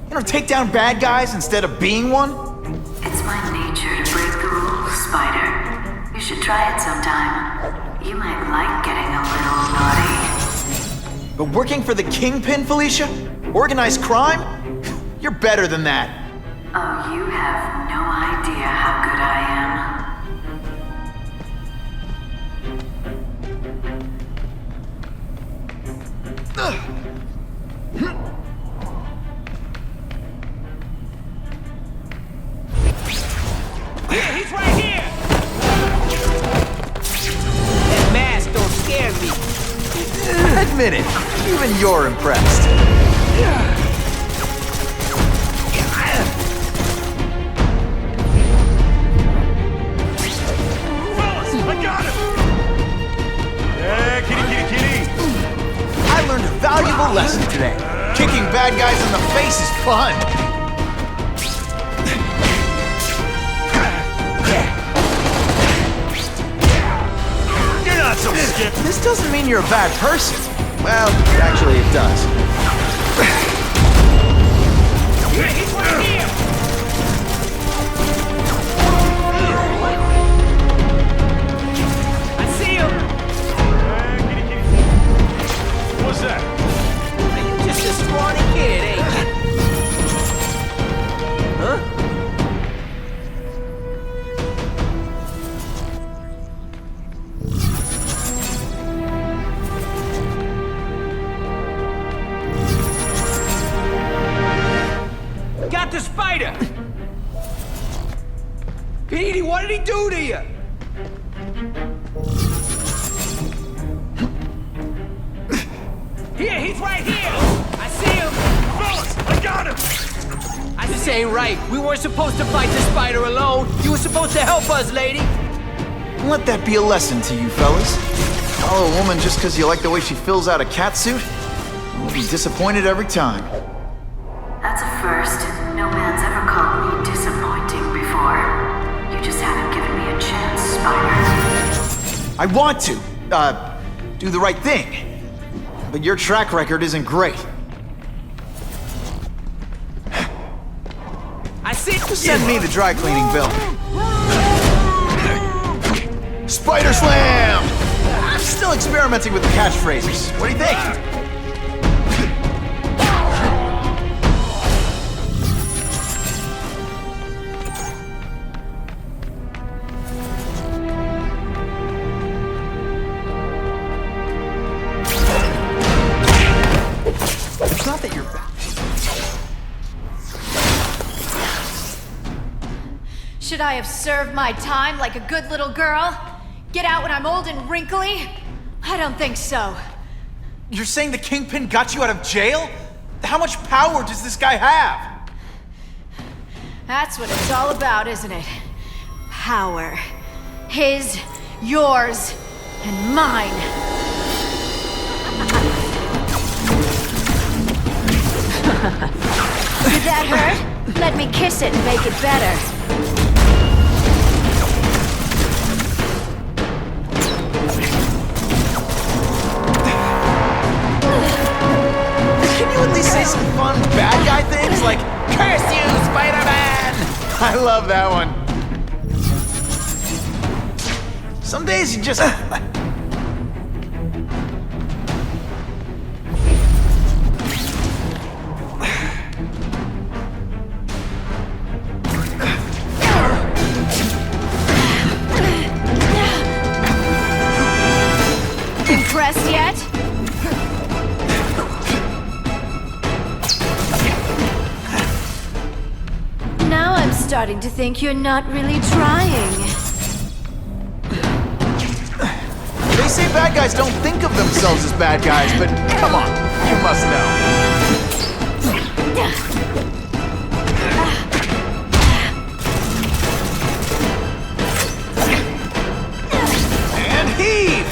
You know, take down bad guys instead of being one. It's my nature to break the rules, Spider. You should try it sometime. You might like getting a little naughty. But working for the kingpin, Felicia? Organized crime? You're better than that. Oh, you have no idea how good I Yeah, he's right here! That mask don't scare me. Admit it, even you're impressed. Fellas, I got him! Yeah, kitty. I learned a valuable lesson today. Kicking bad guys in the face is fun. You're not so skip. This doesn't mean you're a bad person. Well, actually it does. Yeah, he's right here! I see him! Kitty. What's that? You just a scrawny kid, ain't you? Huh? Got the spider! Petey, what did he do to you? Here, he's right here! I see him! Fellas, I got him! This ain't right. We weren't supposed to fight the spider alone. You were supposed to help us, lady. Let that be a lesson to you, fellas. Follow a woman just because you like the way she fills out a catsuit? You'll be disappointed every time. That's a first. No man's ever called me disappointing before. You just haven't given me a chance, Spider. I want to, do the right thing. But your track record isn't great. I see. Send me the dry cleaning bill. Spider Slam! I'm still experimenting with the catchphrases. What do you think? It's not that you're bad. Should I have served my time like a good little girl? Get out when I'm old and wrinkly? I don't think so. You're saying the Kingpin got you out of jail? How much power does this guy have? That's what it's all about, isn't it? Power. His, yours, and mine. Did that hurt? Let me kiss it and make it better. Can you at least say some fun bad guy things like, "Curse you, Spider-Man"? I love that one. Some days you just... starting to think you're not really trying. They say bad guys don't think of themselves as bad guys, but come on, you must know. And heave!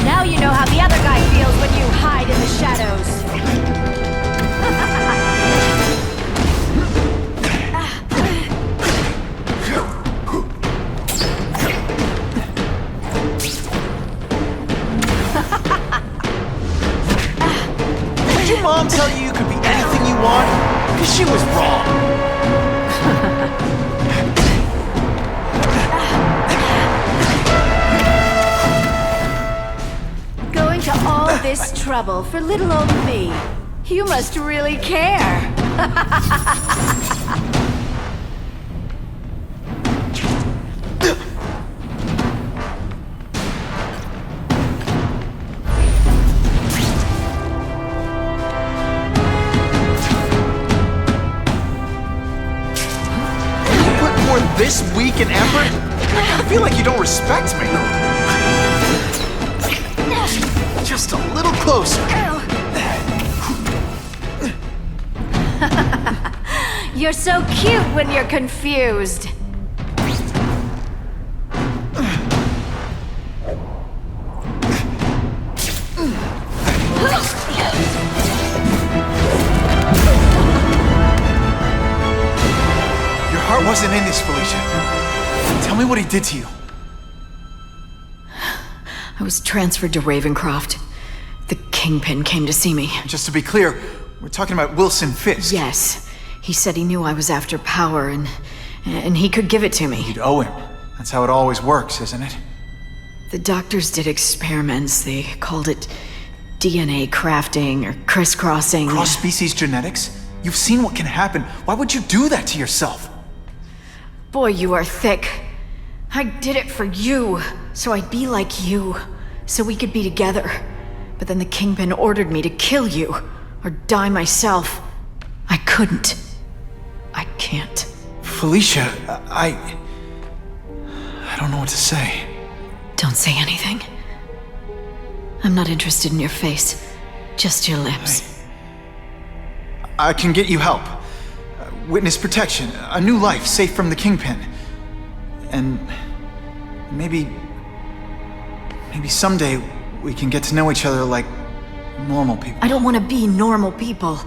Now you know how the other guy feels when you hide in the shadows. Did your mom tell you you could be anything you want? Because she was wrong. Going to all this trouble for little old me. You must really care. This weak and effort? I kinda feel like you don't respect me. Just a little closer. You're so cute when you're confused. Your heart wasn't in this, Felicia. Tell me what he did to you. I was transferred to Ravencroft. The Kingpin came to see me. Just to be clear, we're talking about Wilson Fisk. Yes. He said he knew I was after power and he could give it to me. You'd owe him. That's how it always works, isn't it? The doctors did experiments. They called it DNA crafting or crisscrossing. Cross-species genetics? You've seen what can happen. Why would you do that to yourself? Boy, you are thick. I did it for you, so I'd be like you, so we could be together. But then the Kingpin ordered me to kill you, or die myself. I couldn't. I can't. Felicia, I don't know what to say. Don't say anything. I'm not interested in your face, just your lips. I can get you help. Witness protection, a new life safe from the Kingpin. And maybe someday we can get to know each other like normal people. I don't want to be normal people.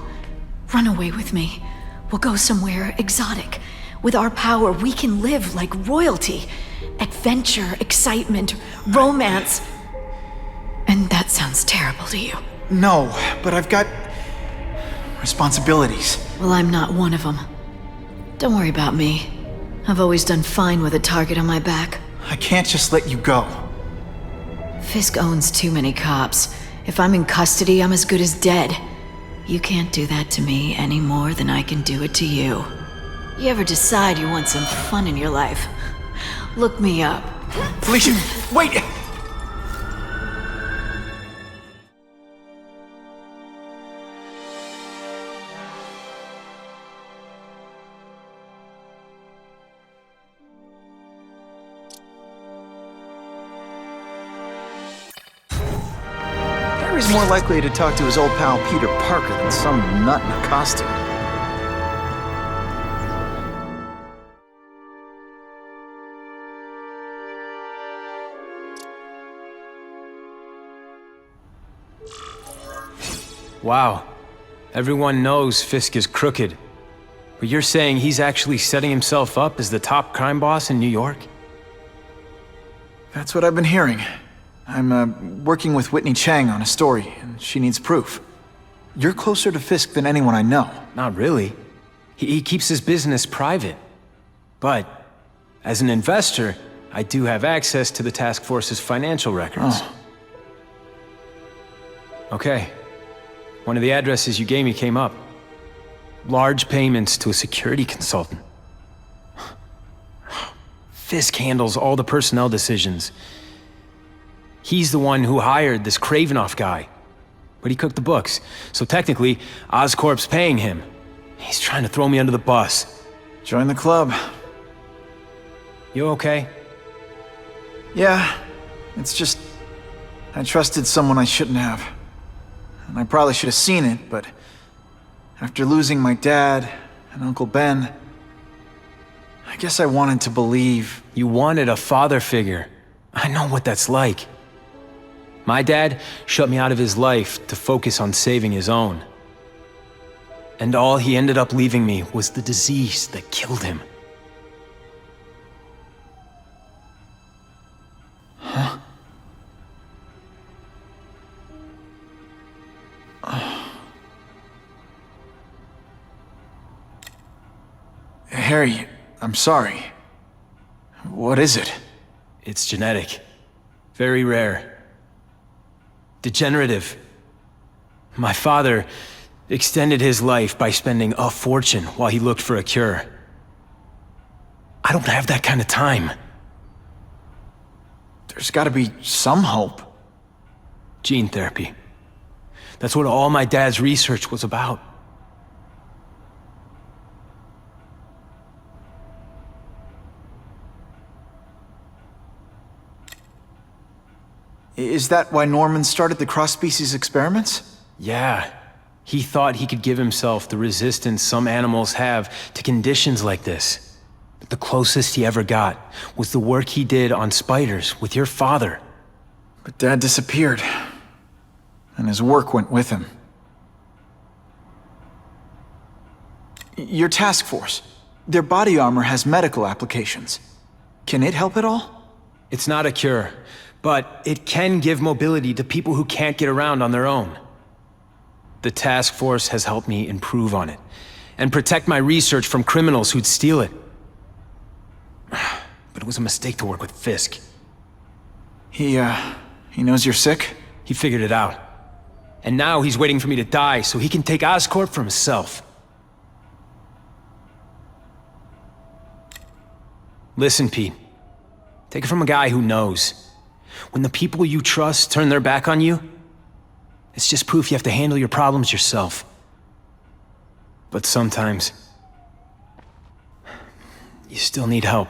Run away with me. We'll go somewhere exotic. With our power, we can live like royalty. Adventure, excitement, romance. And that sounds terrible to you. No, but I've got responsibilities. Well, I'm not one of them. Don't worry about me. I've always done fine with a target on my back. I can't just let you go. Fisk owns too many cops. If I'm in custody, I'm as good as dead. You can't do that to me any more than I can do it to you. You ever decide you want some fun in your life? Look me up. Felicia, wait! Harry's more likely to talk to his old pal Peter Parker than some nut in a costume. Wow. Everyone knows Fisk is crooked. But you're saying he's actually setting himself up as the top crime boss in New York? That's what I've been hearing. I'm working with Whitney Chang on a story, and she needs proof. You're closer to Fisk than anyone I know. Not really. He keeps his business private. But, as an investor, I do have access to the task force's financial records. Oh. Okay. One of the addresses you gave me came up. Large payments to a security consultant. Fisk handles all the personnel decisions. He's the one who hired this Kravenoff guy. But he cooked the books, so technically, Oscorp's paying him. He's trying to throw me under the bus. Join the club. You okay? Yeah, it's just... I trusted someone I shouldn't have. And I probably should have seen it, but... after losing my dad and Uncle Ben... I guess I wanted to believe... You wanted a father figure. I know what that's like. My dad shut me out of his life to focus on saving his own. And all he ended up leaving me was the disease that killed him. Huh? Harry, I'm sorry. What is it? It's genetic. Very rare. Degenerative. My father extended his life by spending a fortune while he looked for a cure. I don't have that kind of time. There's gotta be some hope. Gene therapy. That's what all my dad's research was about. Is that why Norman started the cross-species experiments? Yeah. He thought he could give himself the resistance some animals have to conditions like this. But the closest he ever got was the work he did on spiders with your father. But Dad disappeared. And his work went with him. Your task force. Their body armor has medical applications. Can it help at all? It's not a cure, but it can give mobility to people who can't get around on their own. The task force has helped me improve on it, and protect my research from criminals who'd steal it. But it was a mistake to work with Fisk. He knows you're sick? He figured it out. And now he's waiting for me to die so he can take Oscorp for himself. Listen, Pete. Take it from a guy who knows. When the people you trust turn their back on you, it's just proof you have to handle your problems yourself. But sometimes, you still need help.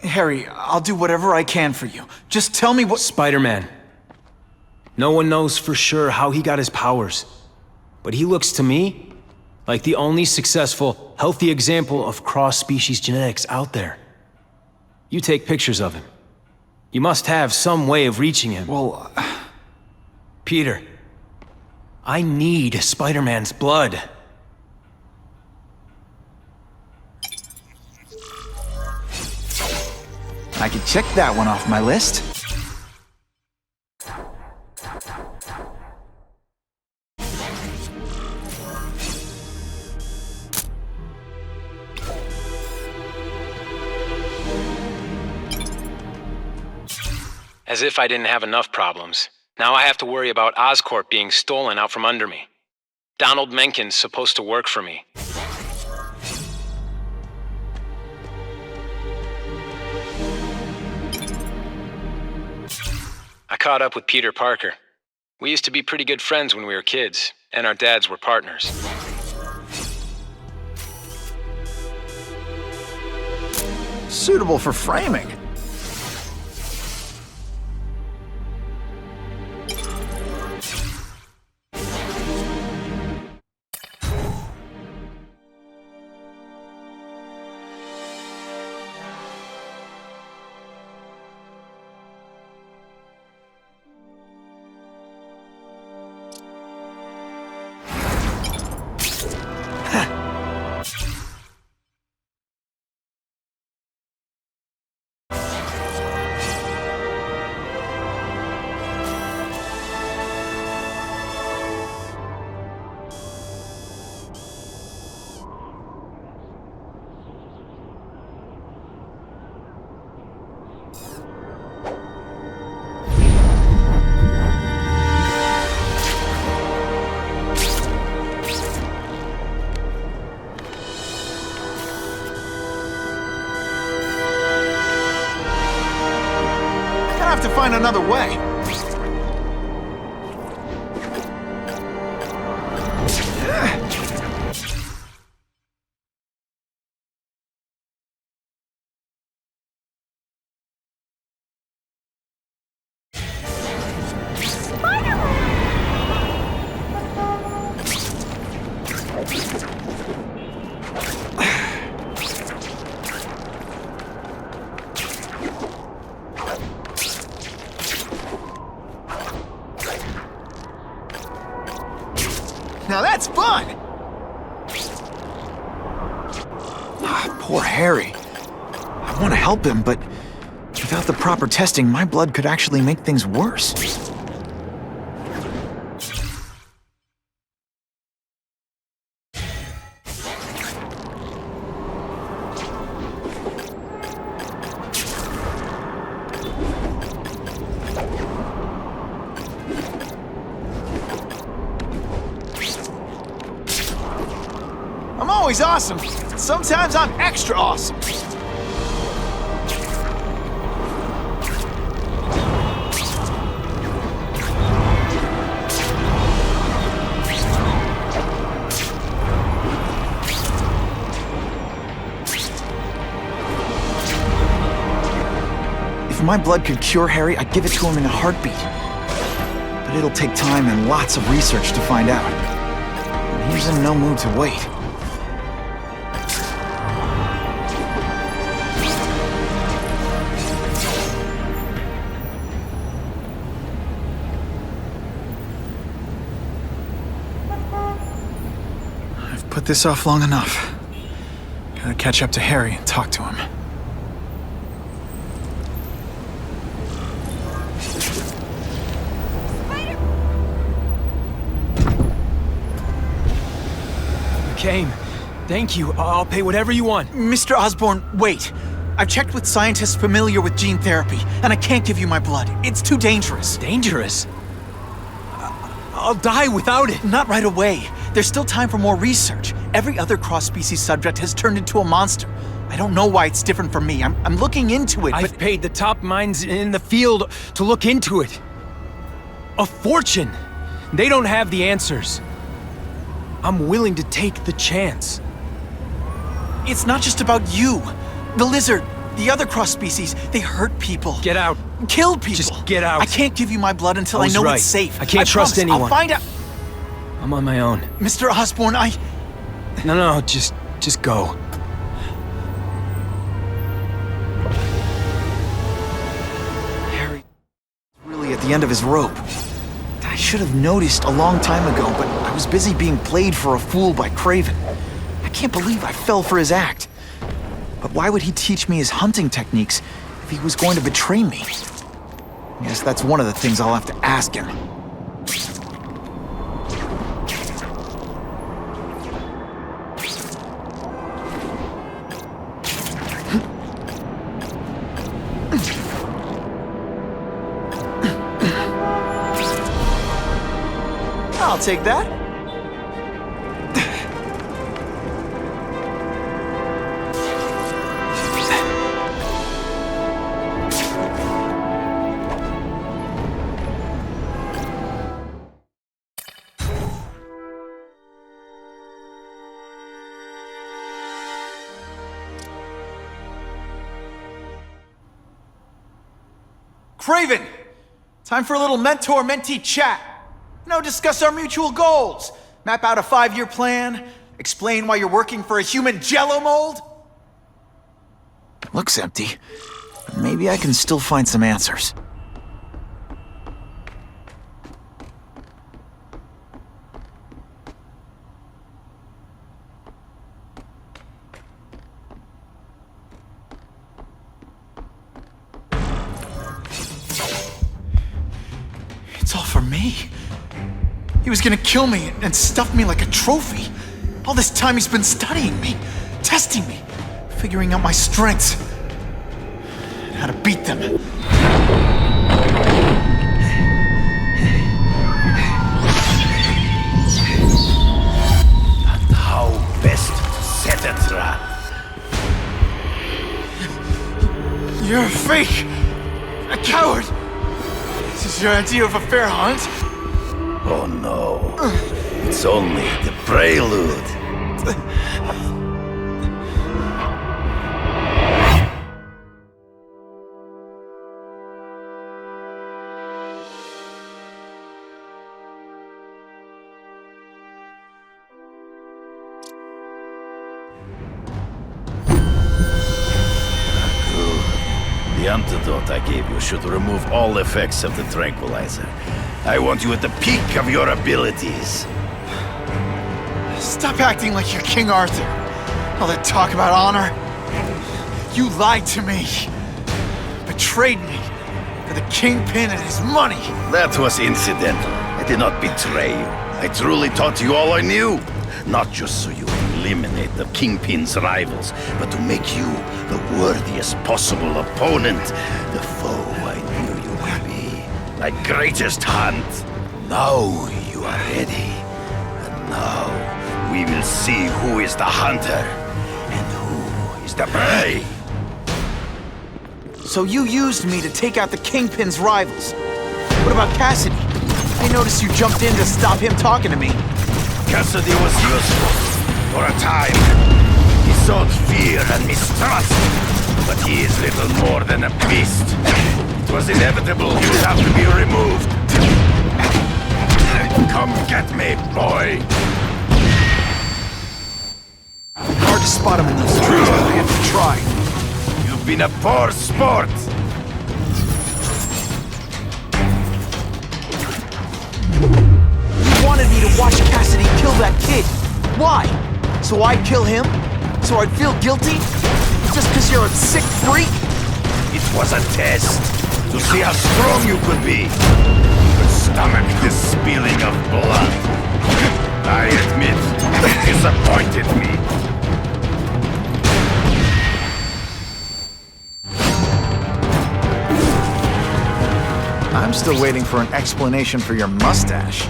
Harry, I'll do whatever I can for you. Just tell me what— Spider-Man. No one knows for sure how he got his powers. But he looks to me like the only successful, healthy example of cross-species genetics out there. You take pictures of him. You must have some way of reaching him. Well, Peter, I need Spider-Man's blood. I can check that one off my list. As if I didn't have enough problems. Now I have to worry about Oscorp being stolen out from under me. Donald Menken's supposed to work for me. I caught up with Peter Parker. We used to be pretty good friends when we were kids, and our dads were partners. Suitable for framing. To find another way. That's fun! Poor Harry. I want to help him, but without the proper testing, my blood could actually make things worse. I'm always awesome. Sometimes I'm extra awesome. If my blood could cure Harry, I'd give it to him in a heartbeat. But it'll take time and lots of research to find out. And he's in no mood to wait. I've put this off long enough. Gotta catch up to Harry and talk to him. Came. Thank you. I'll pay whatever you want. Mr. Osborn, wait. I've checked with scientists familiar with gene therapy, and I can't give you my blood. It's too dangerous. Dangerous? I'll die without it. Not right away. There's still time for more research. Every other cross-species subject has turned into a monster. I don't know why it's different from me. I'm looking into it, but... I've paid the top minds in the field to look into it. A fortune. They don't have the answers. I'm willing to take the chance. It's not just about you. The lizard, the other cross-species, they hurt people. Get out. Kill people. Just get out. I can't give you my blood until I know right. it's safe. I can't trust promise. anyone. I'll find out. I'm on my own. Mr. Osborn, No, just go. Harry, really at the end of his rope. I should have noticed a long time ago, but I was busy being played for a fool by Kraven. I can't believe I fell for his act. But why would he teach me his hunting techniques if he was going to betray me? I guess that's one of the things I'll have to ask him. I'll take that. Kraven! Time for a little mentor-mentee chat. Discuss our mutual goals. Map out a 5-year plan. Explain why you're working for a human jello mold. Looks empty. But maybe I can still find some answers. It's all for me. He was gonna kill me and stuff me like a trophy. All this time he's been studying me, testing me, figuring out my strengths, and how to beat them. And how best to set a trap. You're a fake! A coward! This is your idea of a fair hunt? Oh no. It's only the prelude. The antidote I gave you should remove all effects of the tranquilizer. I want you at the peak of your abilities. Stop acting like you're King Arthur. All that talk about honor. You lied to me. Betrayed me for the Kingpin and his money. That was incidental. I did not betray you. I truly taught you all I knew. Not just so you eliminate the Kingpin's rivals, but to make you the worthiest possible opponent, the foe I knew you would be. My greatest hunt. Now you are ready. And now we will see who is the hunter and who is the prey. So you used me to take out the Kingpin's rivals. What about Cassidy? I noticed you jumped in to stop him talking to me. Cassidy was useful for a time. He sowed fear and mistrust, but he is little more than a beast. It was inevitable he would have to be removed. Come get me, boy. Hard to spot him in those trees, but I have to try. You've been a poor sport. You wanted me to watch Cassidy kill that kid. Why? So I'd kill him? So I'd feel guilty? Just because you're a sick freak? It was a test to see how strong you could be. You could stomach the spilling of blood. I admit, it disappointed me. I'm still waiting for an explanation for your mustache.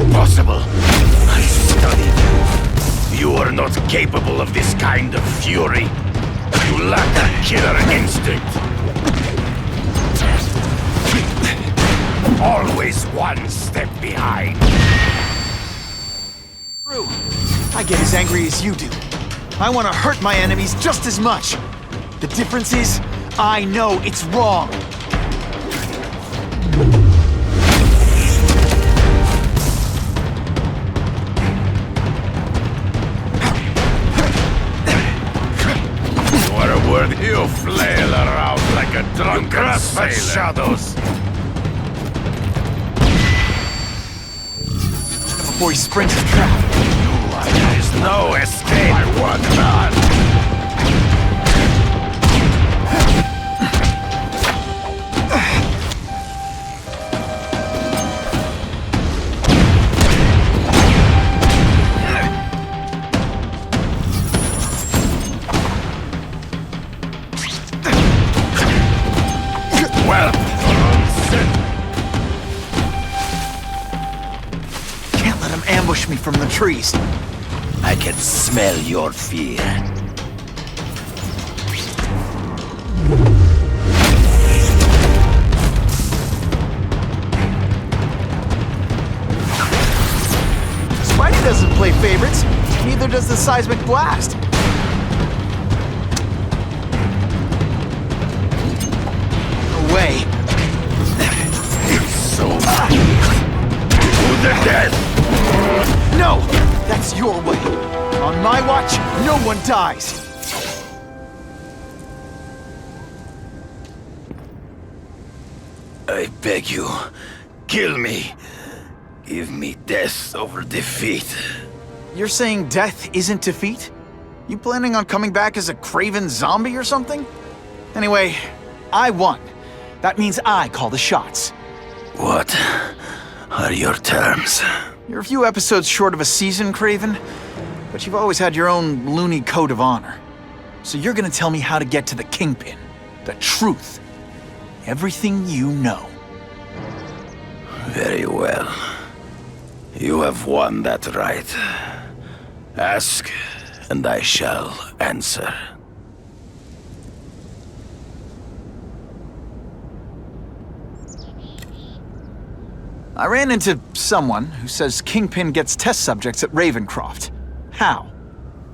Impossible. I studied you. You are not capable of this kind of fury. You lack a killer instinct. Always one step behind. True. I get as angry as you do. I want to hurt my enemies just as much. The difference is, I know it's wrong. You are a word. You flail around like a drunken sailor. Shadows. Before he springs his trap. There is no escape. I want that. Well, Can't let him ambush me from the trees. I can smell your fear. Spidey doesn't play favorites. Neither does the seismic blast. Away. So to the death. No! That's your way. On my watch, no one dies. I beg you, kill me. Give me death over defeat. You're saying death isn't defeat? You planning on coming back as a kraven zombie or something? Anyway, I won. That means I call the shots. What are your terms? You're a few episodes short of a season, Kraven, but you've always had your own loony code of honor. So you're gonna tell me how to get to the Kingpin. The truth. Everything you know. Very well. You have won that right. Ask, and I shall answer. I ran into someone who says Kingpin gets test subjects at Ravencroft. How?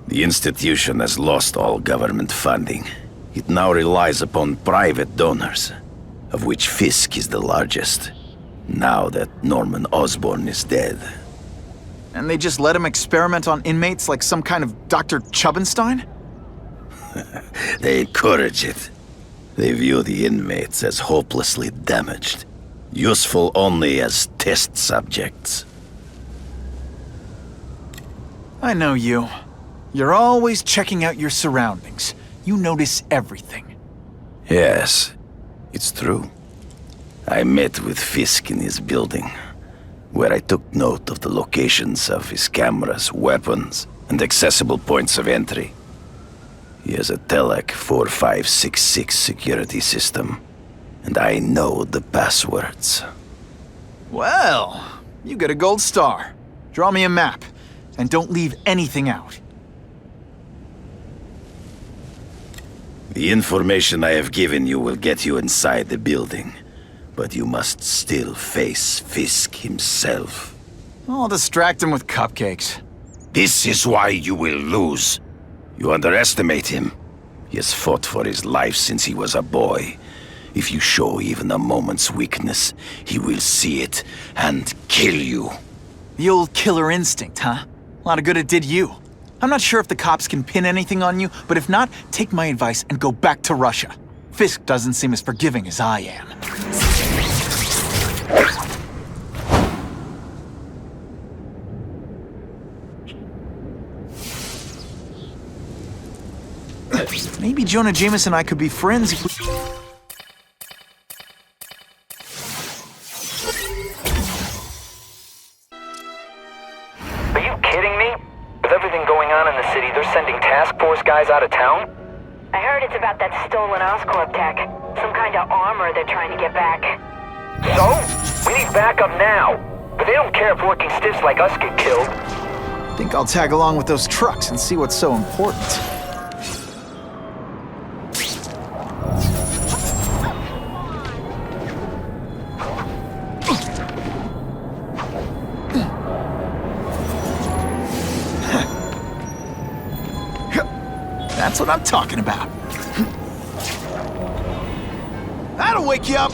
The institution has lost all government funding. It now relies upon private donors, of which Fisk is the largest, now that Norman Osborn is dead. And they just let him experiment on inmates like some kind of Dr. Chubbenstein? They encourage it. They view the inmates as hopelessly damaged. Useful only as test subjects. I know you. You're always checking out your surroundings. You notice everything. Yes, it's true. I met with Fisk in his building, where I took note of the locations of his cameras, weapons, and accessible points of entry. He has a Telec 4566 security system, and I know the passwords. Well, you get a gold star. Draw me a map, and don't leave anything out. The information I have given you will get you inside the building, but you must still face Fisk himself. I'll distract him with cupcakes. This is why you will lose. You underestimate him. He has fought for his life since he was a boy. If you show even a moment's weakness, he will see it and kill you. The old killer instinct, huh? A lot of good it did you. I'm not sure if the cops can pin anything on you, but if not, take my advice and go back to Russia. Fisk doesn't seem as forgiving as I am. Maybe Jonah Jameson and I could be friends if we... Are you kidding me? With everything going on in the city, they're sending task force guys out of town? I heard it's about that stolen Oscorp tech. Some kind of armor they're trying to get back. So? We need backup now. But they don't care if working stiffs like us get killed. Think I'll tag along with those trucks and see what's so important. That's what I'm talking about. That'll wake you up.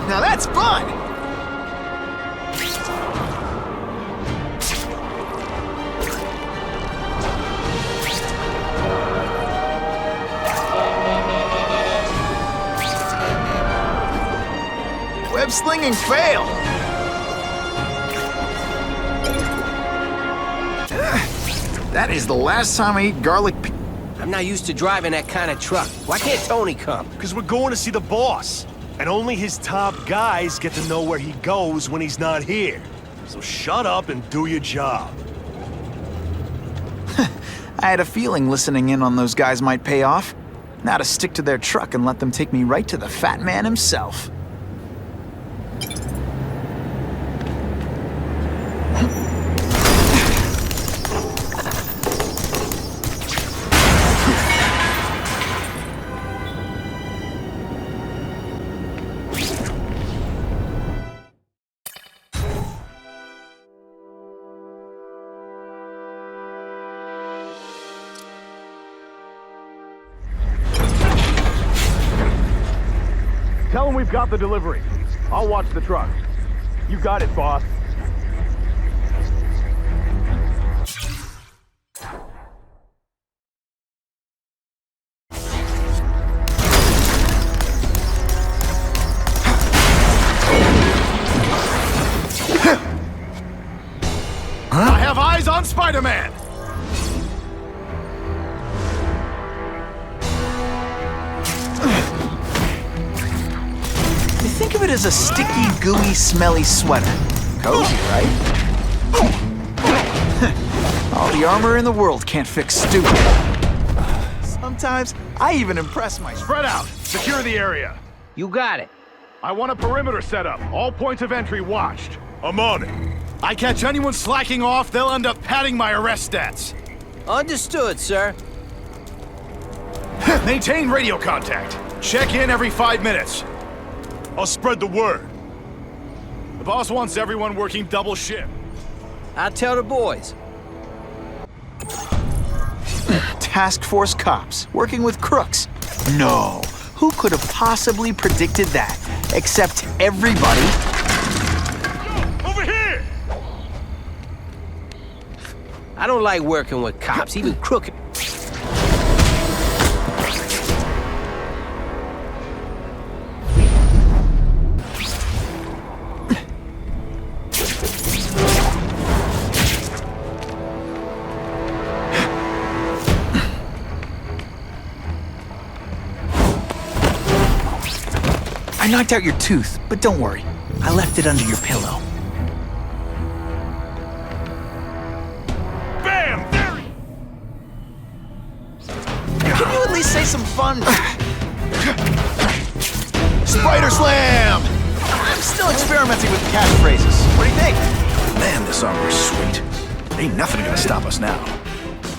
Now that's fun! Web slinging fail! That is the last time I eat garlic. I'm not used to driving that kind of truck. Why can't Tony come? Because we're going to see the boss. And only his top guys get to know where he goes when he's not here. So shut up and do your job. I had a feeling listening in on those guys might pay off. Now to stick to their truck and let them take me right to the fat man himself. Tell him we've got the delivery. I'll watch the truck. You got it, boss. I have eyes on Spider-Man! Think of it as a sticky, gooey, smelly sweater. Cozy, right? All the armor in the world can't fix stupid. Sometimes, I even impress myself. Spread out! Secure the area! You got it. I want a perimeter set up. All points of entry watched. I'm on it. I catch anyone slacking off, they'll end up padding my arrest stats. Understood, sir. Maintain radio contact. Check in every 5 minutes. I'll spread the word. The boss wants everyone working double shift. I'll tell the boys. Task force cops, working with crooks. No. Who could have possibly predicted that? Except everybody. Over here! I don't like working with cops, even crooked. I knocked out your tooth, but don't worry. I left it under your pillow. Bam! There he... Can you at least say some fun? Spider Slam! I'm still experimenting with catchphrases. What do you think? Man, this armor's sweet. Ain't nothing gonna stop us now.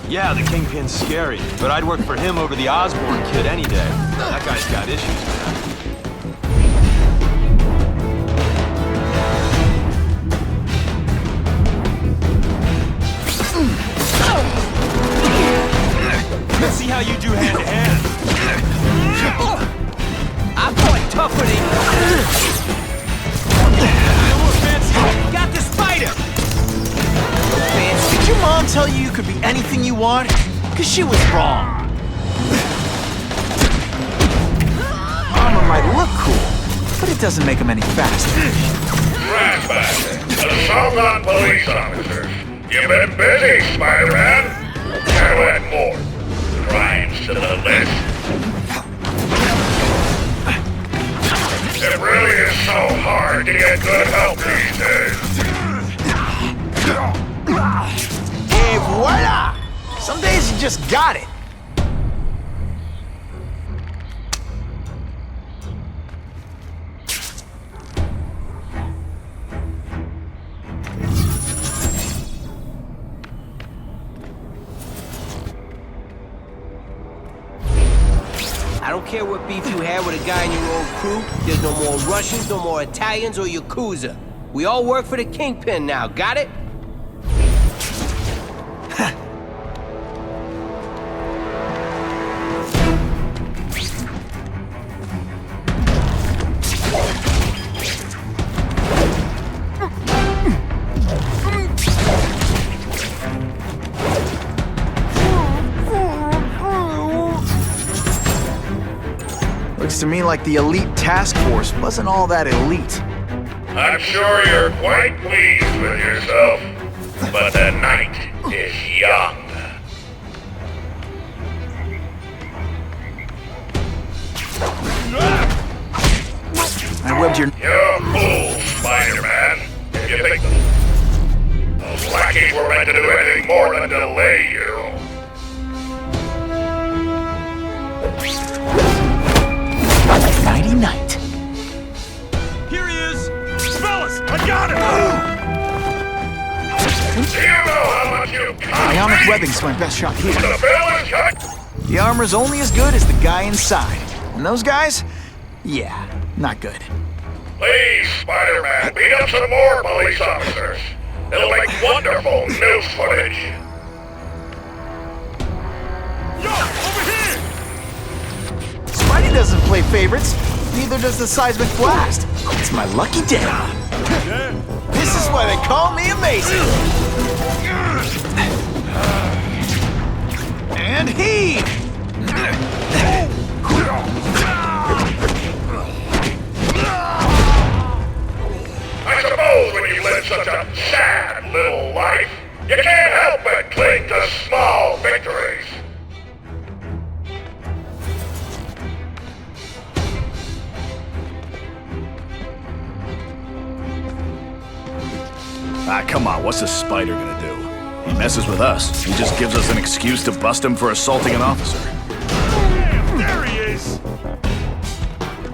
Yeah, the Kingpin's scary, but I'd work for him over the Osborn kid any day. That guy's got issues, man. Let's see how you do hand-to-hand. I fought tougher than you. No more fancy. Got the spider! Vance, did your mom tell you you could be anything you want? Because she was wrong. Armor might look cool, but it doesn't make him any faster. Flashback. Assault on police officers. You've been busy, Spider-Man. I'll add more crimes to the list. It really is so hard to get good help these days. Et voila! Some days you just got it. I don't care what beef you had with a guy in your old crew. There's no more Russians, no more Italians or Yakuza. We all work for the Kingpin now, got it? Looks to me like the elite task force wasn't all that elite. I'm sure you're quite pleased with yourself, but the night is young. I webbed your... You're a fool, Spider-Man. If you think those lackeys were meant to do anything more than delay you. Nighty-night. Here he is! Fellas, I got him! Do you know how much you cost Ionic me? webbing's my best shot here. The bill is cut. The armor's only as good as the guy inside. And those guys? Yeah, not good. Please, Spider-Man, beat up some more police officers. It'll make wonderful news footage. Yo, over here! Spidey doesn't play favorites. Neither does the seismic blast. It's my lucky day. This is why they call me amazing. And heave! I suppose when you live such a sad little life, you can't help but cling to small victories. Ah, come on, what's a spider gonna do? He messes with us. He just gives us an excuse to bust him for assaulting an officer. Damn, there he is!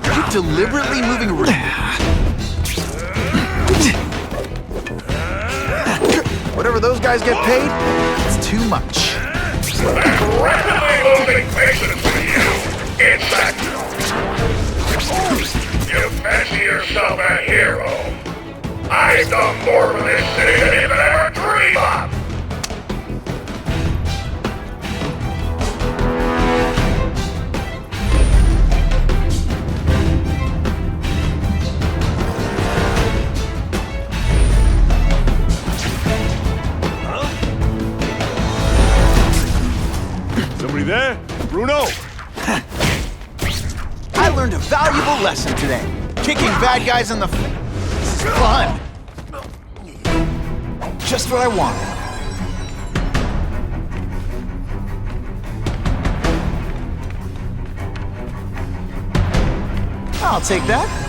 Are you deliberately moving around? Whatever those guys get paid, it's too much. I'm rapidly losing patience with you, insect. You fancy yourself a hero. I've done more for this city than you could ever dream of. there? Bruno? I learned a valuable lesson today. Kicking bad guys in the This is fun. Just what I want. I'll take that.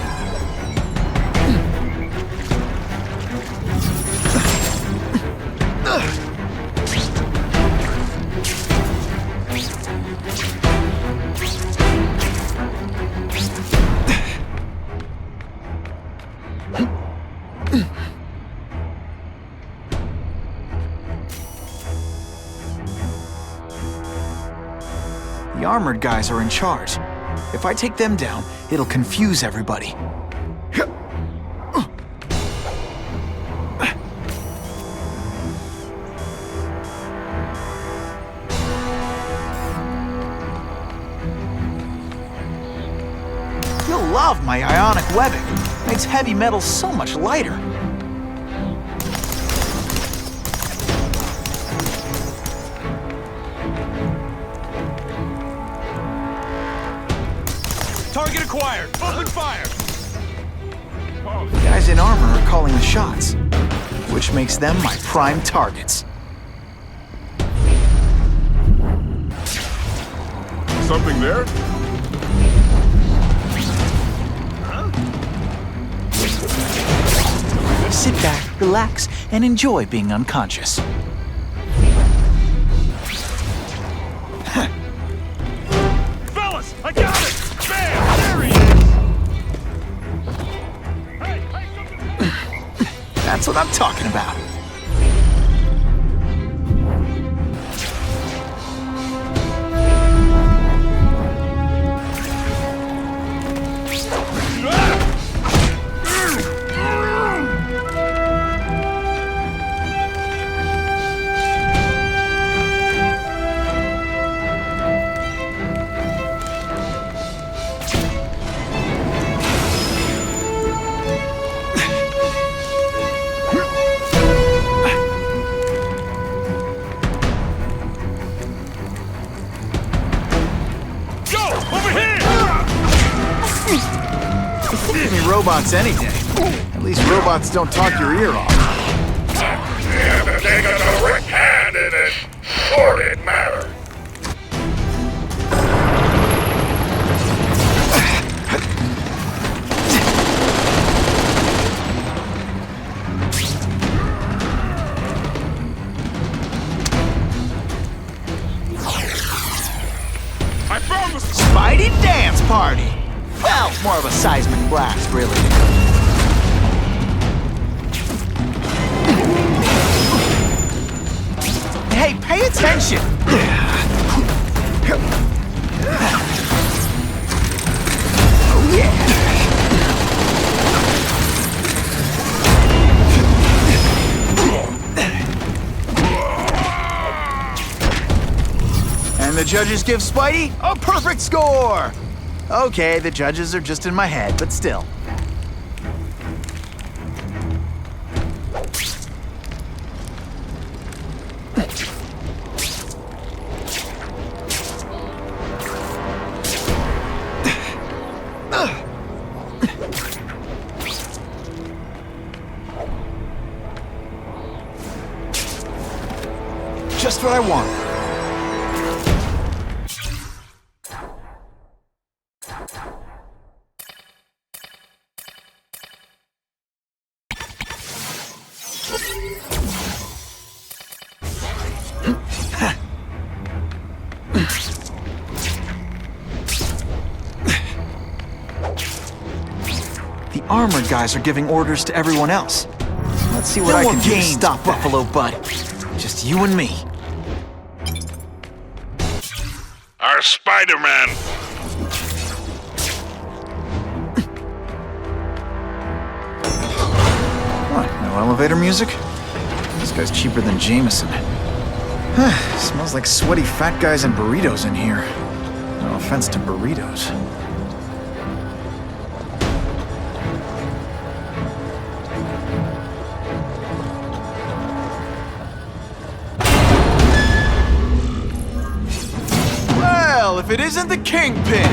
The armored guys are in charge. If I take them down, it'll confuse everybody. You'll love my ionic webbing. Makes heavy metal so much lighter. Target acquired. Open fire. The guys in armor are calling the shots, which makes them my prime targets. Something there? Sit back, relax, and enjoy being unconscious. Fellas, I got it! Bam! There he is! That's what I'm talking about. Give me robots any day. At least robots don't talk your ear off. You have taken a direct hand in this sordid matter. I found the Spidey dance party! Well, more of a seismic blast, really. Hey, pay attention! Oh, yeah! And the judges give Spidey a perfect score! Okay, the judges are just in my head, but still. Just what I want. The armored guys are giving orders to everyone else. Let's see what I can do to stop Buffalo Bud. Just you and me. Our Spider-Man. What, no elevator music? This guy's cheaper than Jameson. Smells like sweaty fat guys and burritos in here. No offense to burritos. if it isn't the Kingpin!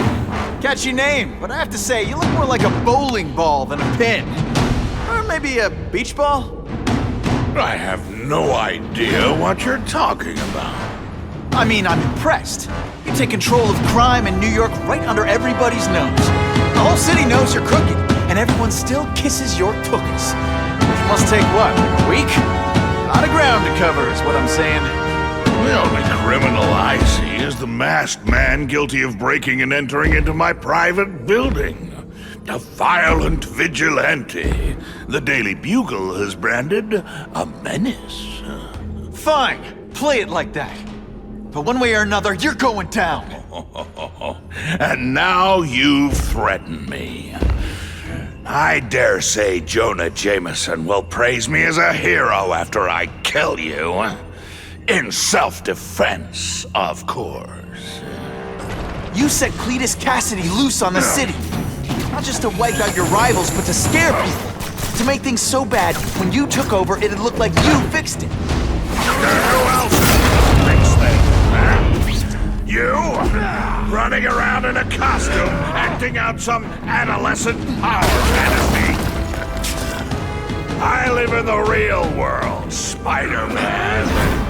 Catchy name, but I have to say, you look more like a bowling ball than a pin. Or maybe a beach ball? I have no idea what you're talking about. I mean, I'm impressed. You take control of crime in New York right under everybody's nose. The whole city knows you're crooked, and everyone still kisses your cookies. Which must take what, a week? A lot of ground to cover is what I'm saying. The only criminal I see is the masked man guilty of breaking and entering into my private building. A violent vigilante. The Daily Bugle has branded a menace. Fine, play it like that. But one way or another, you're going down. And now you threaten me. I dare say Jonah Jameson will praise me as a hero after I kill you. In self-defense, of course. You set Cletus Cassidy loose on the city. Not just to wipe out your rivals, but to scare people. To make things so bad, when you took over, it'd look like you fixed it. Who else fixed things, huh? You? Running around in a costume, acting out some adolescent power fantasy. I live in the real world, Spider-Man.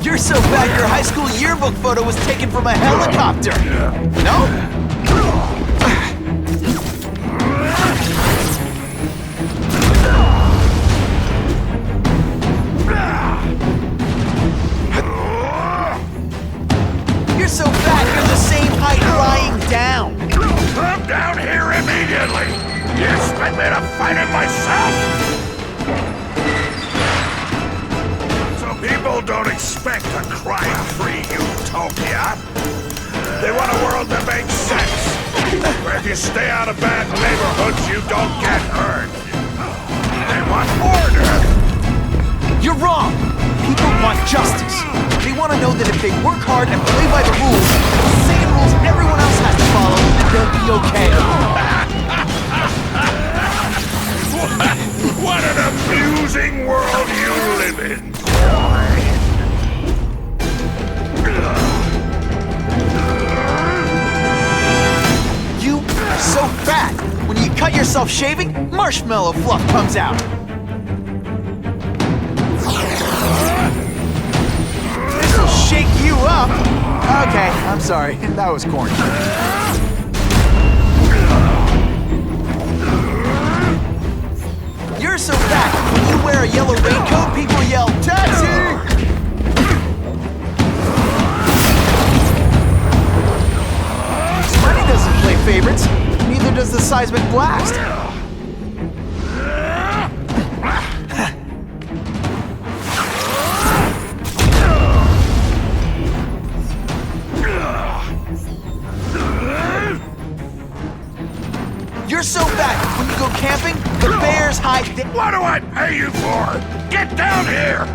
You're so bad your high school yearbook photo was taken from a helicopter. No? You're so fat you're the same height lying down. I'm down here immediately. You expect me to fight it myself? People don't expect a crime-free utopia. They want a world that makes sense, where if you stay out of bad neighborhoods, you don't get hurt. They want order. You're wrong. People want justice. They want to know that if they work hard and play by the rules, the same rules everyone else has to follow, they'll be okay. What an amusing world you live in. You are so fat. When you cut yourself shaving, marshmallow fluff comes out. This'll shake you up. Okay, I'm sorry. That was corny. You're so fat. When you wear a yellow raincoat, people yell, "Taxi!" Money doesn't play favorites. Neither does the seismic blast. You're so fat. When you go camping, the bears hide. What do I pay you for? Get down here!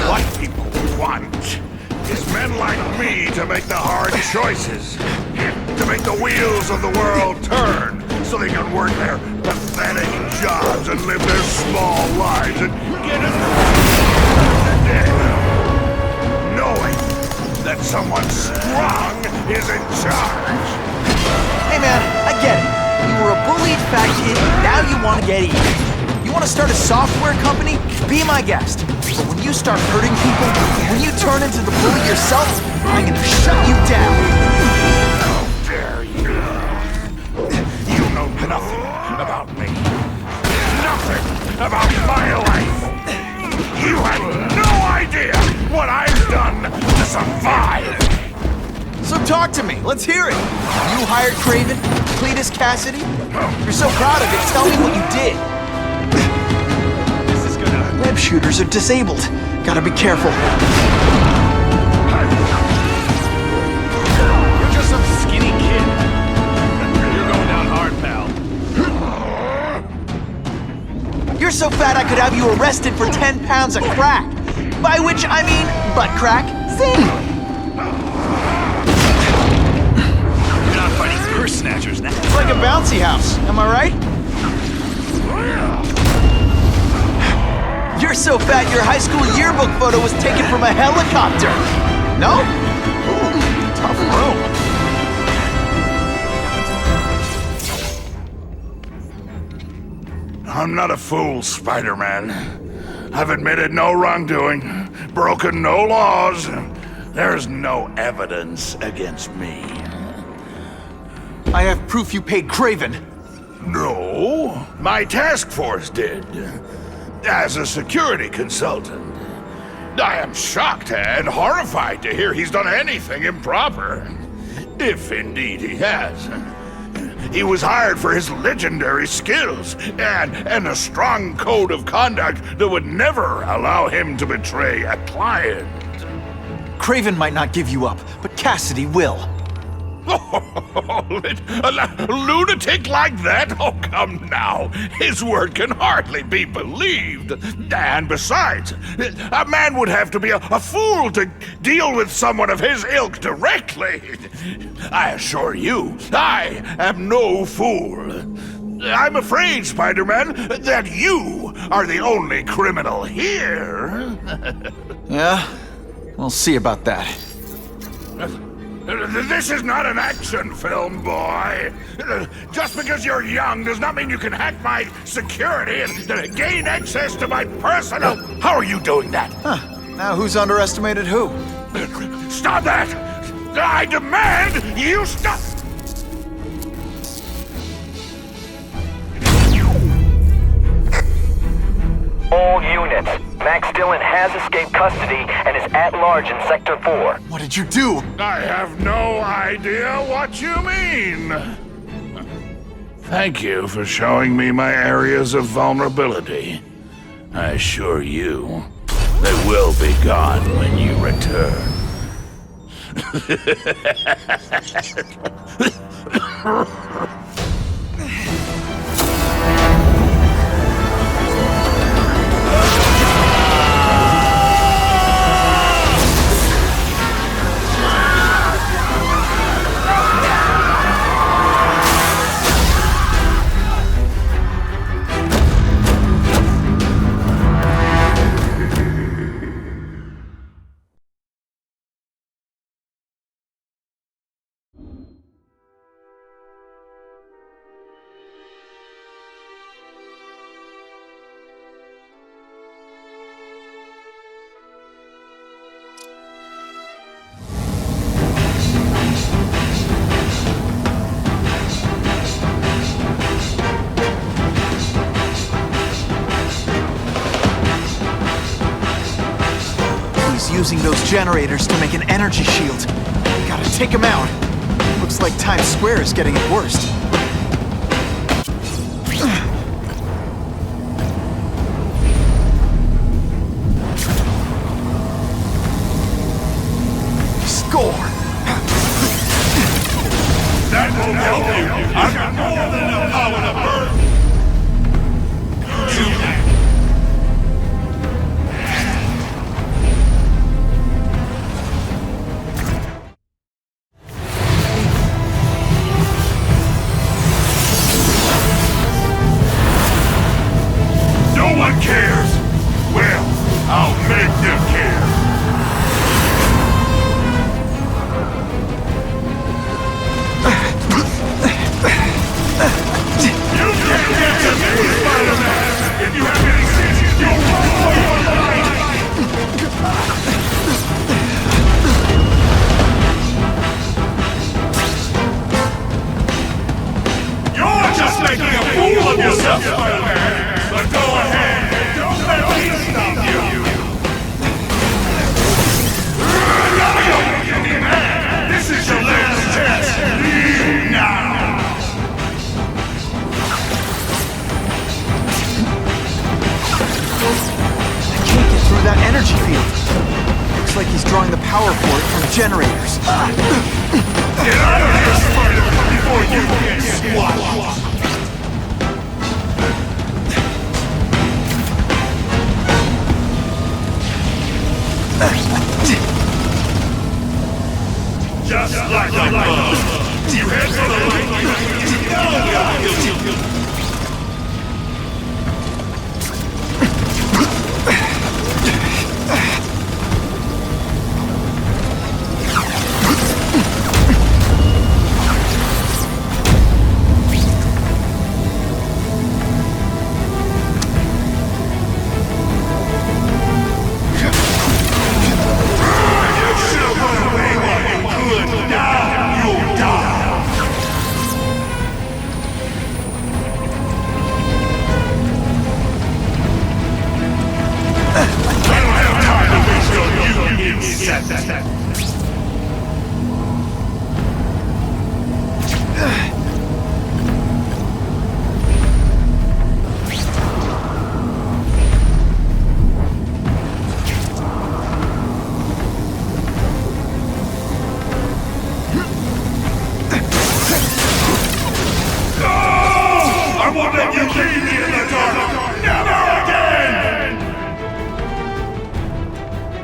What people want is men like me to make the hard choices. To make the wheels of the world turn so they can work their pathetic jobs and live their small lives and get in the day. Knowing that someone strong is in charge. Hey man, I get it. You were a bullied fat kid, now you want to get even. You want to start a software company? Be my guest. But when you start hurting people, when you turn into the bully yourself, I'm gonna shut you down. How dare you? You know nothing about me. Nothing about my life. You have no idea what I've done to survive. So talk to me, let's hear it. You hired Kraven, Cletus Cassidy? You're so proud of it, tell me what you did. This is gonna... Web shooters are disabled. Gotta be careful. You're just some skinny kid. You're going down hard, pal. You're so fat I could have you arrested for 10 pounds of crack. By which I mean butt crack. Zing! You're not fighting person. snatchers now. It's like a bouncy house, am I right? You're so fat your high school yearbook photo was taken from a helicopter. No? Ooh, tough room. I'm not a fool, Spider-Man. I've admitted no wrongdoing, broken no laws. There's no evidence against me. I have proof you paid Kraven. No, my task force did. As a security consultant. I am shocked and horrified to hear he's done anything improper. If indeed he has. He was hired for his legendary skills and a strong code of conduct that would never allow him to betray a client. Kraven might not give you up, but Cassidy will. A lunatic like that? Oh, come now. His word can hardly be believed. And besides, a man would have to be a fool to deal with someone of his ilk directly. I assure you, I am no fool. I'm afraid, Spider-Man, that you are the only criminal here. Yeah? We'll see about that. This is not an action film, boy. Just because you're young does not mean you can hack my security and gain access to my personal... How are you doing that? Huh. Now who's underestimated who? Stop that! I demand you stop! All units. Max Dillon has escaped custody and is at large in Sector 4. What did you do? I have no idea what you mean. Thank you for showing me my areas of vulnerability. I assure you, they will be gone when you return. Using those generators to make an energy shield. Gotta take him out. Looks like Times Square is getting it worst. Score! That will help you. I've got more than enough power to burn. Looks like he's drawing the power port from generators. Get out of here, Spider, before you get squashed! Just like a bug. You head for the light.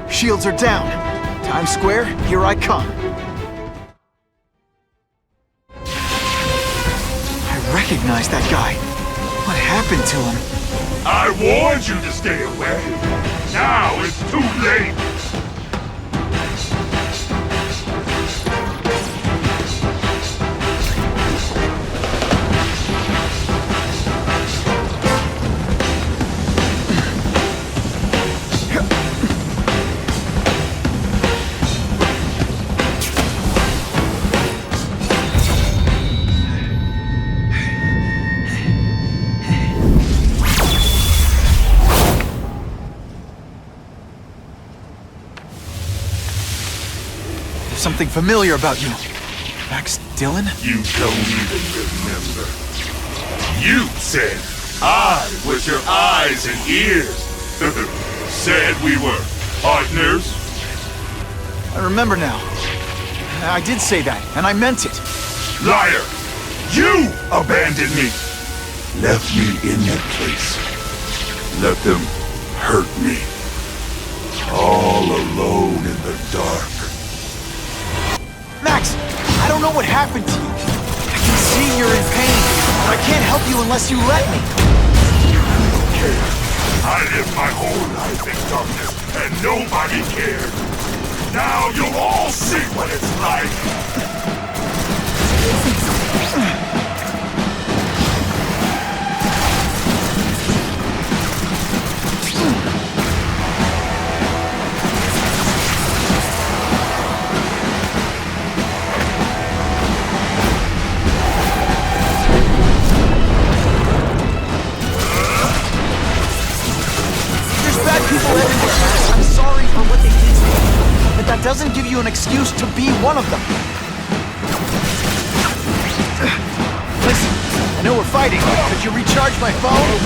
Shields are down. Times Square, here I come. I recognize that guy. What happened to him? I warned you to stay away. Now it's too late. Something familiar about you. Max Dillon? You don't even remember. You said I was your eyes and ears. Said we were partners. I remember now. I did say that, and I meant it. Liar! You abandoned me! Left me in that place. Let them hurt me. All alone in the dark. Max, I don't know what happened to you. I can see you're in pain, but I can't help you unless you let me. I lived my whole life in darkness, and nobody cared. Now you'll all see what it's like. I'm sorry for what they did to you, but that doesn't give you an excuse to be one of them. Listen, I know we're fighting, but could you recharge my phone?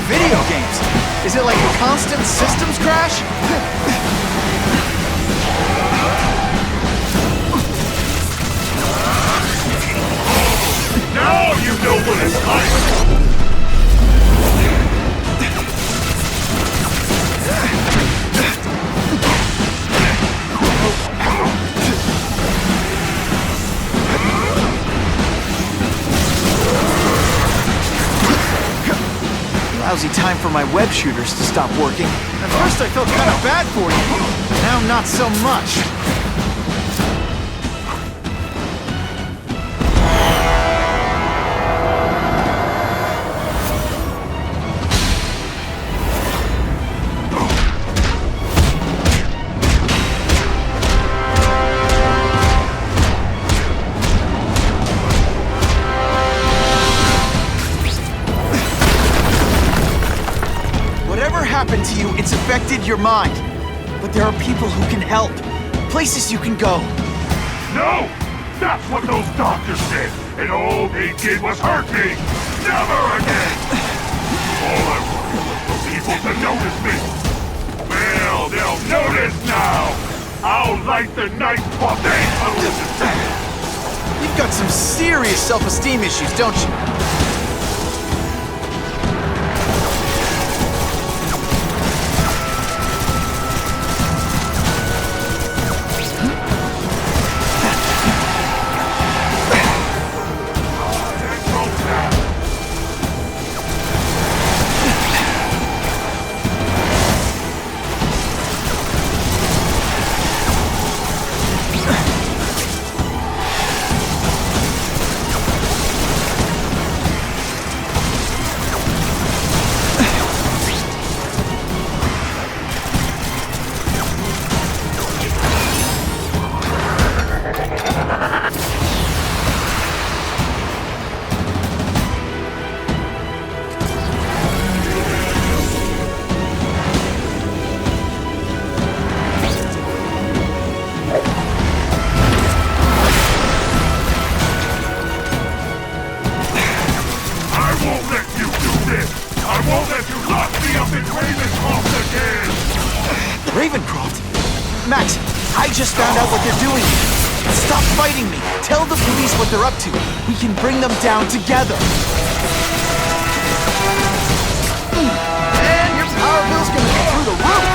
Video games. Is it like a constant systems crash? Now you know what it's like! Lousy time for my web shooters to stop working. At first I felt kind of bad for you. Now not so much. Happened to you, it's affected your mind. But there are people who can help. Places you can go. No! That's what those doctors said, and all they did was hurt me! Never again! All I wanted was for people to notice me! Well, they'll notice now! I'll light the night while they hallucinate! You've got some serious self-esteem issues, don't you? Max, I just found out what they're doing. Stop fighting me. Tell the police what they're up to. We can bring them down together. And your power bill's gonna be through the roof.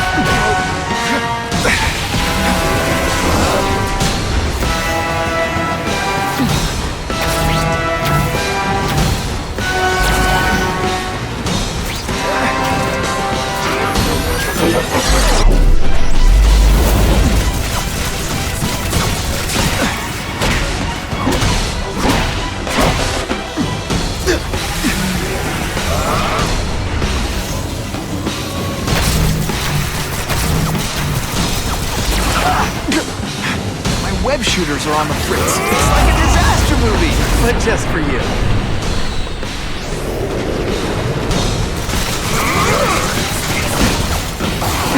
Web shooters are on the fritz. It's like a disaster movie, but just for you.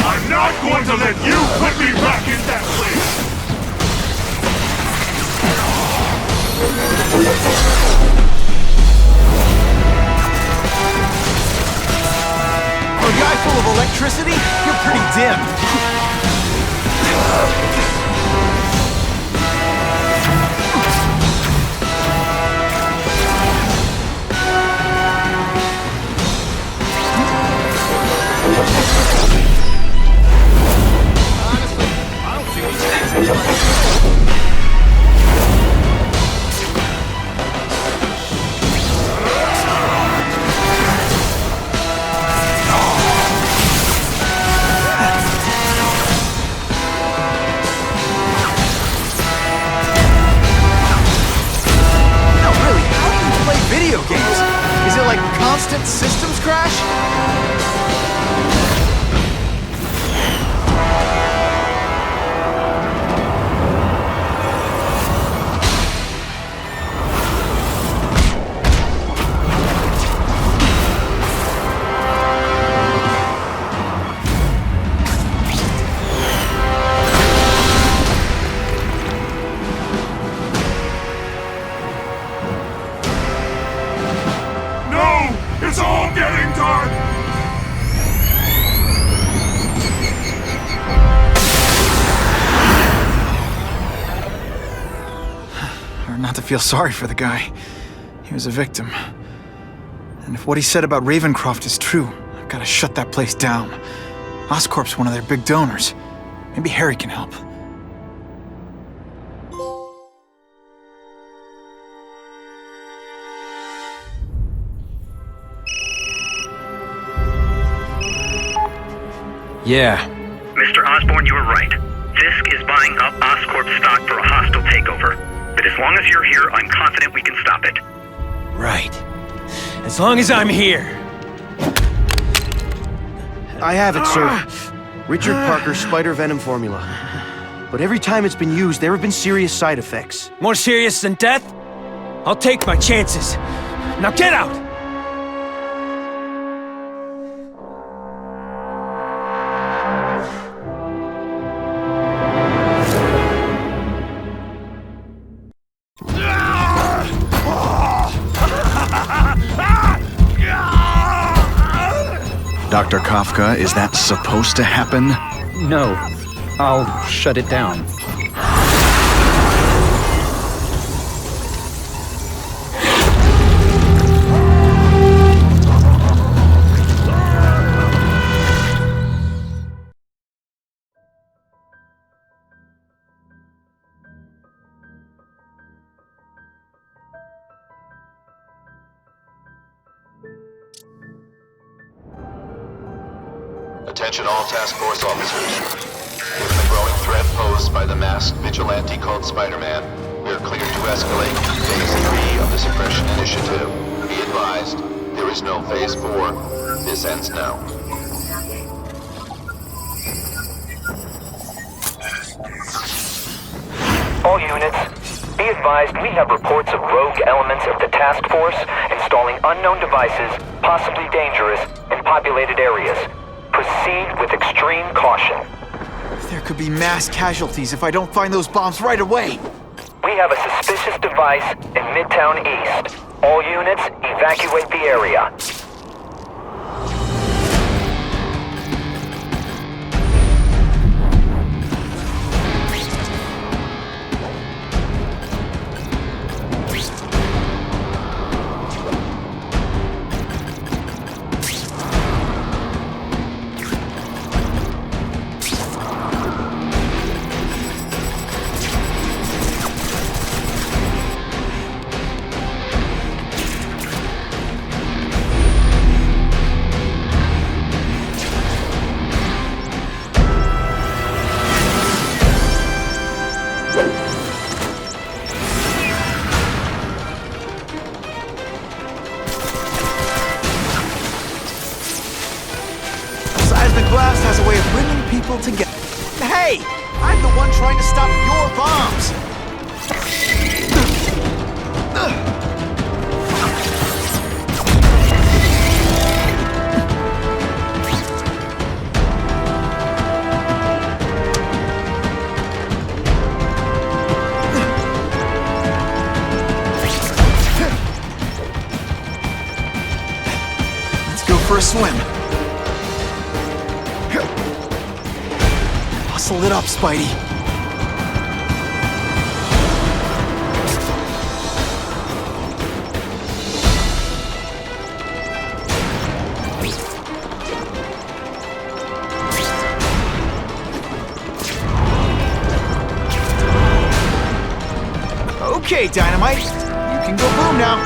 I'm not going to let you put me back in that place! For a guy full of electricity, you're pretty dim. Video games? Is it like constant systems crash? It's all getting dark! Hard not to feel sorry for the guy. He was a victim. And if what he said about Ravencroft is true, I've got to shut that place down. Oscorp's one of their big donors. Maybe Harry can help. Yeah. Mr. Osborn, you were right. Fisk is buying up Oscorp stock for a hostile takeover. But as long as you're here, I'm confident we can stop it. Right. As long as I'm here. I have it, sir. Richard Parker's spider venom formula. But every time it's been used, there have been serious side effects. More serious than death? I'll take my chances. Now get out! Dr. Kafka, is that supposed to happen? No. I'll shut it down. Attention all task force officers. Given the growing threat posed by the masked vigilante called Spider-Man, we are cleared to escalate to Phase 3 of the Suppression Initiative. Be advised, there is no Phase 4. This ends now. All units, be advised we have reports of rogue elements of the task force installing unknown devices, possibly dangerous, in populated areas. Proceed with extreme caution. There could be mass casualties if I don't find those bombs right away. We have a suspicious device in Midtown East. All units, evacuate the area. Blast has a way of bringing people together. Hey! I'm the one trying to stop your bombs! Let's go for a swim. Hustle it up, Spidey. Okay, Dynamite. You can go boom now.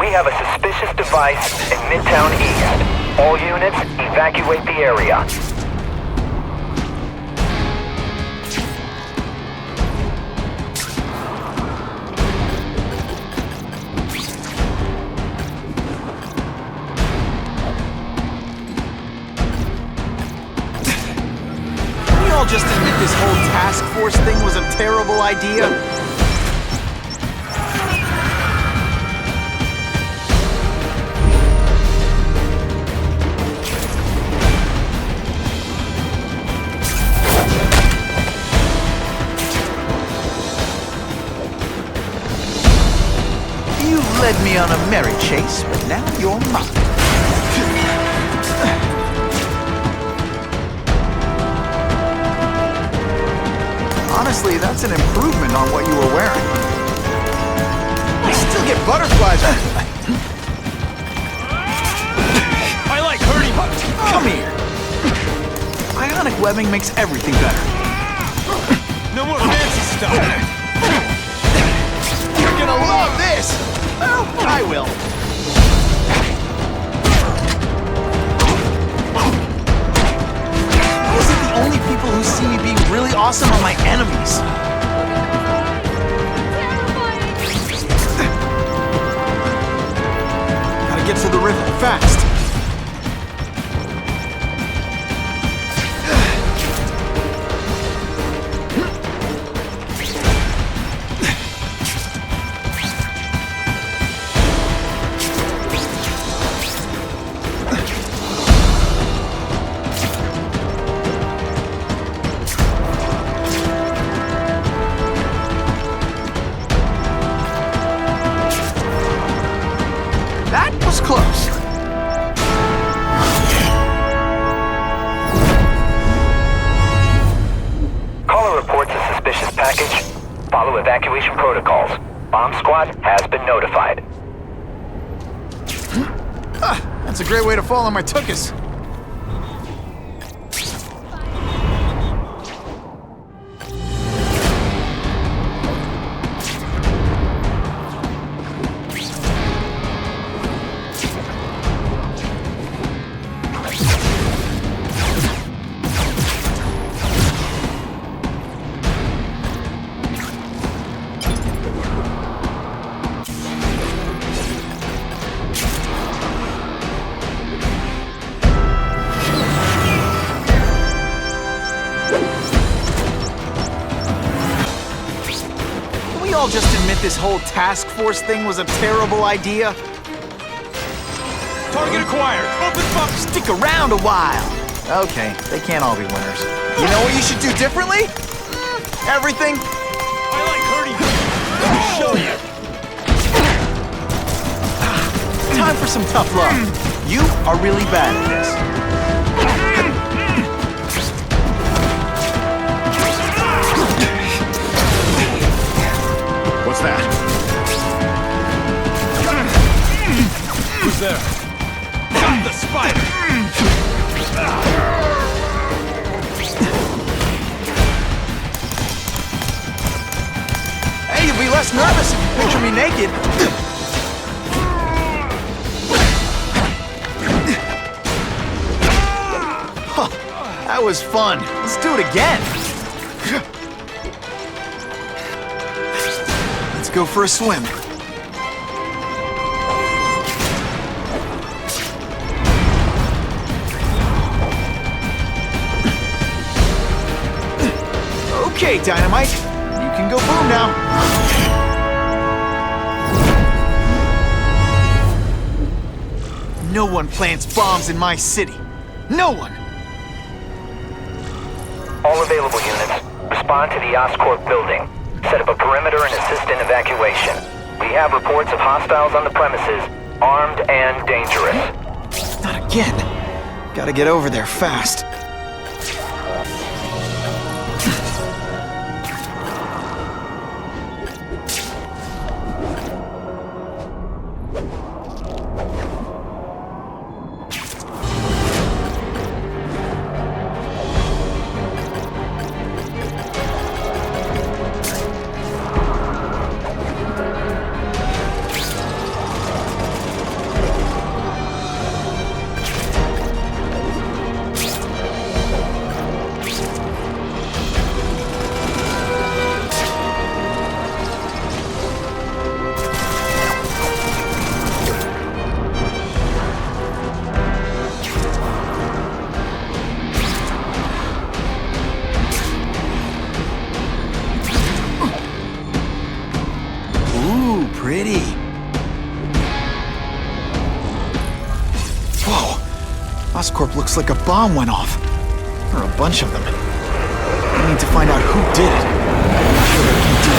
We have a suspicious device in Midtown East. All units, evacuate the area. Can we all just admit this whole task force thing was a terrible idea? You led me on a merry chase, but now you're mine. Honestly, that's an improvement on what you were wearing. I still get butterflies. I like hurting. Come here. Ionic webbing makes everything better. No more fancy stuff. You're gonna love this! Well, I will. Why is it the only people who see me being really awesome are my enemies? Gotta get to the river, fast! follow evacuation protocols. Bomb squad has been notified. That's a great way to fall on my tuchus. Just admit this whole task force thing was a terrible idea? Target acquired. Open fire. Stick around a while. Okay, they can't all be winners. You know what you should do differently? Everything. I like hurting you. Let me show you. Time for some tough love. You are really bad at this. What's that? Who's there? Got the spider! Hey, you'll be less nervous if you picture me naked. Huh, that was fun. Let's do it again. Go for a swim. Okay, Dynamite. You can go boom now. No one plants bombs in my city. No one! All available units, respond to the Oscorp building. Set up a perimeter and assist in evacuation. We have reports of hostiles on the premises, armed and dangerous. Not again. Gotta get over there fast. Pretty. Whoa. Oscorp looks like a bomb went off. Or a bunch of them. I need to find out who did it. I'm sure they can do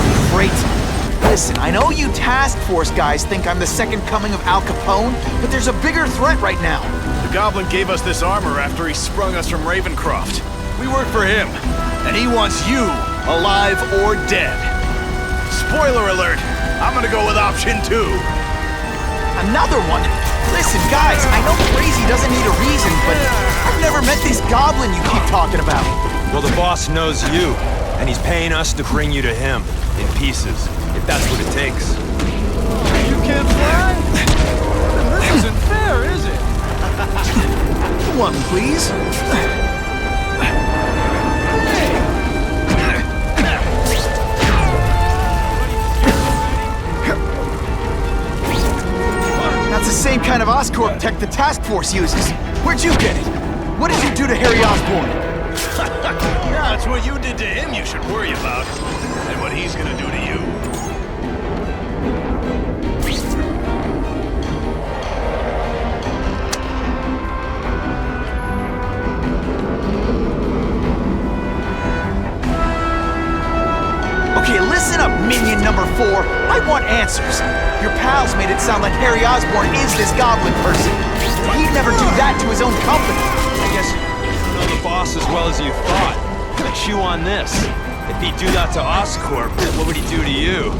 it. Great. Listen, I know you task force guys think I'm the second coming of Al Capone, but there's a bigger threat right now. The Goblin gave us this armor after he sprung us from Ravencroft. We work for him, and he wants you alive or dead. Spoiler alert, I'm gonna go with option 2. Another one? Listen, guys, I know crazy doesn't need a reason, but I've never met this goblin you keep talking about. Well, the boss knows you, and he's paying us to bring you to him, in pieces, if that's what it takes. You can't fly? Then this isn't fair, is it? One, please. That's the same kind of Oscorp tech the task force uses. Where'd you get it? What did you do to Harry Osborn? Yeah, it's what you did to him you should worry about. And what he's gonna do to you. Okay, listen up, minion number 4. I want answers. Your pals made it sound like Harry Osborn is this goblin person. He'd never do that to his own company. I guess you know the boss as well as you thought. Chew on this. If he'd do that to Oscorp, what would he do to you?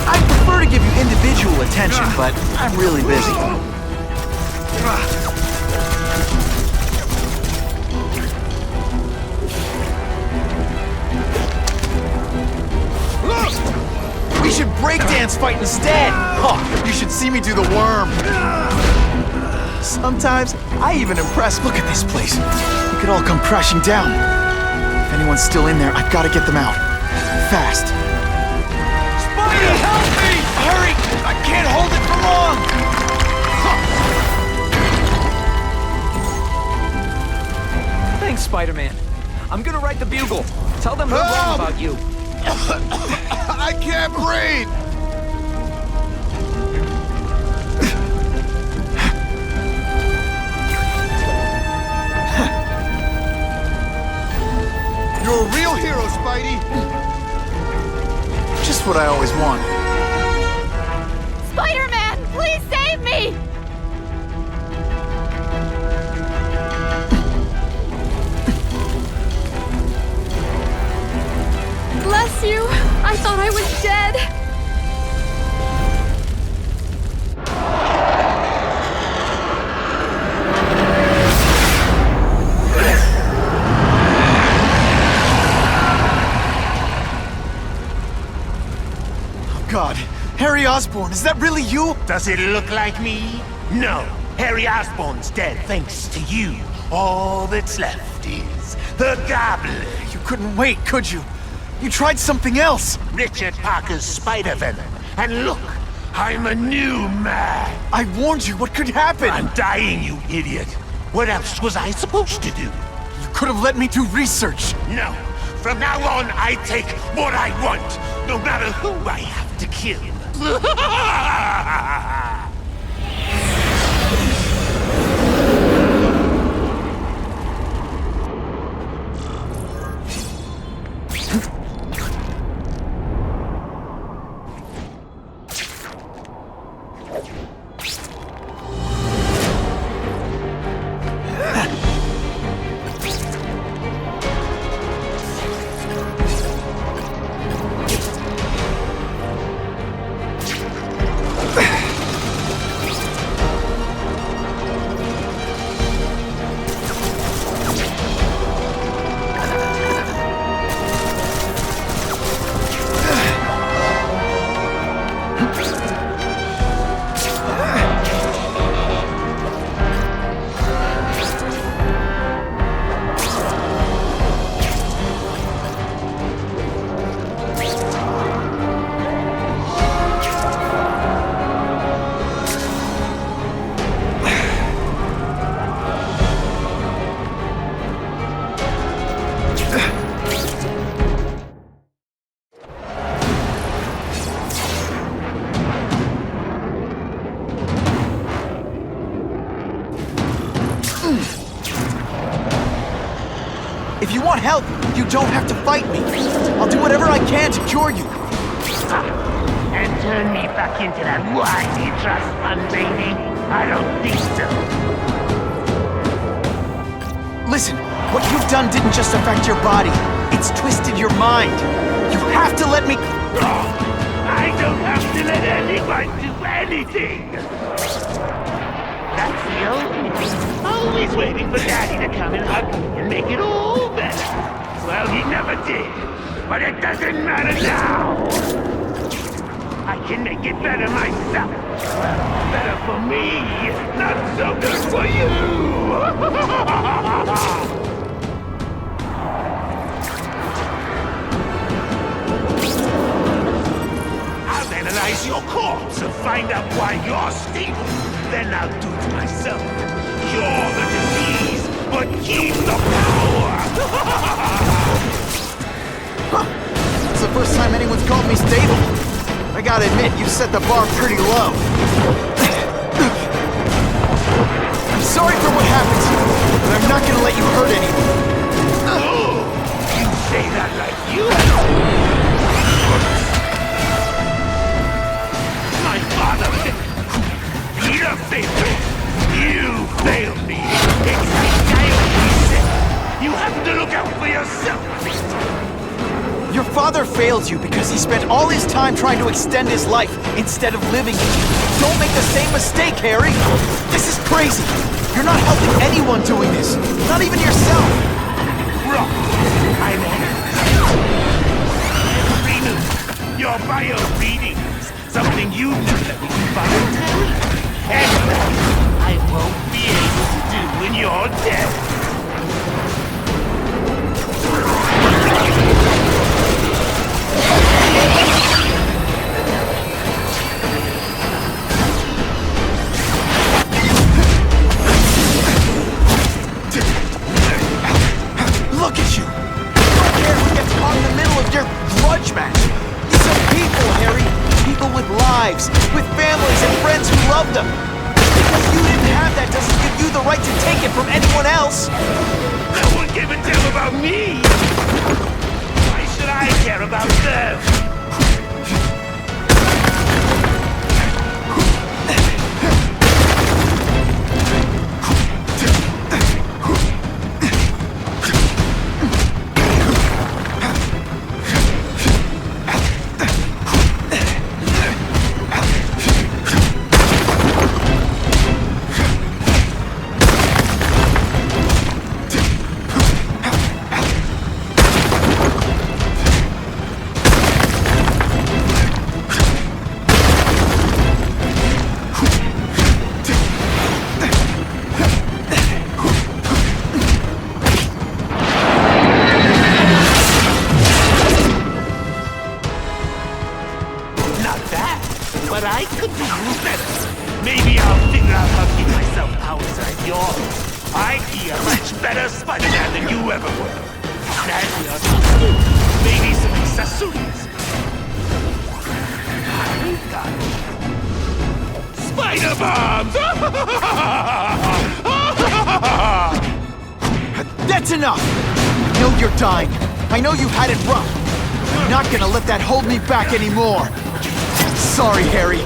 I prefer to give you individual attention, but I'm really busy. We should breakdance fight instead! Oh, you should see me do the worm! Sometimes, I even impress. Look at this place. It could all come crashing down. If anyone's still in there, I've got to get them out. Fast. Spidey, help me! Hurry! I can't hold it for long! Thanks, Spider-Man. I'm gonna write the Bugle. Tell them we're wrong about you. I can't breathe! You're a real hero, Spidey! Just what I always wanted. Spider-Man, please save me! Bless you. I thought I was dead. God, Harry Osborn, is that really you? Does it look like me? No. Harry Osborn's dead thanks to you. All that's left is the goblin. You couldn't wait, could you? You tried something else! Richard Parker's spider venom. And look, I'm a new man. I warned you, what could happen? I'm dying, you idiot. What else was I supposed to do? You could have let me do research. No. From now on, I take what I want, no matter who I have to kill. If you want help, you don't have to fight me. I'll do whatever I can to cure you. And turn me back into that whiny trust fund baby? I don't think so. Listen, what you've done didn't just affect your body. It's twisted your mind. You have to let me... I don't have to let anyone do anything. That's the only thing. Always waiting for Daddy to come and hug me and make it all better. Well, he never did. But it doesn't matter now. I can make it better myself. Well, better for me, not so good for you. I'll analyze your corpse and find out why you're stable. Then I'll do it myself. Cure the disease, but keep the power! It's the first time anyone's called me stable. I gotta admit, you set the bar pretty low. I'm sorry for what happened to you. and I'm not gonna let you hurt anyone. You say that like you My father, Peter failed me. You failed me. It's like Diope said. You have to look out for yourself. Your father failed you because he spent all his time trying to extend his life instead of living it. Don't make the same mistake, Harry. This is crazy. You're not helping anyone doing this. Not even yourself. Wrong. I'm Rhino, your bio readings. Something you do that would be voluntary. And I won't be able to do when you're dead. Look at you! You don't care who gets caught in the middle of your grudge match! These are people, Harry! People with lives, with families and friends who love them! Because you didn't have that doesn't give you the right to take it from anyone else! No one gave a damn about me! Why should I care about them? But I could do better. Maybe I'll figure out how to give myself powers like yours. I'd be a much better Spider-Man than you ever were. Naturally, maybe some accessories. I've got spider bombs! That's enough! I know you're dying. I know you had it rough. I'm not gonna let that hold me back anymore. Sorry, Harry.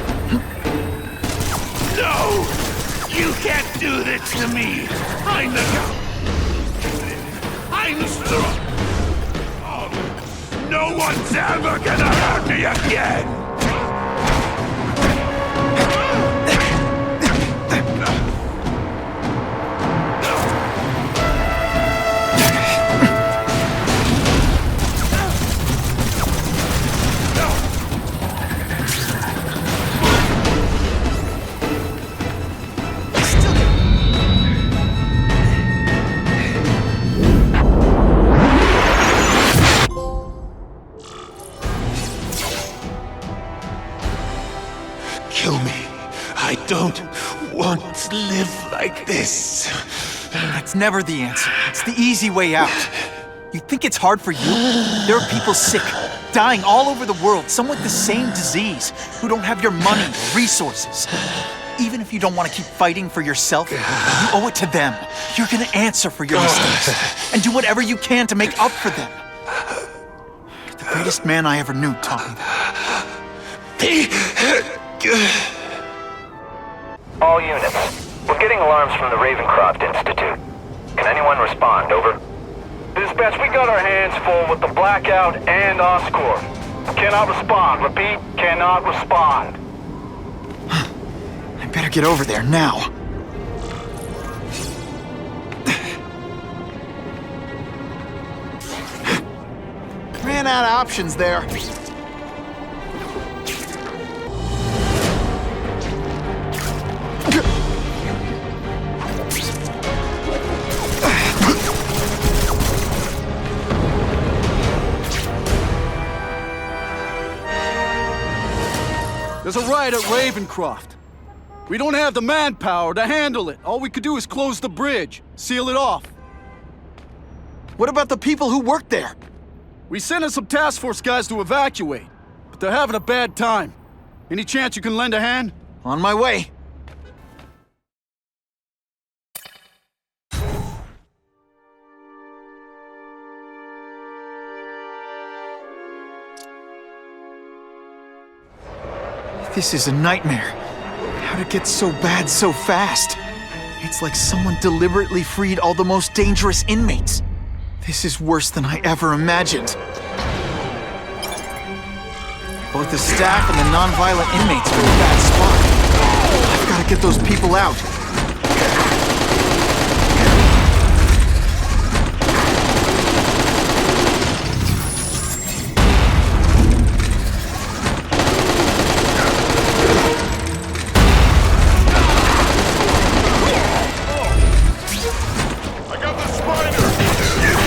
No! You can't do this to me! I'm the guy! I'm strong! Oh, no one's ever gonna hurt me again! Kill me. I don't want to live like this. That's never the answer. It's the easy way out. You think it's hard for you? There are people sick, dying all over the world, some with the same disease, who don't have your money or resources. Even if you don't want to keep fighting for yourself, you owe it to them. You're gonna answer for your mistakes, and do whatever you can to make up for them. The greatest man I ever knew taught me that. All units, we're getting alarms from the Ravencroft Institute. Can anyone respond, over? Dispatch, we got our hands full with the Blackout and Oscorp. Cannot respond. Repeat, cannot respond. I better get over there now. Ran out of options there. There's a riot at Ravencroft. We don't have the manpower to handle it. All we could do is close the bridge, seal it off. What about the people who work there? We sent in some task force guys to evacuate, but they're having a bad time. Any chance you can lend a hand? On my way. This is a nightmare. How'd it get so bad so fast? It's like someone deliberately freed all the most dangerous inmates. This is worse than I ever imagined. Both the staff and the non-violent inmates are in a bad spot. I've got to get those people out.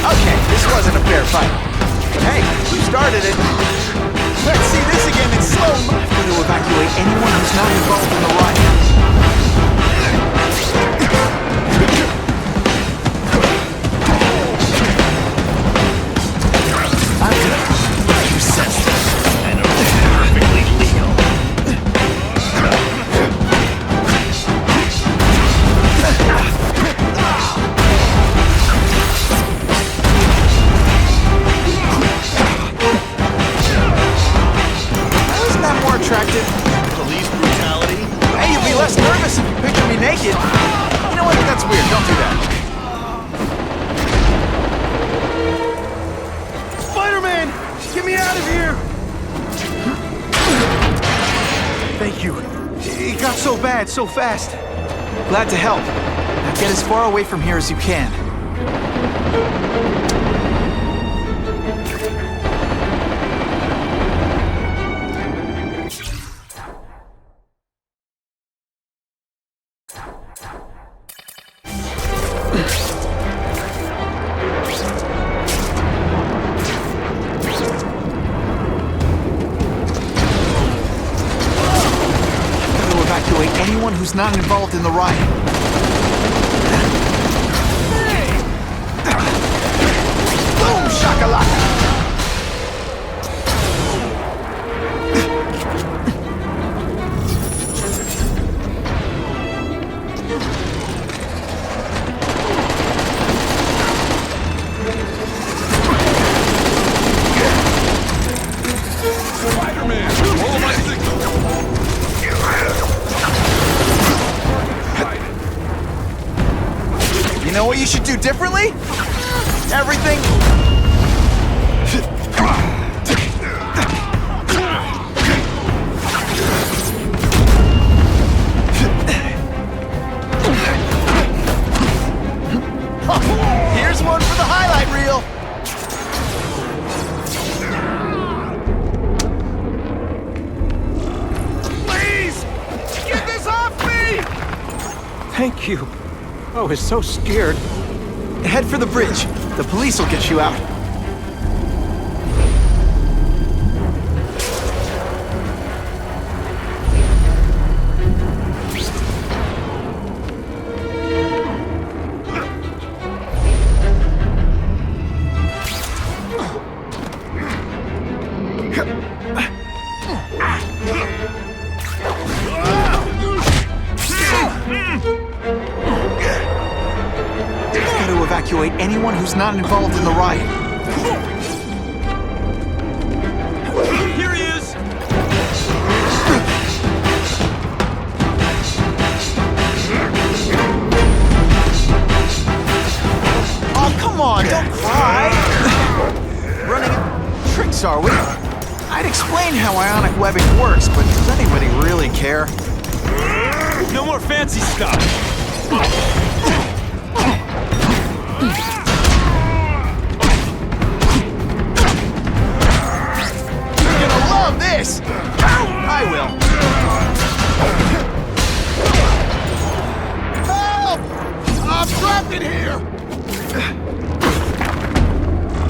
Okay, this wasn't a fair fight. But hey, we started it. Let's see this again in slow-mo. I've got to evacuate anyone who's not involved in the riot. You sense this, and are perfectly legal. Isn't that more attractive? Police brutality? Hey, you'll be less nervous if you picture me naked. You know what? That's weird. Don't do that. Spider-Man! Get me out of here! Thank you. It got so bad, so fast. Glad to help. Now get as far away from here as you can. Evacuate anyone who's not involved in the riot. Boom, shakalaka! Spider-Man, hold my signal. You know what you should do differently? Everything. Here's one for the highlight reel. Please! Get this off me! Thank you. I was so scared. Head for the bridge. The police will get you out. Evacuate anyone who's not involved in the riot. Here he is! Oh, come on, don't cry! Running tricks, are we? I'd explain how ionic webbing works, but does anybody really care? No more fancy stuff! Love this! I will. Help! I'm trapped in here!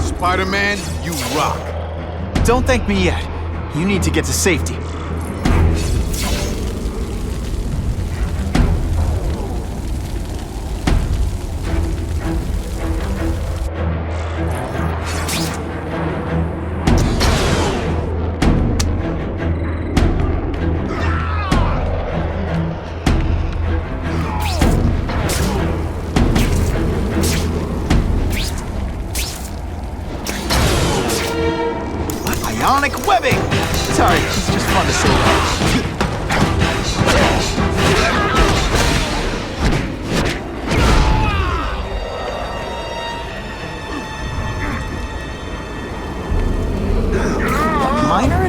Spider-Man, you rock. Don't thank me yet. You need to get to safety. Ionic webbing! Sorry, it's just fun to say that.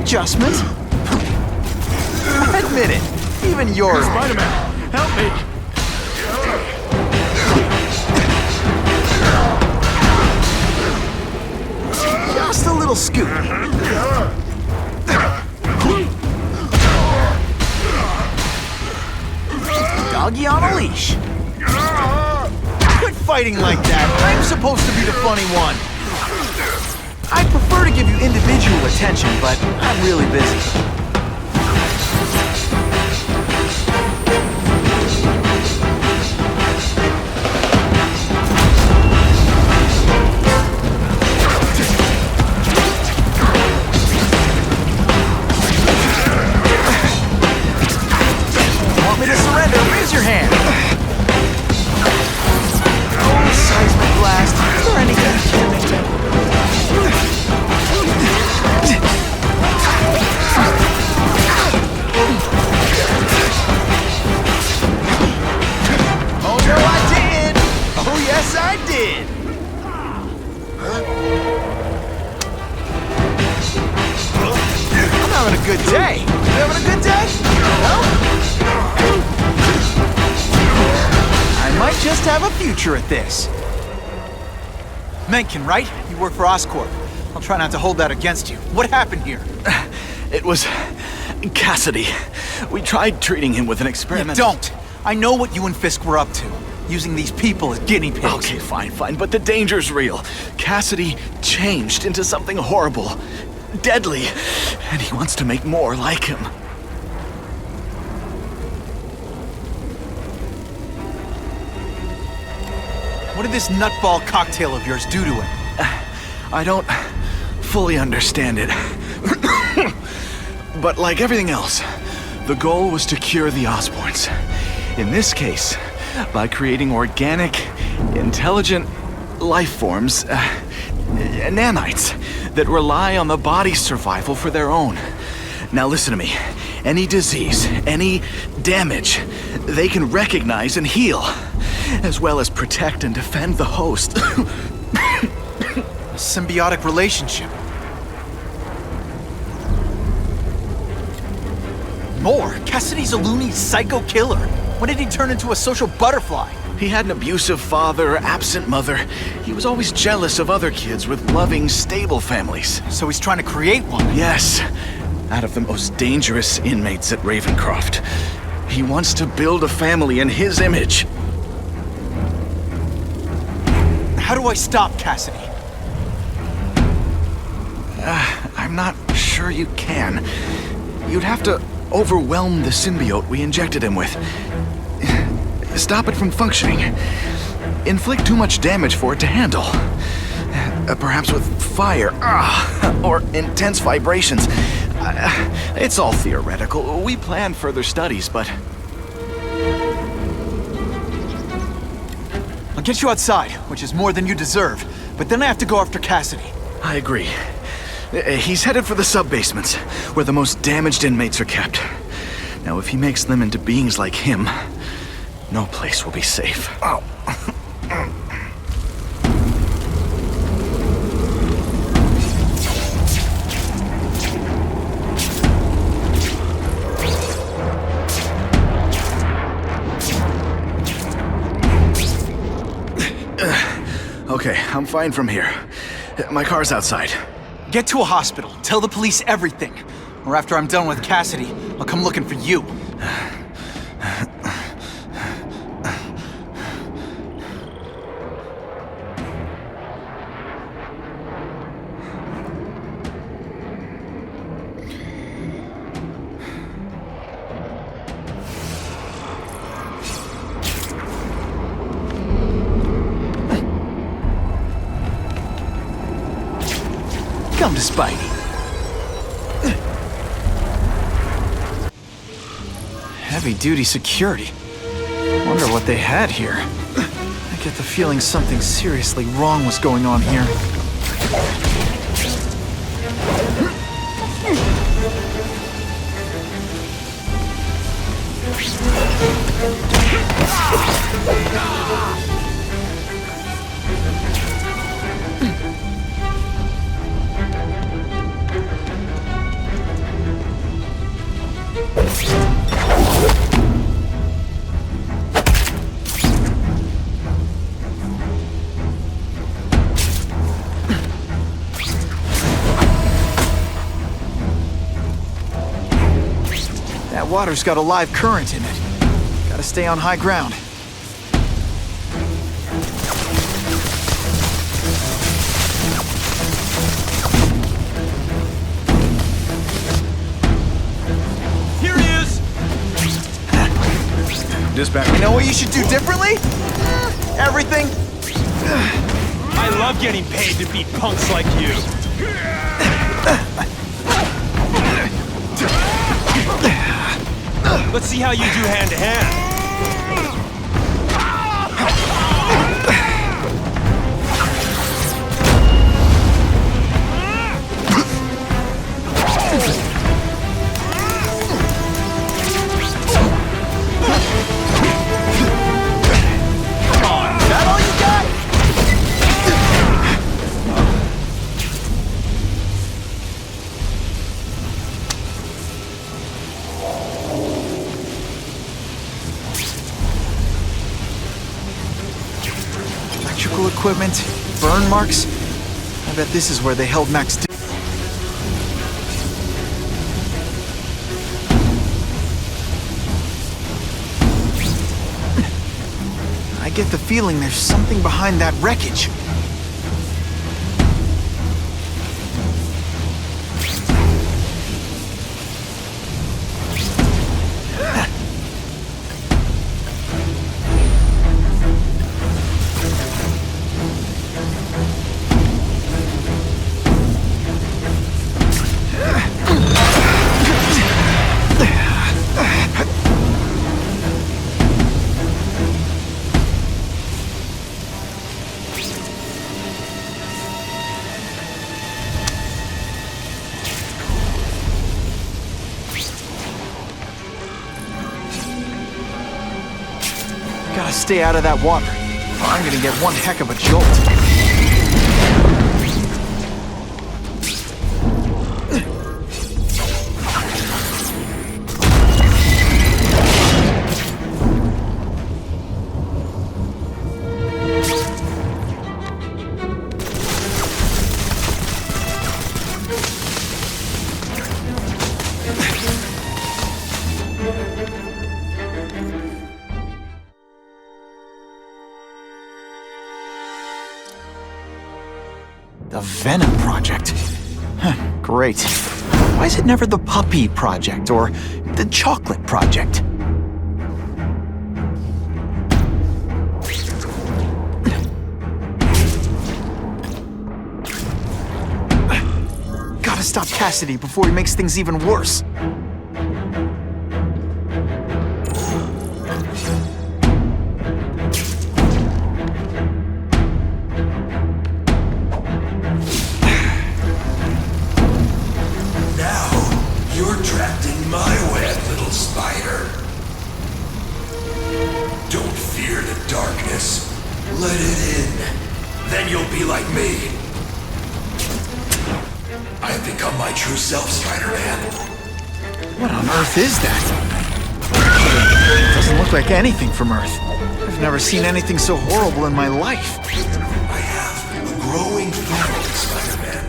adjustment. Admit it, even you're... Spider-Man, help me! Just a little scoop. Doggy on a leash. Quit fighting like that. I'm supposed to be the funny one. I'd prefer to give you individual attention, but I'm really busy. Want me to surrender? Raise your hand. Oh, seismic blast. Is there anything killing me? Oh no, I did! Oh yes, I did! I'm having a good day. You having a good day? No? I might just have a future at this. Mencken, right? You work for Oscorp. I'll try not to hold that against you. What happened here? It was... Cassidy. We tried treating him with an experiment. Don't! I know what you and Fisk were up to. Using these people as guinea pigs. Okay, fine, but the danger's real. Cassidy changed into something horrible, deadly, and he wants to make more like him. What did this nutball cocktail of yours do to him? I don't fully understand it. But like everything else, the goal was to cure the Osborns. In this case, by creating organic, intelligent life forms, nanites, that rely on the body's survival for their own. Now listen to me. Any disease, any damage, they can recognize and heal, as well as protect and defend the host. A symbiotic relationship. More? Cassidy's a loony psycho killer. When did he turn into a social butterfly? He had an abusive father, absent mother. He was always jealous of other kids with loving, stable families. So he's trying to create one? Yes. Out of the most dangerous inmates at Ravencroft. He wants to build a family in his image. How do I stop Cassidy? I'm not sure you can. You'd have to overwhelm the symbiote we injected him with. Stop it from functioning. Inflict too much damage for it to handle. Perhaps with fire, or intense vibrations. It's all theoretical. We plan further studies, but... I'll get you outside, which is more than you deserve. But then I have to go after Cassidy. I agree. He's headed for the sub-basements, where the most damaged inmates are kept. Now, if he makes them into beings like him, no place will be safe. Oh. Okay, I'm fine from here. My car's outside. Get to a hospital. Tell the police everything. Or after I'm done with Cassidy, I'll come looking for you. Come to Spidey. Heavy-duty security. Wonder what they had here. I get the feeling something seriously wrong was going on here. water's got a live current in it. Gotta stay on high ground. Here he is! Dispatch. You know what you should do differently? Everything. I love getting paid to beat punks like you. Let's see how you do hand to hand. Electrical equipment, burn marks. I bet this is where they held Max. I get the feeling there's something behind that wreckage. Gotta stay out of that water, or I'm gonna get one heck of a jolt. The Venom Project. Huh, great. Why is it never the Puppy Project or the Chocolate Project? Gotta stop Cassidy before he makes things even worse. You're trapped in my web, little spider. Don't fear the darkness. Let it in. Then you'll be like me. I've become my true self, Spider-Man. What on earth is that? It doesn't look like anything from Earth. I've never seen anything so horrible in my life. I have a growing family, Spider-Man.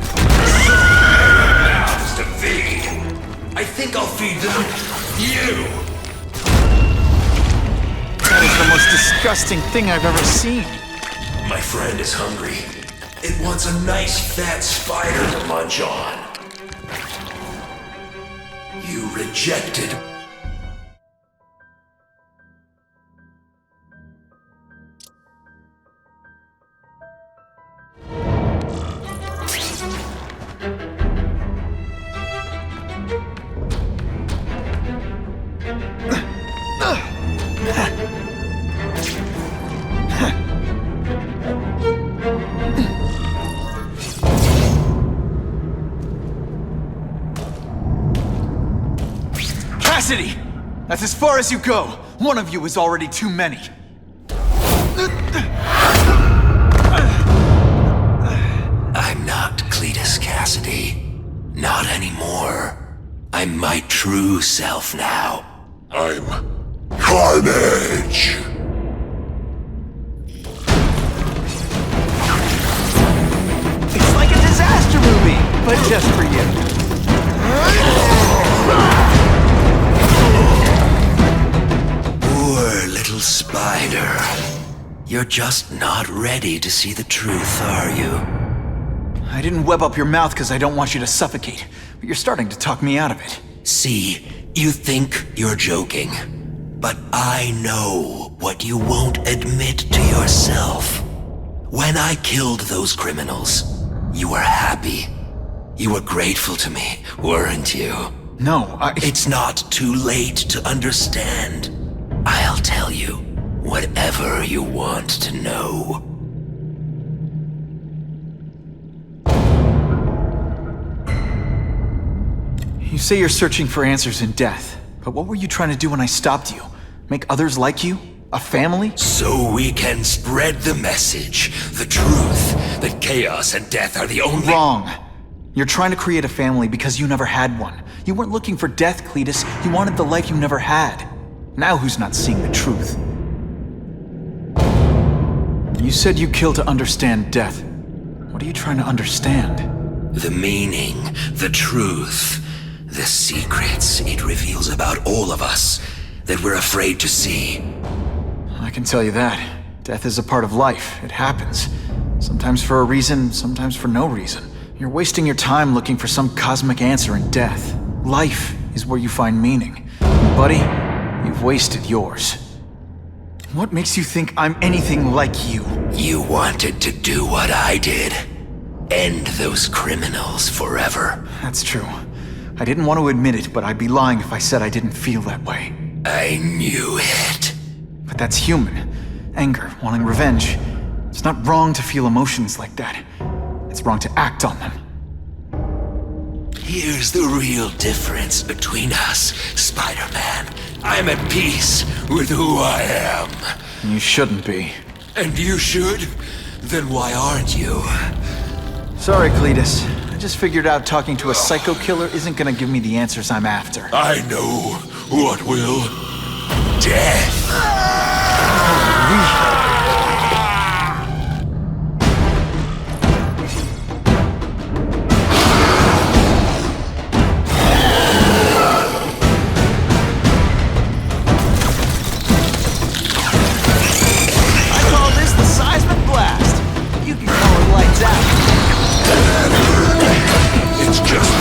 Mouths to feed. I think I'll feed them you. That is the most disgusting thing I've ever seen. My friend is hungry. It wants a nice fat spider to munch on. You rejected. Cassidy! That's as far as you go. One of you is already too many. I'm not Cletus Cassidy. Not anymore. I'm my true self now. I'm Carnage! It's like a disaster movie, but just for you. Little spider, you're just not ready to see the truth, are you? I didn't web up your mouth because I don't want you to suffocate, but you're starting to talk me out of it. See, you think you're joking, but I know what you won't admit to yourself. When I killed those criminals, you were happy. You were grateful to me, weren't you? No, It's not too late to understand. I'll tell you whatever you want to know. You say you're searching for answers in death, but what were you trying to do when I stopped you? Make others like you? A family? So we can spread the message, the truth, that chaos and death are the only— Wrong. You're trying to create a family because you never had one. You weren't looking for death, Cletus. You wanted the life you never had. Now who's not seeing the truth? You said you kill to understand death. What are you trying to understand? The meaning, the truth, the secrets it reveals about all of us that we're afraid to see. I can tell you that. Death is a part of life. It happens. Sometimes for a reason, sometimes for no reason. You're wasting your time looking for some cosmic answer in death. Life is where you find meaning. And buddy, you've wasted yours. What makes you think I'm anything like you? You wanted to do what I did. End those criminals forever. That's true. I didn't want to admit it, but I'd be lying if I said I didn't feel that way. I knew it. But that's human. Anger, wanting revenge. It's not wrong to feel emotions like that. It's wrong to act on them. Here's the real difference between us, Spider-Man. I'm at peace with who I am. You shouldn't be. And you should? Then why aren't you? Sorry, Cletus. I just figured out talking to a psycho killer isn't gonna give me the answers I'm after. I know what will. Death. It's just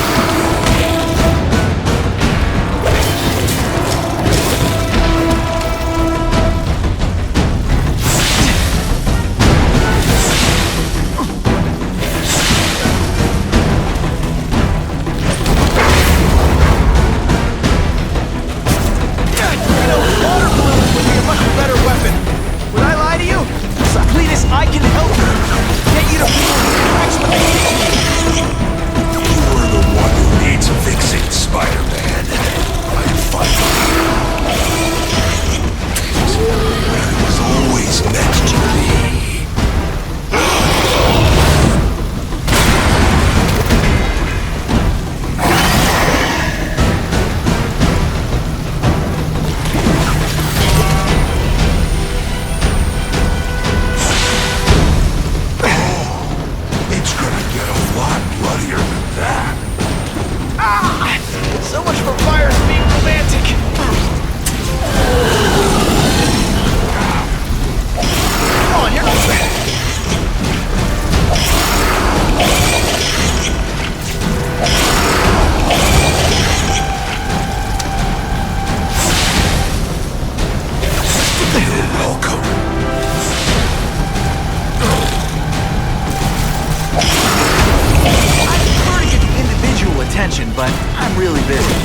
but I'm really busy.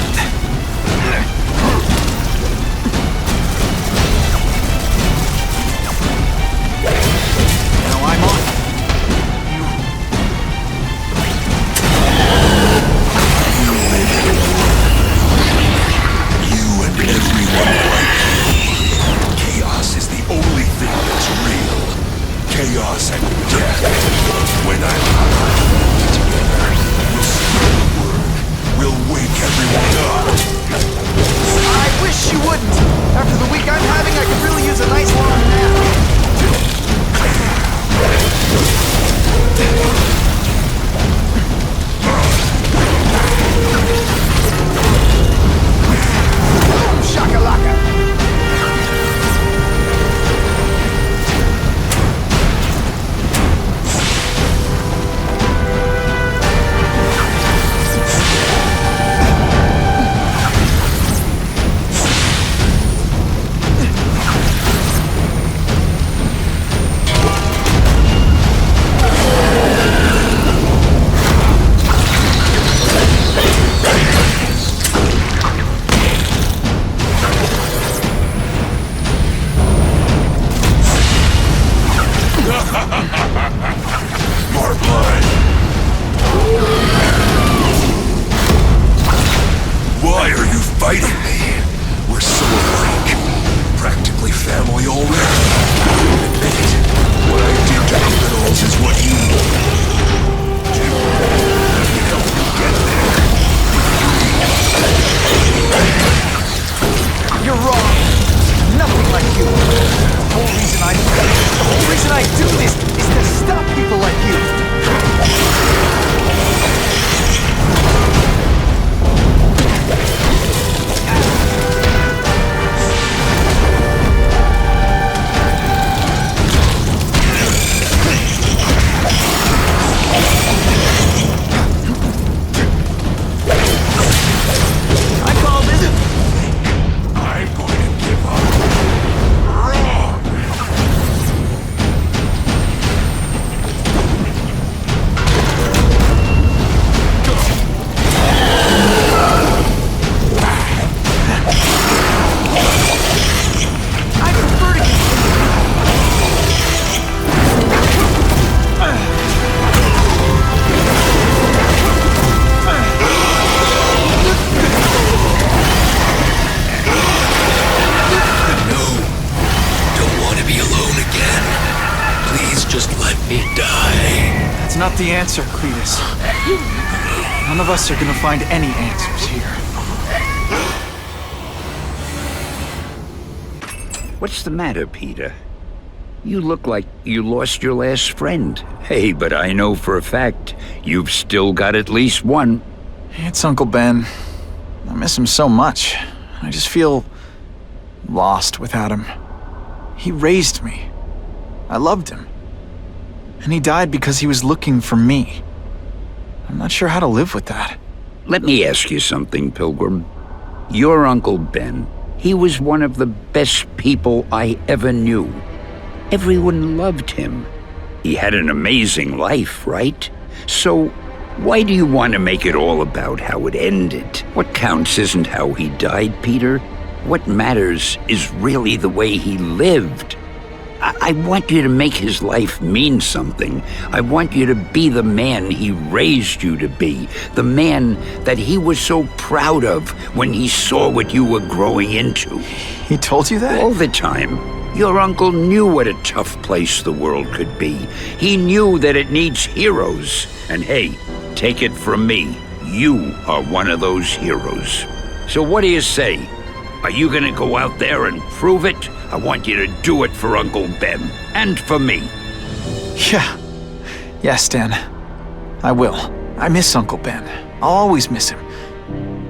Now I'm on. You and everyone like you. Chaos is the only thing that's real. Chaos and death. When I'm together, we'll spread the word. We'll wake everyone up. the answer, Cletus. None of us are gonna find any answers here. What's the matter, Peter? You look like you lost your last friend. Hey, but I know for a fact you've still got at least one. It's Uncle Ben. I miss him so much. I just feel lost without him. He raised me. I loved him. And he died because he was looking for me. I'm not sure how to live with that. Let me ask you something, Pilgrim. Your Uncle Ben, he was one of the best people I ever knew. Everyone loved him. He had an amazing life, right? So, why do you want to make it all about how it ended? What counts isn't how he died, Peter. What matters is really the way he lived. I want you to make his life mean something. I want you to be the man he raised you to be. The man that he was so proud of when he saw what you were growing into. He told you that? All the time. Your uncle knew what a tough place the world could be. He knew that it needs heroes. And hey, take it from me, you are one of those heroes. So what do you say? Are you gonna go out there and prove it? I want you to do it for Uncle Ben, and for me. Yeah. Yes, Dan. I will. I miss Uncle Ben. I'll always miss him.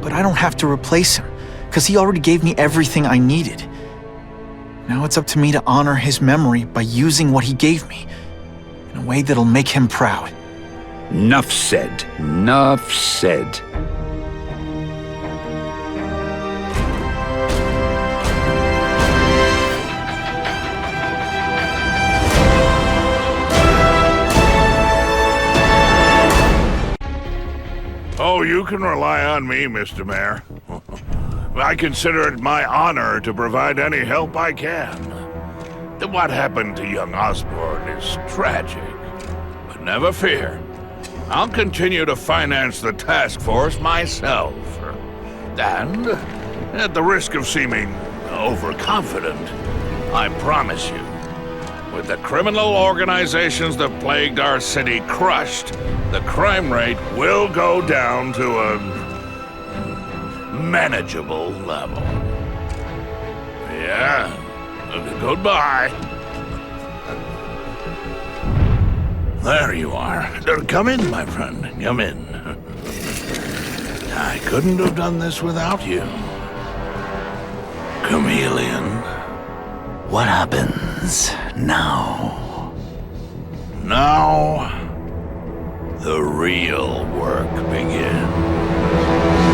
But I don't have to replace him, because he already gave me everything I needed. Now it's up to me to honor his memory by using what he gave me, in a way that'll make him proud. Nuff said. Nuff said. Oh, you can rely on me, Mr. Mayor. I consider it my honor to provide any help I can. What happened to young Osborn is tragic, but never fear. I'll continue to finance the task force myself. And, at the risk of seeming overconfident, I promise you, with the criminal organizations that plagued our city crushed, the crime rate will go down to a manageable level. Yeah, goodbye. There you are. Come in, my friend. Come in. I couldn't have done this without you. Chameleon. What happens now? Now, the real work begins.